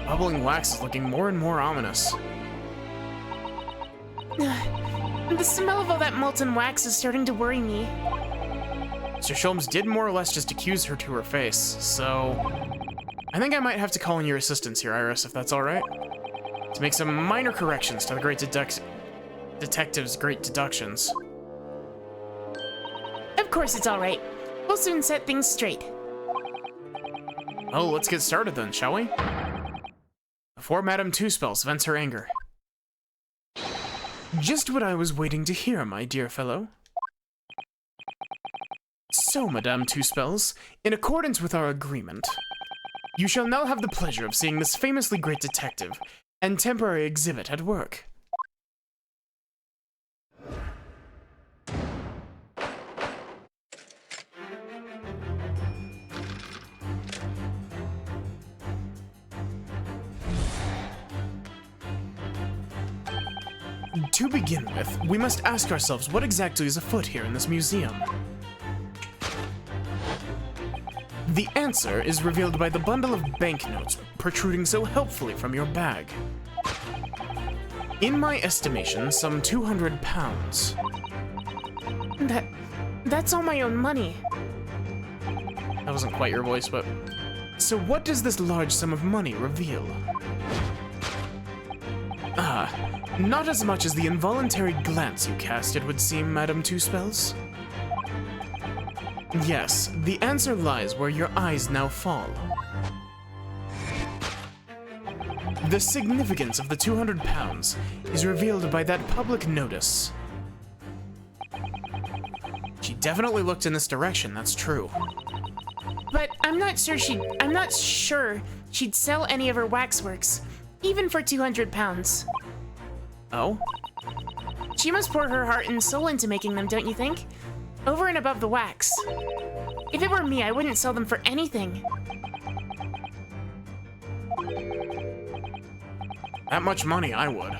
Bubbling wax is looking more and more ominous. The smell of all that molten wax is starting to worry me. Sir Sholmes did more or less just accuse her to her face, so... I think I might have to call in your assistance here, Iris, if that's alright. To make some minor corrections to the great detective's great deductions. Of course it's alright. We'll soon set things straight. Oh, let's get started then, shall we? Before Madame Two-Spells vents her anger. Just what I was waiting to hear, my dear fellow. So, Madame Two-Spells, in accordance with our agreement, you shall now have the pleasure of seeing this famously great detective and temporary exhibit at work. To begin with, we must ask ourselves what exactly is afoot here in this museum. The answer is revealed by the bundle of banknotes protruding so helpfully from your bag. In my estimation, some 200 pounds. That's all my own money. That wasn't quite your voice, but So what does this large sum of money reveal? Not as much as the involuntary glance you cast, it would seem, Madame Two Spells. Yes, the answer lies where your eyes now fall. The significance of the 200 pounds is revealed by that public notice. She definitely looked in this direction, that's true. But I'm not sure she'd sell any of her waxworks, even for 200 pounds. Oh? She must pour her heart and soul into making them, don't you think? Over and above the wax. If it were me, I wouldn't sell them for anything. That much money, I would.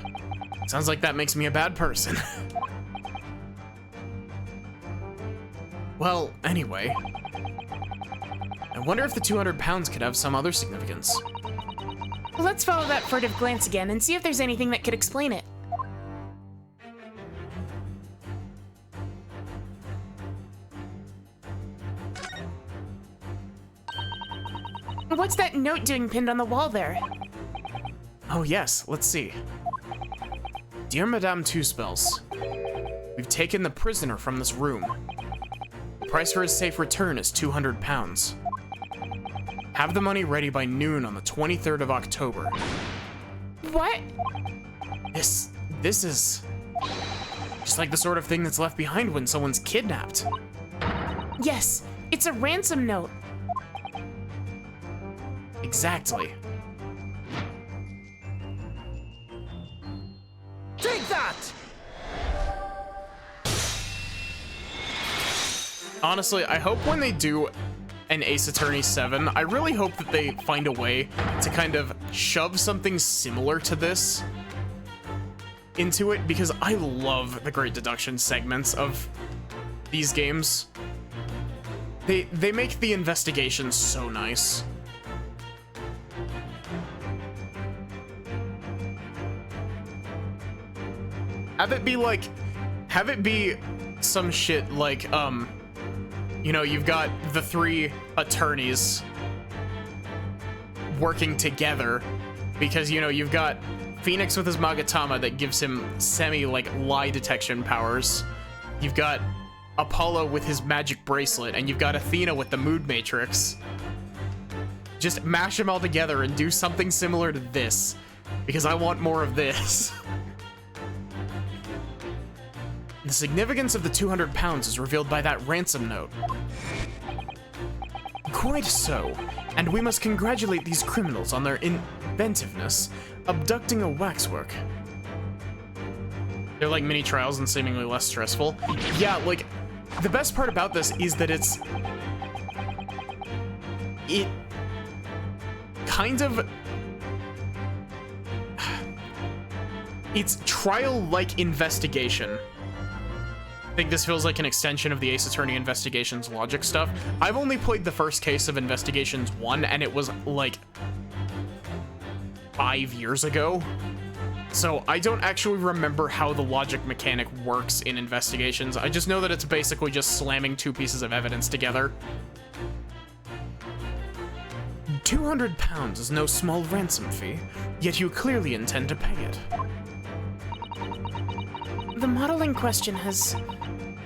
Sounds like that makes me a bad person. Well, anyway. I wonder if the 200 pounds could have some other significance. Well, let's follow that furtive glance again and see if there's anything that could explain it. What's that note doing pinned on the wall there? Oh yes, let's see. Dear Madame Two Spells, we've taken the prisoner from this room. The price for his safe return is 200 pounds. Have the money ready by noon on the 23rd of October. What? This is just like the sort of thing that's left behind when someone's kidnapped. Yes, it's a ransom note. Exactly. Take that! Honestly, I hope when they do an Ace Attorney 7, I really hope that they find a way to kind of shove something similar to this into it, because I love the Great Deduction segments of these games. They make the investigations so nice. Have it be some shit like, you know, you've got the 3 attorneys working together because, you know, you've got Phoenix with his Magatama that gives him lie detection powers. You've got Apollo with his magic bracelet, and you've got Athena with the mood matrix. Just mash them all together and do something similar to this, because I want more of this. The significance of the 200 pounds is revealed by that ransom note. Quite so, and we must congratulate these criminals on their inventiveness, abducting a waxwork. They're like mini trials and seemingly less stressful. Yeah, like, the best part about this is that it kind of, it's trial-like investigation. I think this feels like an extension of the Ace Attorney Investigations logic stuff. I've only played the first case of Investigations 1, and it was like 5 years ago. So I don't actually remember how the logic mechanic works in Investigations. I just know that it's basically just slamming 2 pieces of evidence together. 200 pounds is no small ransom fee, yet you clearly intend to pay it. The model in question has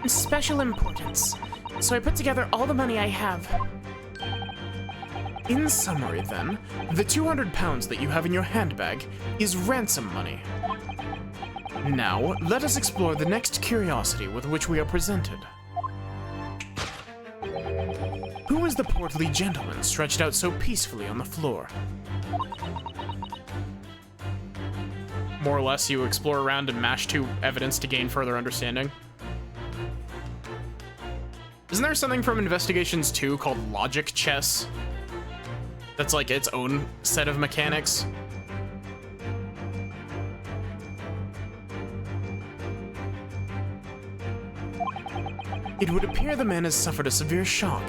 special importance, so I put together all the money I have. In summary, then, the 200 pounds that you have in your handbag is ransom money. Now, let us explore the next curiosity with which we are presented. Who is the portly gentleman stretched out so peacefully on the floor? More or less, you explore around and mash 2 evidence to gain further understanding. Isn't there something from Investigations 2 called Logic Chess? That's like its own set of mechanics? It would appear the man has suffered a severe shock.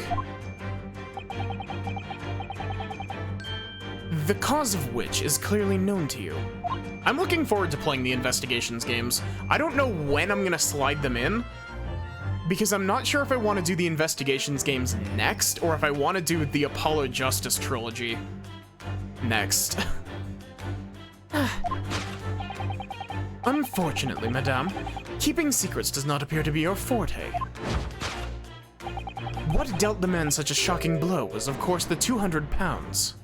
The cause of which is clearly known to you. I'm looking forward to playing the Investigations games. I don't know when I'm gonna slide them in, because I'm not sure if I want to do the Investigations games next, or if I want to do the Apollo Justice trilogy next. Unfortunately, madame, keeping secrets does not appear to be your forte. What dealt the man such a shocking blow was, of course, the 200 pounds.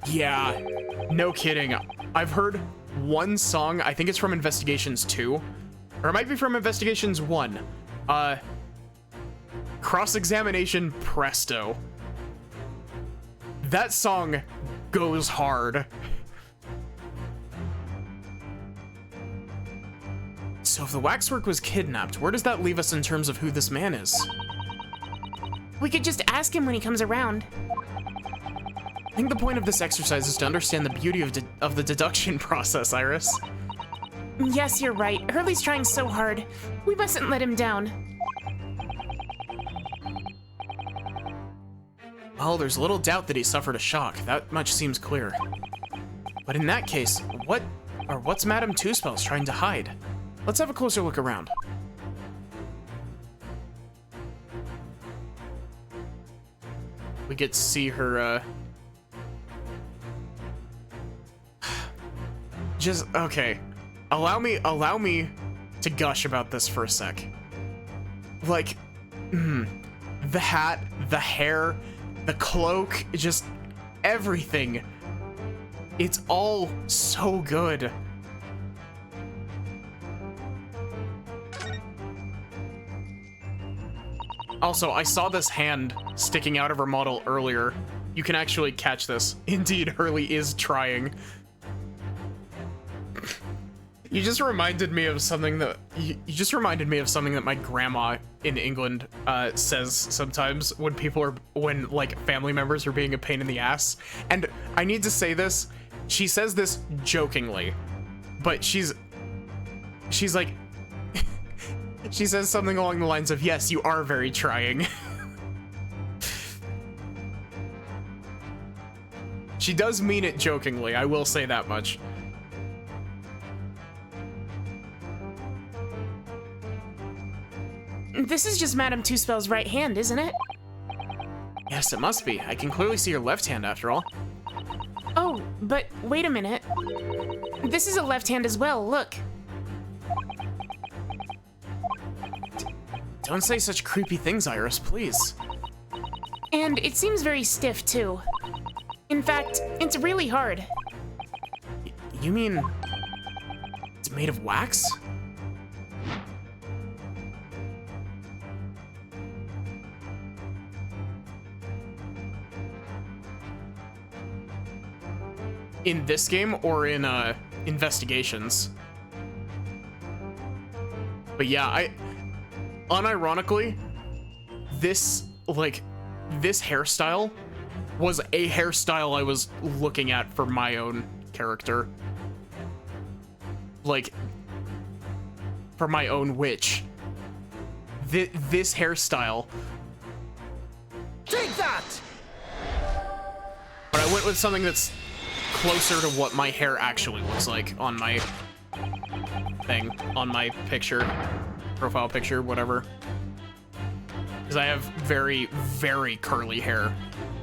Yeah, no kidding. I've heard one song, I think it's from Investigations 2, or it might be from Investigations 1. Cross-Examination Presto. That song goes hard. So if the waxwork was kidnapped, where does that leave us in terms of who this man is? We could just ask him when he comes around. I think the point of this exercise is to understand the beauty of the deduction process, Iris. Yes, you're right. Hurley's trying so hard. We mustn't let him down. Well, there's little doubt that he suffered a shock. That much seems clear. But in that case, what's Madame Two-Spells trying to hide? Let's have a closer look around. We get to see her, okay. Allow me to gush about this for a sec. Like, the hat, the hair, the cloak, just everything. It's all so good. Also, I saw this hand sticking out of her model earlier. You can actually catch this. Indeed, Hurley is trying. You just reminded me of something that my grandma in England says sometimes when like family members are being a pain in the ass. And I need to say this. She says this jokingly, but she's like, she says something along the lines of, "Yes, you are very trying." She does mean it jokingly, I will say that much. This is just Madame Two-Spells' right hand, isn't it? Yes, it must be. I can clearly see your left hand after all. Oh, but wait a minute. This is a left hand as well, look. Don't say such creepy things, Iris, please. And it seems very stiff, too. In fact, it's really hard. You mean it's made of wax? In this game or in Investigations? But yeah, unironically, this hairstyle was a hairstyle I was looking at for my own character. Like, for my own witch. This hairstyle. Take that! But I went with something that's closer to what my hair actually looks like on my thing, on my picture, profile picture, whatever. Because I have very, very curly hair.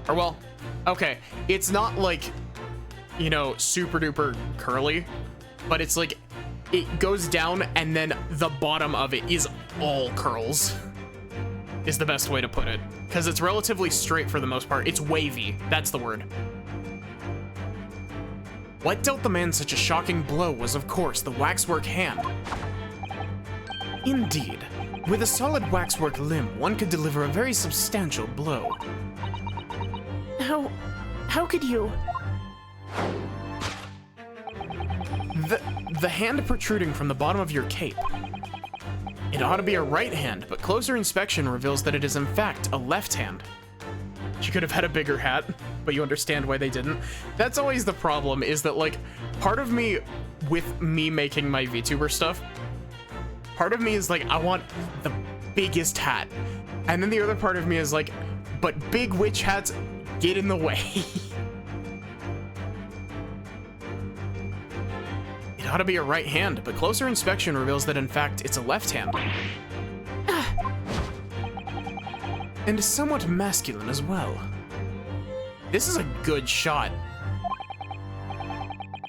Or well, okay, it's not like, you know, super duper curly, but it's like, it goes down and then the bottom of it is all curls, is the best way to put it. Because it's relatively straight for the most part. It's wavy, that's the word. What dealt the man such a shocking blow was, of course, the waxwork hand. Indeed, with a solid waxwork limb, one could deliver a very substantial blow. How could you? The hand protruding from the bottom of your cape. It ought to be a right hand, but closer inspection reveals that it is in fact a left hand. She could have had a bigger hat, but you understand why they didn't. That's always the problem, is that, like, part of me, with me making my VTuber stuff, part of me is like, I want the biggest hat. And then the other part of me is like, but big witch hats get in the way. It ought to be a right hand, but closer inspection reveals that in fact it's a left hand. and somewhat masculine as well. This is a good shot.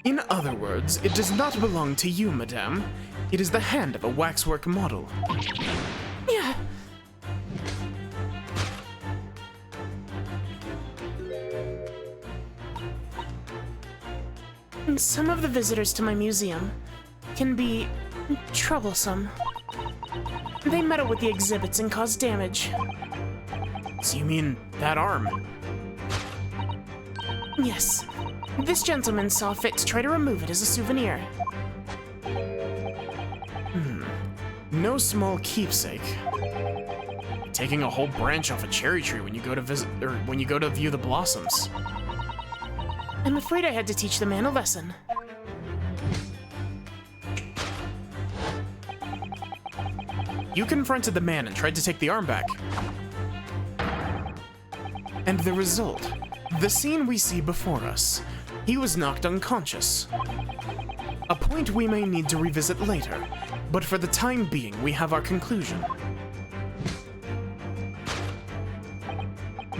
In other words, it does not belong to you, madame. It is the hand of a waxwork model. Yeah. And some of the visitors to my museum can be troublesome. They meddle with the exhibits and cause damage. So you mean that arm? Yes. This gentleman saw fit to try to remove it as a souvenir. No small keepsake. Taking a whole branch off a cherry tree when you go to visit, or when you go to view the blossoms. I'm afraid I had to teach the man a lesson. You confronted the man and tried to take the arm back. And the result, the scene we see before us. He was knocked unconscious. A point we may need to revisit later, but for the time being, we have our conclusion.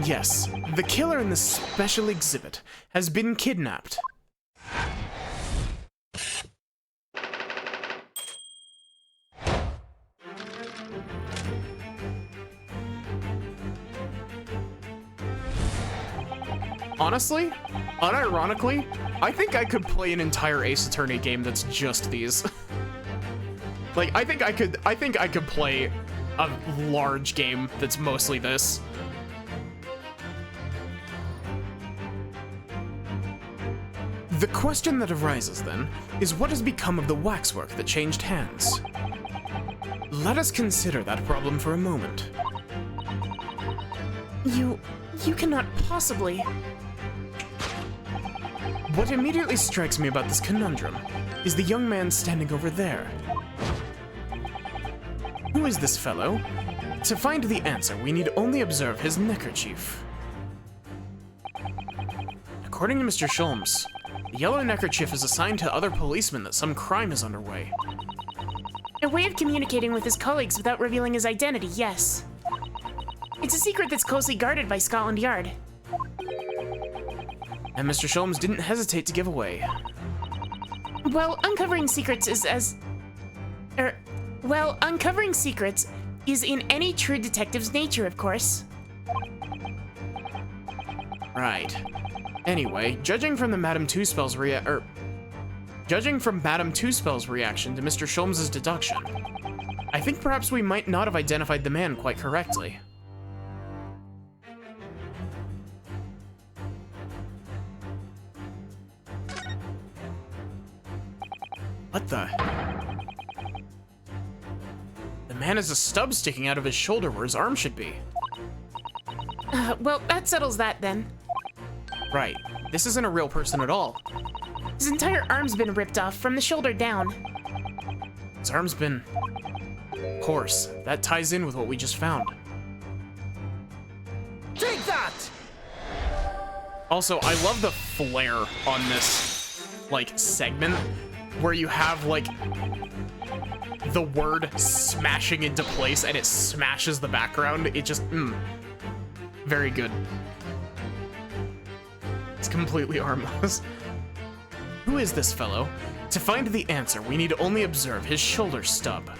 Yes, the killer in this special exhibit has been kidnapped. Honestly, unironically, I think I could play an entire Ace Attorney game that's just these. Like, I think I could play a large game that's mostly this. The question that arises then is what has become of the waxwork that changed hands? Let us consider that problem for a moment. You cannot possibly. What immediately strikes me about this conundrum is the young man standing over there. Who is this fellow? To find the answer, we need only observe his neckerchief. According to Mr. Sholmes, the yellow neckerchief is assigned to other policemen that some crime is underway. A way of communicating with his colleagues without revealing his identity, yes. It's a secret that's closely guarded by Scotland Yard. And Mr. Sholmes didn't hesitate to give away. Well, uncovering secrets is uncovering secrets is in any true detective's nature, of course. Right. Anyway, judging from Madame Two Spell's reaction to Mr. Sholmes' deduction, I think perhaps we might not have identified the man quite correctly. What the? The man has a stub sticking out of his shoulder where his arm should be. Well, that settles that then. Right. This isn't a real person at all. His entire arm's been ripped off from the shoulder down. His arm's been... Of course, that ties in with what we just found. Take that! Also, I love the flare on this, like, segment, where you have, like, the word smashing into place and it smashes the background. It just, very good. It's completely harmless. Who is this fellow? To find the answer, we need only observe his shoulder stub.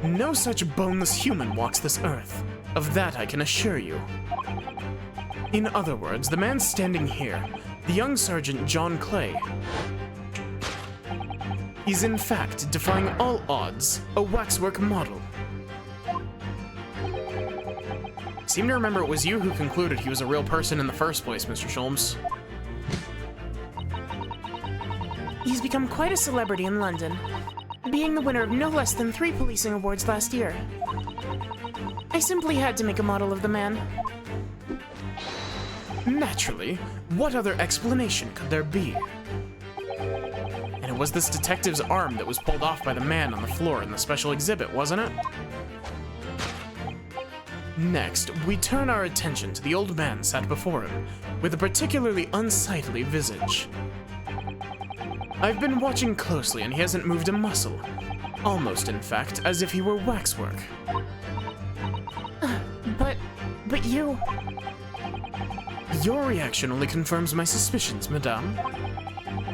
No such boneless human walks this earth. Of that I can assure you. In other words, the man standing here, the young Sergeant John Clay, is in fact, defying all odds, a waxwork model. I seem to remember it was you who concluded he was a real person in the first place, Mr. Sholmes. He's become quite a celebrity in London, being the winner of no less than 3 policing awards last year. I simply had to make a model of the man. Naturally, what other explanation could there be? And it was this detective's arm that was pulled off by the man on the floor in the special exhibit, wasn't it? Next, we turn our attention to the old man sat before him, with a particularly unsightly visage. I've been watching closely and he hasn't moved a muscle. Almost, in fact, as if he were waxwork. But you... Your reaction only confirms my suspicions, madame.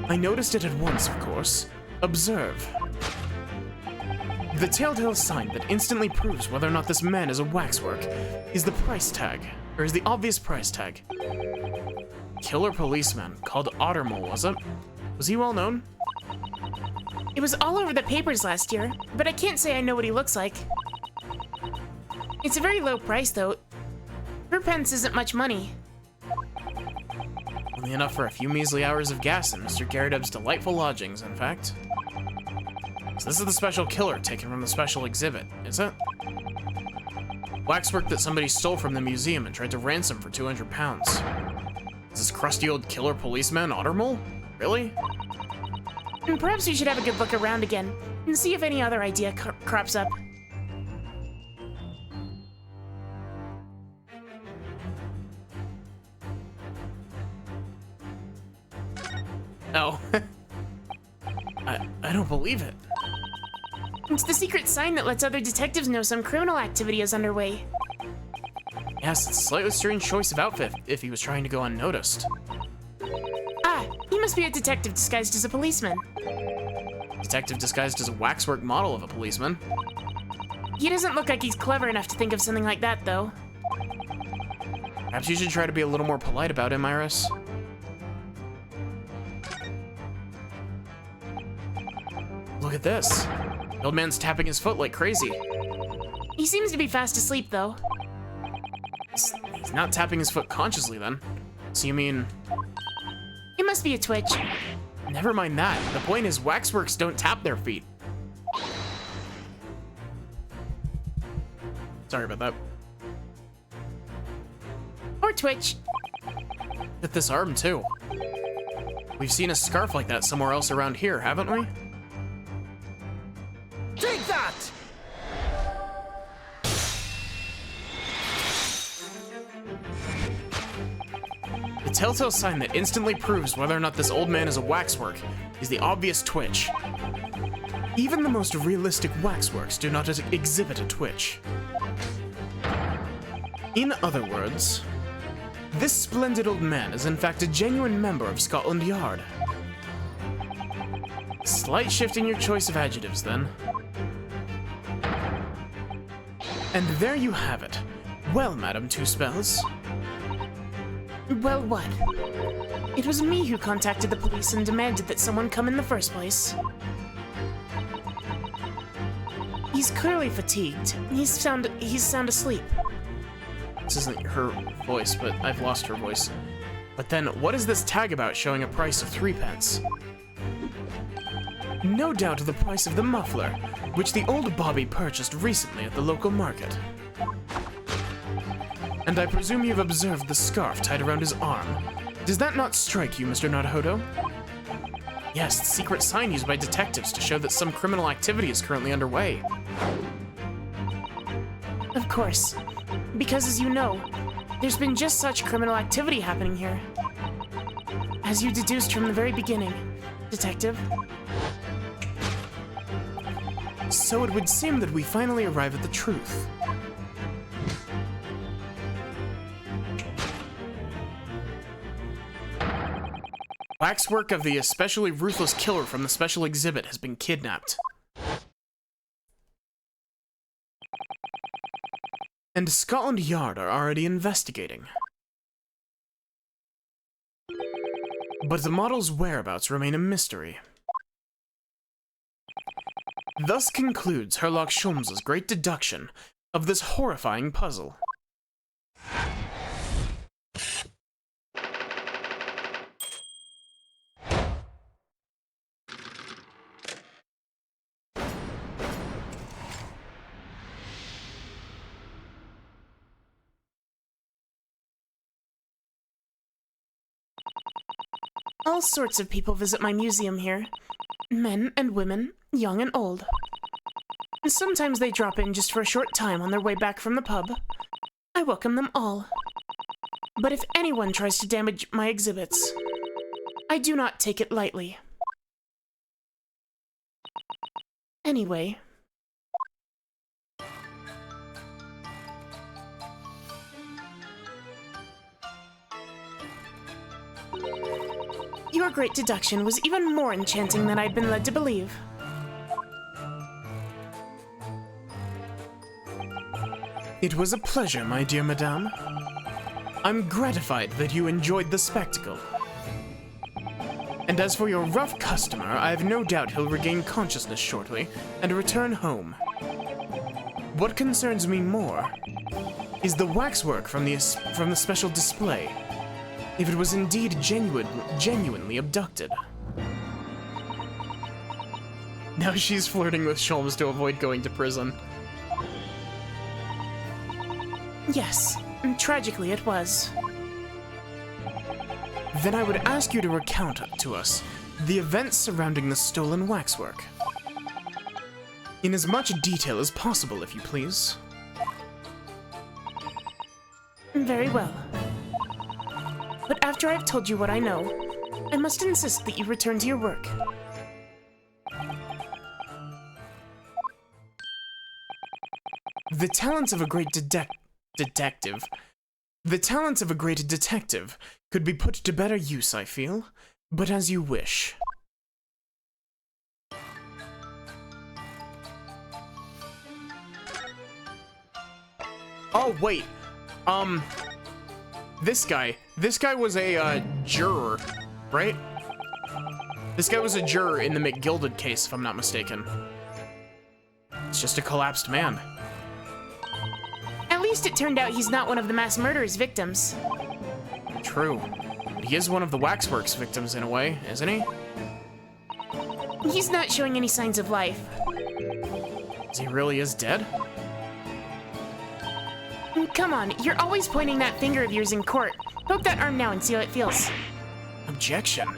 I noticed it at once, of course. Observe. The telltale sign that instantly proves whether or not this man is a waxwork is the price tag, or is the obvious price tag. Killer policeman called Ottermole, was it? Was he well known? It was all over the papers last year, but I can't say I know what he looks like. It's a very low price, though. 4 pence isn't much money. Only enough for a few measly hours of gas in Mr. Garridub's delightful lodgings, in fact. So this is the special killer taken from the special exhibit, is it? Waxwork that somebody stole from the museum and tried to ransom for 200 pounds. Is this crusty old killer policeman Ottermole? Really? And perhaps we should have a good look around again, and see if any other idea crops up. Oh. I don't believe it. It's the secret sign that lets other detectives know some criminal activity is underway. Yes, it's a slightly strange choice of outfit if he was trying to go unnoticed. Ah, he must be a detective disguised as a policeman. Detective disguised as a waxwork model of a policeman. He doesn't look like he's clever enough to think of something like that, though. Perhaps you should try to be a little more polite about him, Iris. Look at this. The old man's tapping his foot like crazy. He seems to be fast asleep, though. He's not tapping his foot consciously, then. So you mean... It must be a twitch. Never mind that. The point is, waxworks don't tap their feet. Sorry about that. Or twitch. At this arm, too. We've seen a scarf like that somewhere else around here, haven't we? Take that! The telltale sign that instantly proves whether or not this old man is a waxwork is the obvious twitch. Even the most realistic waxworks do not exhibit a twitch. In other words, this splendid old man is in fact a genuine member of Scotland Yard. Slight shift in your choice of adjectives, then. And there you have it. Well, Madam Two Spells. Well, what? It was me who contacted the police and demanded that someone come in the first place. He's clearly fatigued. He's sound asleep. This isn't her voice, but I've lost her voice. But then, what is this tag about showing a price of 3 pence? No doubt the price of the muffler, which the old Bobby purchased recently at the local market. And I presume you've observed the scarf tied around his arm. Does that not strike you, Mr. Naruhodo? Yes, the secret sign used by detectives to show that some criminal activity is currently underway. Of course. Because as you know, there's been just such criminal activity happening here. As you deduced from the very beginning, Detective. So it would seem that we finally arrive at the truth. Waxwork of the especially ruthless killer from the special exhibit has been kidnapped. And Scotland Yard are already investigating. But the model's whereabouts remain a mystery. Thus concludes Herlock Sholmes's great deduction of this horrifying puzzle. All sorts of people visit my museum here. Men and women, young and old. And sometimes they drop in just for a short time on their way back from the pub. I welcome them all. But if anyone tries to damage my exhibits, I do not take it lightly. your great deduction was even more enchanting than I'd been led to believe. It was a pleasure, my dear madame. I'm gratified that you enjoyed the spectacle. And as for your rough customer, I have no doubt he'll regain consciousness shortly and return home. What concerns me more is the waxwork from the special display, if it was indeed genuinely abducted. Now she's flirting with Sholmes to avoid going to prison. Yes, tragically it was. Then I would ask you to recount to us the events surrounding the stolen waxwork. In as much detail as possible, if you please. Very well. But after I've told you what I know, I must insist that you return to your work. The talents of a great detective could be put to better use, I feel, but as you wish. Oh, wait. This guy was a, juror, right? This guy was a juror in the McGilded case, if I'm not mistaken. It's just a collapsed man. At least it turned out he's not one of the mass murderer's victims. True. But he is one of the Waxworks victims in a way, isn't he? He's not showing any signs of life. He really is dead? Come on, you're always pointing that finger of yours in court. Poke that arm now and see how it feels. Objection.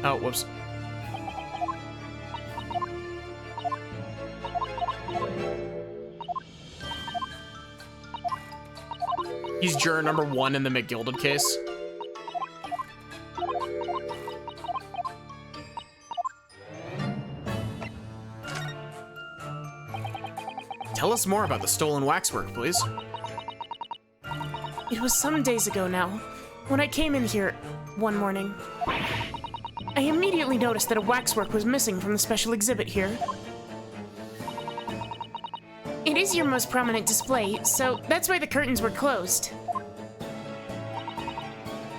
Oh, whoops. He's juror number 1 in the McGilded case. Tell us more about the stolen waxwork, please. It was some days ago now, when I came in here one morning. I immediately noticed that a waxwork was missing from the special exhibit here. It is your most prominent display, so that's why the curtains were closed.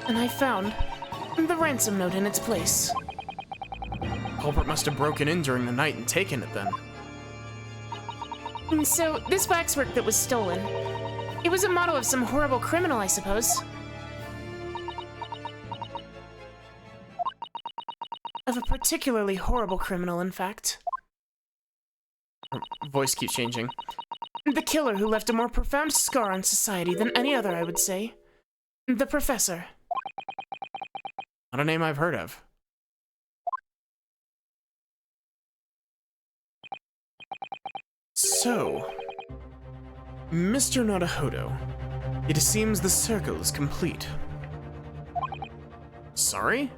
And I found the ransom note in its place. Culprit must have broken in during the night and taken it then. And so, this waxwork that was stolen, it was a model of some horrible criminal, I suppose. Of a particularly horrible criminal, in fact. Her voice keeps changing. The killer who left a more profound scar on society than any other, I would say. The Professor. Not a name I've heard of. So, Mr. Naruhodo, it seems the circle is complete. Sorry?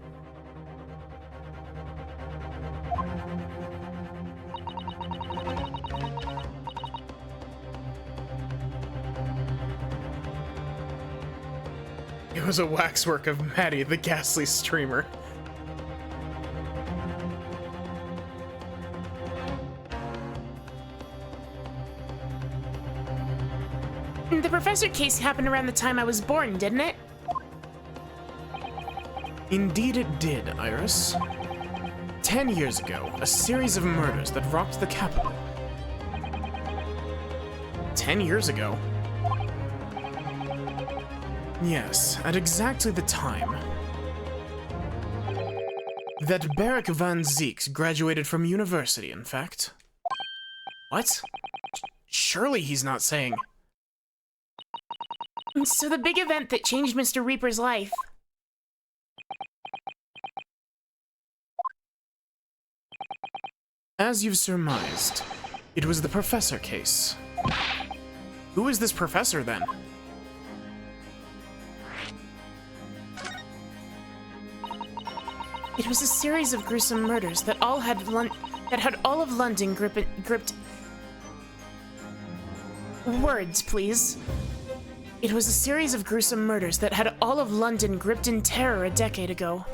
It was a waxwork of Maddie, the ghastly streamer. The Professor case happened around the time I was born, didn't it? Indeed it did, Iris. 10 years ago, a series of murders that rocked the capital. 10 years ago? Yes, at exactly the time that Beric Van Zieks graduated from university, in fact. What? Surely he's not saying... So the big event that changed Mr. Reaper's life. As you've surmised, it was the Professor case. Who is this professor, then? It was a series of gruesome murders that had all of London gripped. Words, please. It was a series of gruesome murders that had all of London gripped in terror a decade ago.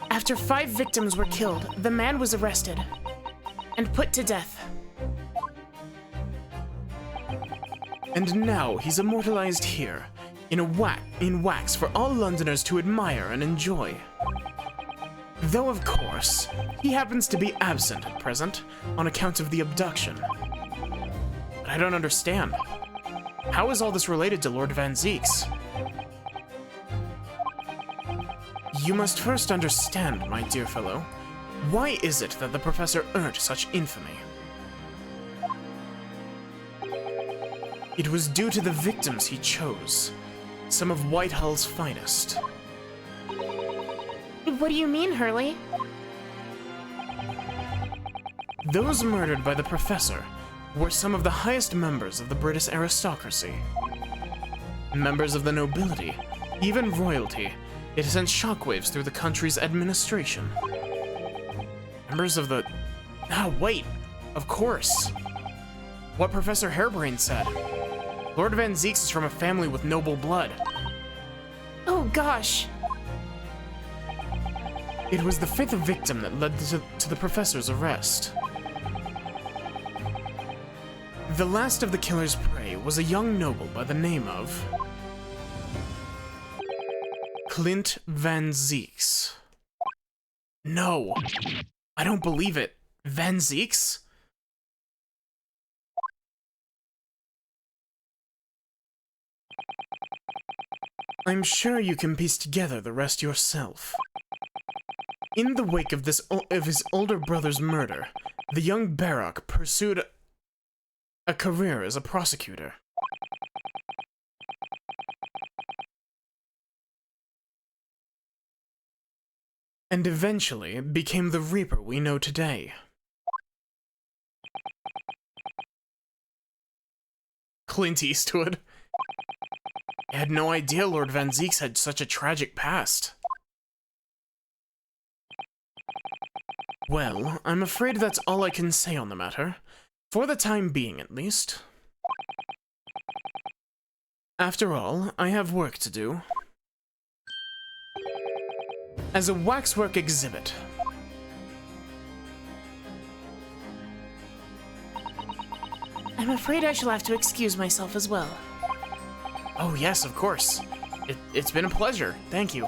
After 5 victims were killed, the man was arrested and put to death. And now he's immortalized here, in wax for all Londoners to admire and enjoy. Though, of course, he happens to be absent at present on account of the abduction. But I don't understand. How is all this related to Lord Van Zieks? You must first understand, my dear fellow, why is it that the professor earned such infamy? It was due to the victims he chose, some of Whitehall's finest. What do you mean, Hurley? Those murdered by the professor were some of the highest members of the British aristocracy. Members of the nobility, even royalty. It sent shockwaves through the country's administration. Members of the... Ah, wait! Of course! What Professor Harebrained said. Lord Van Zieks is from a family with noble blood. Oh gosh! It was the 5th victim that led to the professor's arrest. The last of the killer's prey was a young noble by the name of... Clint Van Zieks. No, I don't believe it. Van Zieks? I'm sure you can piece together the rest yourself. In the wake of his older brother's murder, the young Baroque pursued a career as a prosecutor. And eventually became the Reaper we know today. Clint Eastwood. I had no idea Lord Van Zieks had such a tragic past. Well, I'm afraid that's all I can say on the matter. For the time being, at least. After all, I have work to do. As a waxwork exhibit. I'm afraid I shall have to excuse myself as well. Oh yes, of course. It's been a pleasure. Thank you.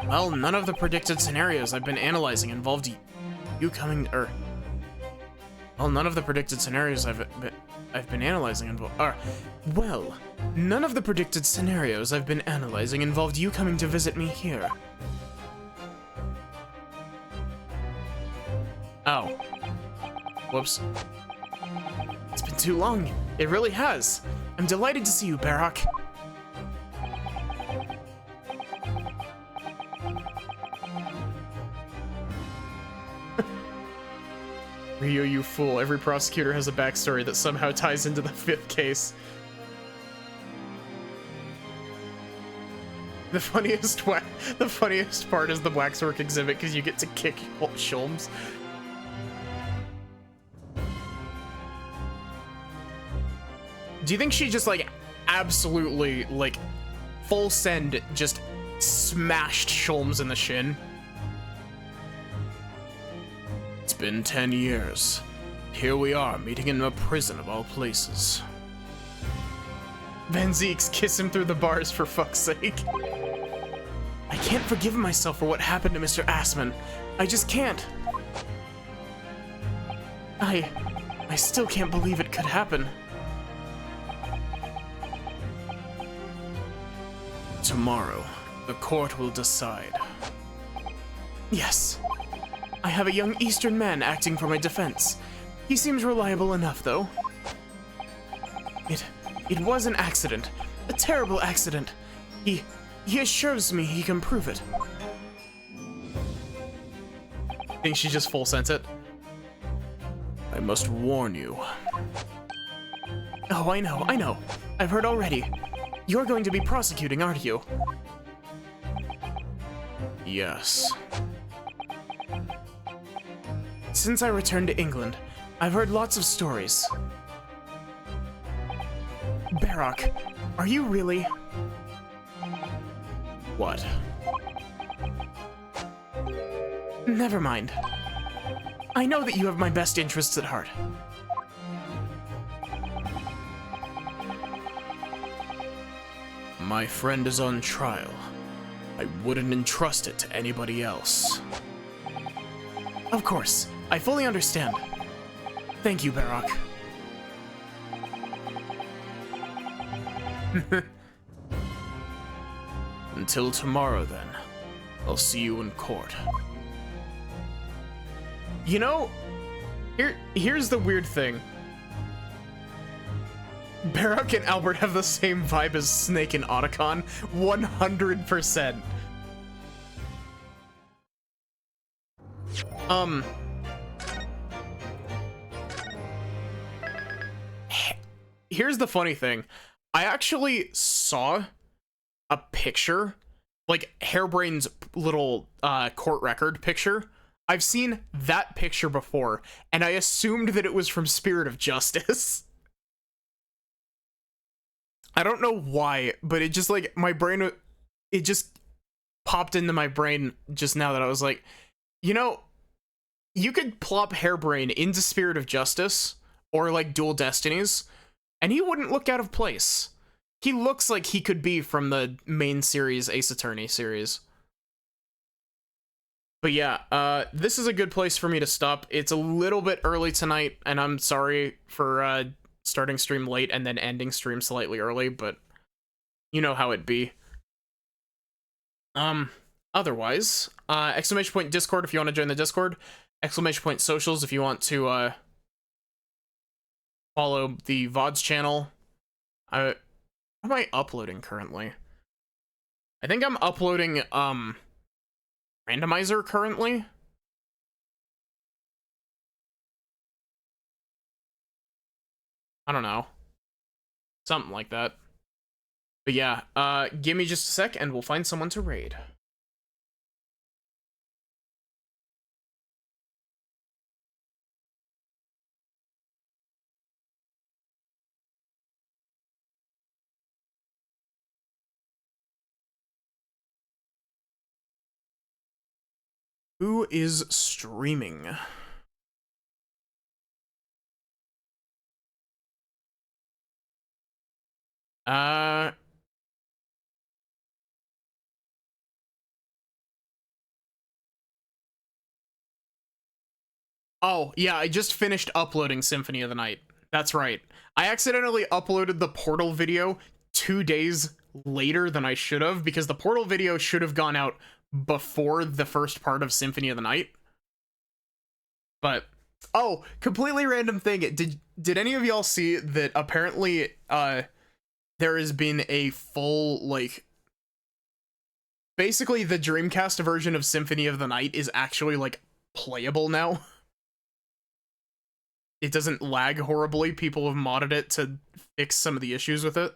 Well, none of the predicted scenarios I've been analyzing involved you coming, well, none of the predicted scenarios I've been analyzing none of the predicted scenarios I've been analyzing involved you coming to visit me here. Oh. Whoops. It's been too long. It really has. I'm delighted to see you, Baroque. Ryo, you fool. Every prosecutor has a backstory that somehow ties into the 5th case. The funniest part is the waxwork exhibit because you get to kick Sholmes. Do you think she just, like, absolutely, like, full send just smashed Sholmes in the shin? It's been 10 years. Here we are, meeting in a prison of all places. Van Zieks, kiss him through the bars for fuck's sake. I can't forgive myself for what happened to Mr. Assman. I just can't. I still can't believe it could happen. Tomorrow, the court will decide. Yes. I have a young Eastern man acting for my defense. He seems reliable enough, though. It was an accident. A terrible accident. He assures me he can prove it. Think she just full sent it? I must warn you. Oh, I know. I've heard already. You're going to be prosecuting, aren't you? Yes. Since I returned to England, I've heard lots of stories. Barrock, are you really? What? Never mind. I know that you have my best interests at heart. My friend is on trial. I wouldn't entrust it to anybody else. Of course, I fully understand. Thank you, Barrock. Until tomorrow, then. I'll see you in court. You know, here's the weird thing. Barrock and Albert have the same vibe as Snake and Otacon, 100%. Here's the funny thing. I actually saw a picture, like Hairbrain's little court record picture. I've seen that picture before, and I assumed that it was from Spirit of Justice. I don't know why, but it just, like, my brain, it just popped into my brain just now that I was like, you know, you could plop Hairbrain into Spirit of Justice, or, like, Dual Destinies, and he wouldn't look out of place. He looks like he could be from the main series, Ace Attorney series. But yeah, this is a good place for me to stop. It's a little bit early tonight, and I'm sorry for starting stream late and then ending stream slightly early, but you know how it be. Otherwise, exclamation point Discord if you want to join the Discord, exclamation point socials if you want to follow the VODs channel. What am I uploading currently? I think I'm uploading Randomizer currently. I don't know. Something like that. But yeah, give me just a sec and we'll find someone to raid. Who is streaming? Oh, yeah, I just finished uploading Symphony of the Night. That's right. I accidentally uploaded the Portal video 2 days later than I should have, because the Portal video should have gone out before the first part of Symphony of the Night. But, oh, completely random thing. Did any of y'all see that apparently, there has been a full, like, basically the Dreamcast version of Symphony of the Night is actually, like, playable now? It doesn't lag horribly. People have modded it to fix some of the issues with it.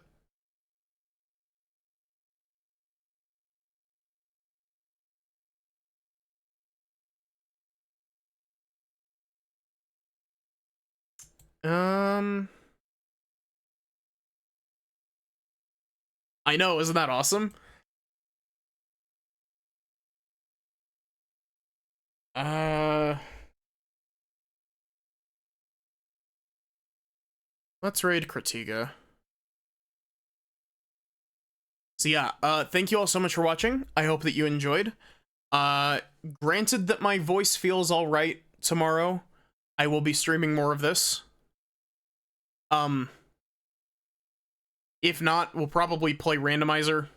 I know, isn't that awesome? Let's raid Critiga. So yeah, thank you all so much for watching. I hope that you enjoyed. Granted that my voice feels alright tomorrow, I will be streaming more of this. If not, we'll probably play Randomizer.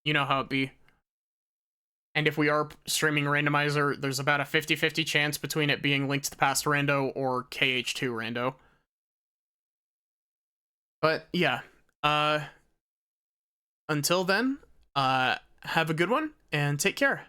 You know how it be. And if we are streaming Randomizer, there's about a 50-50 chance between it being Link to the Past Rando or KH2 Rando. But yeah, until then, have a good one and take care.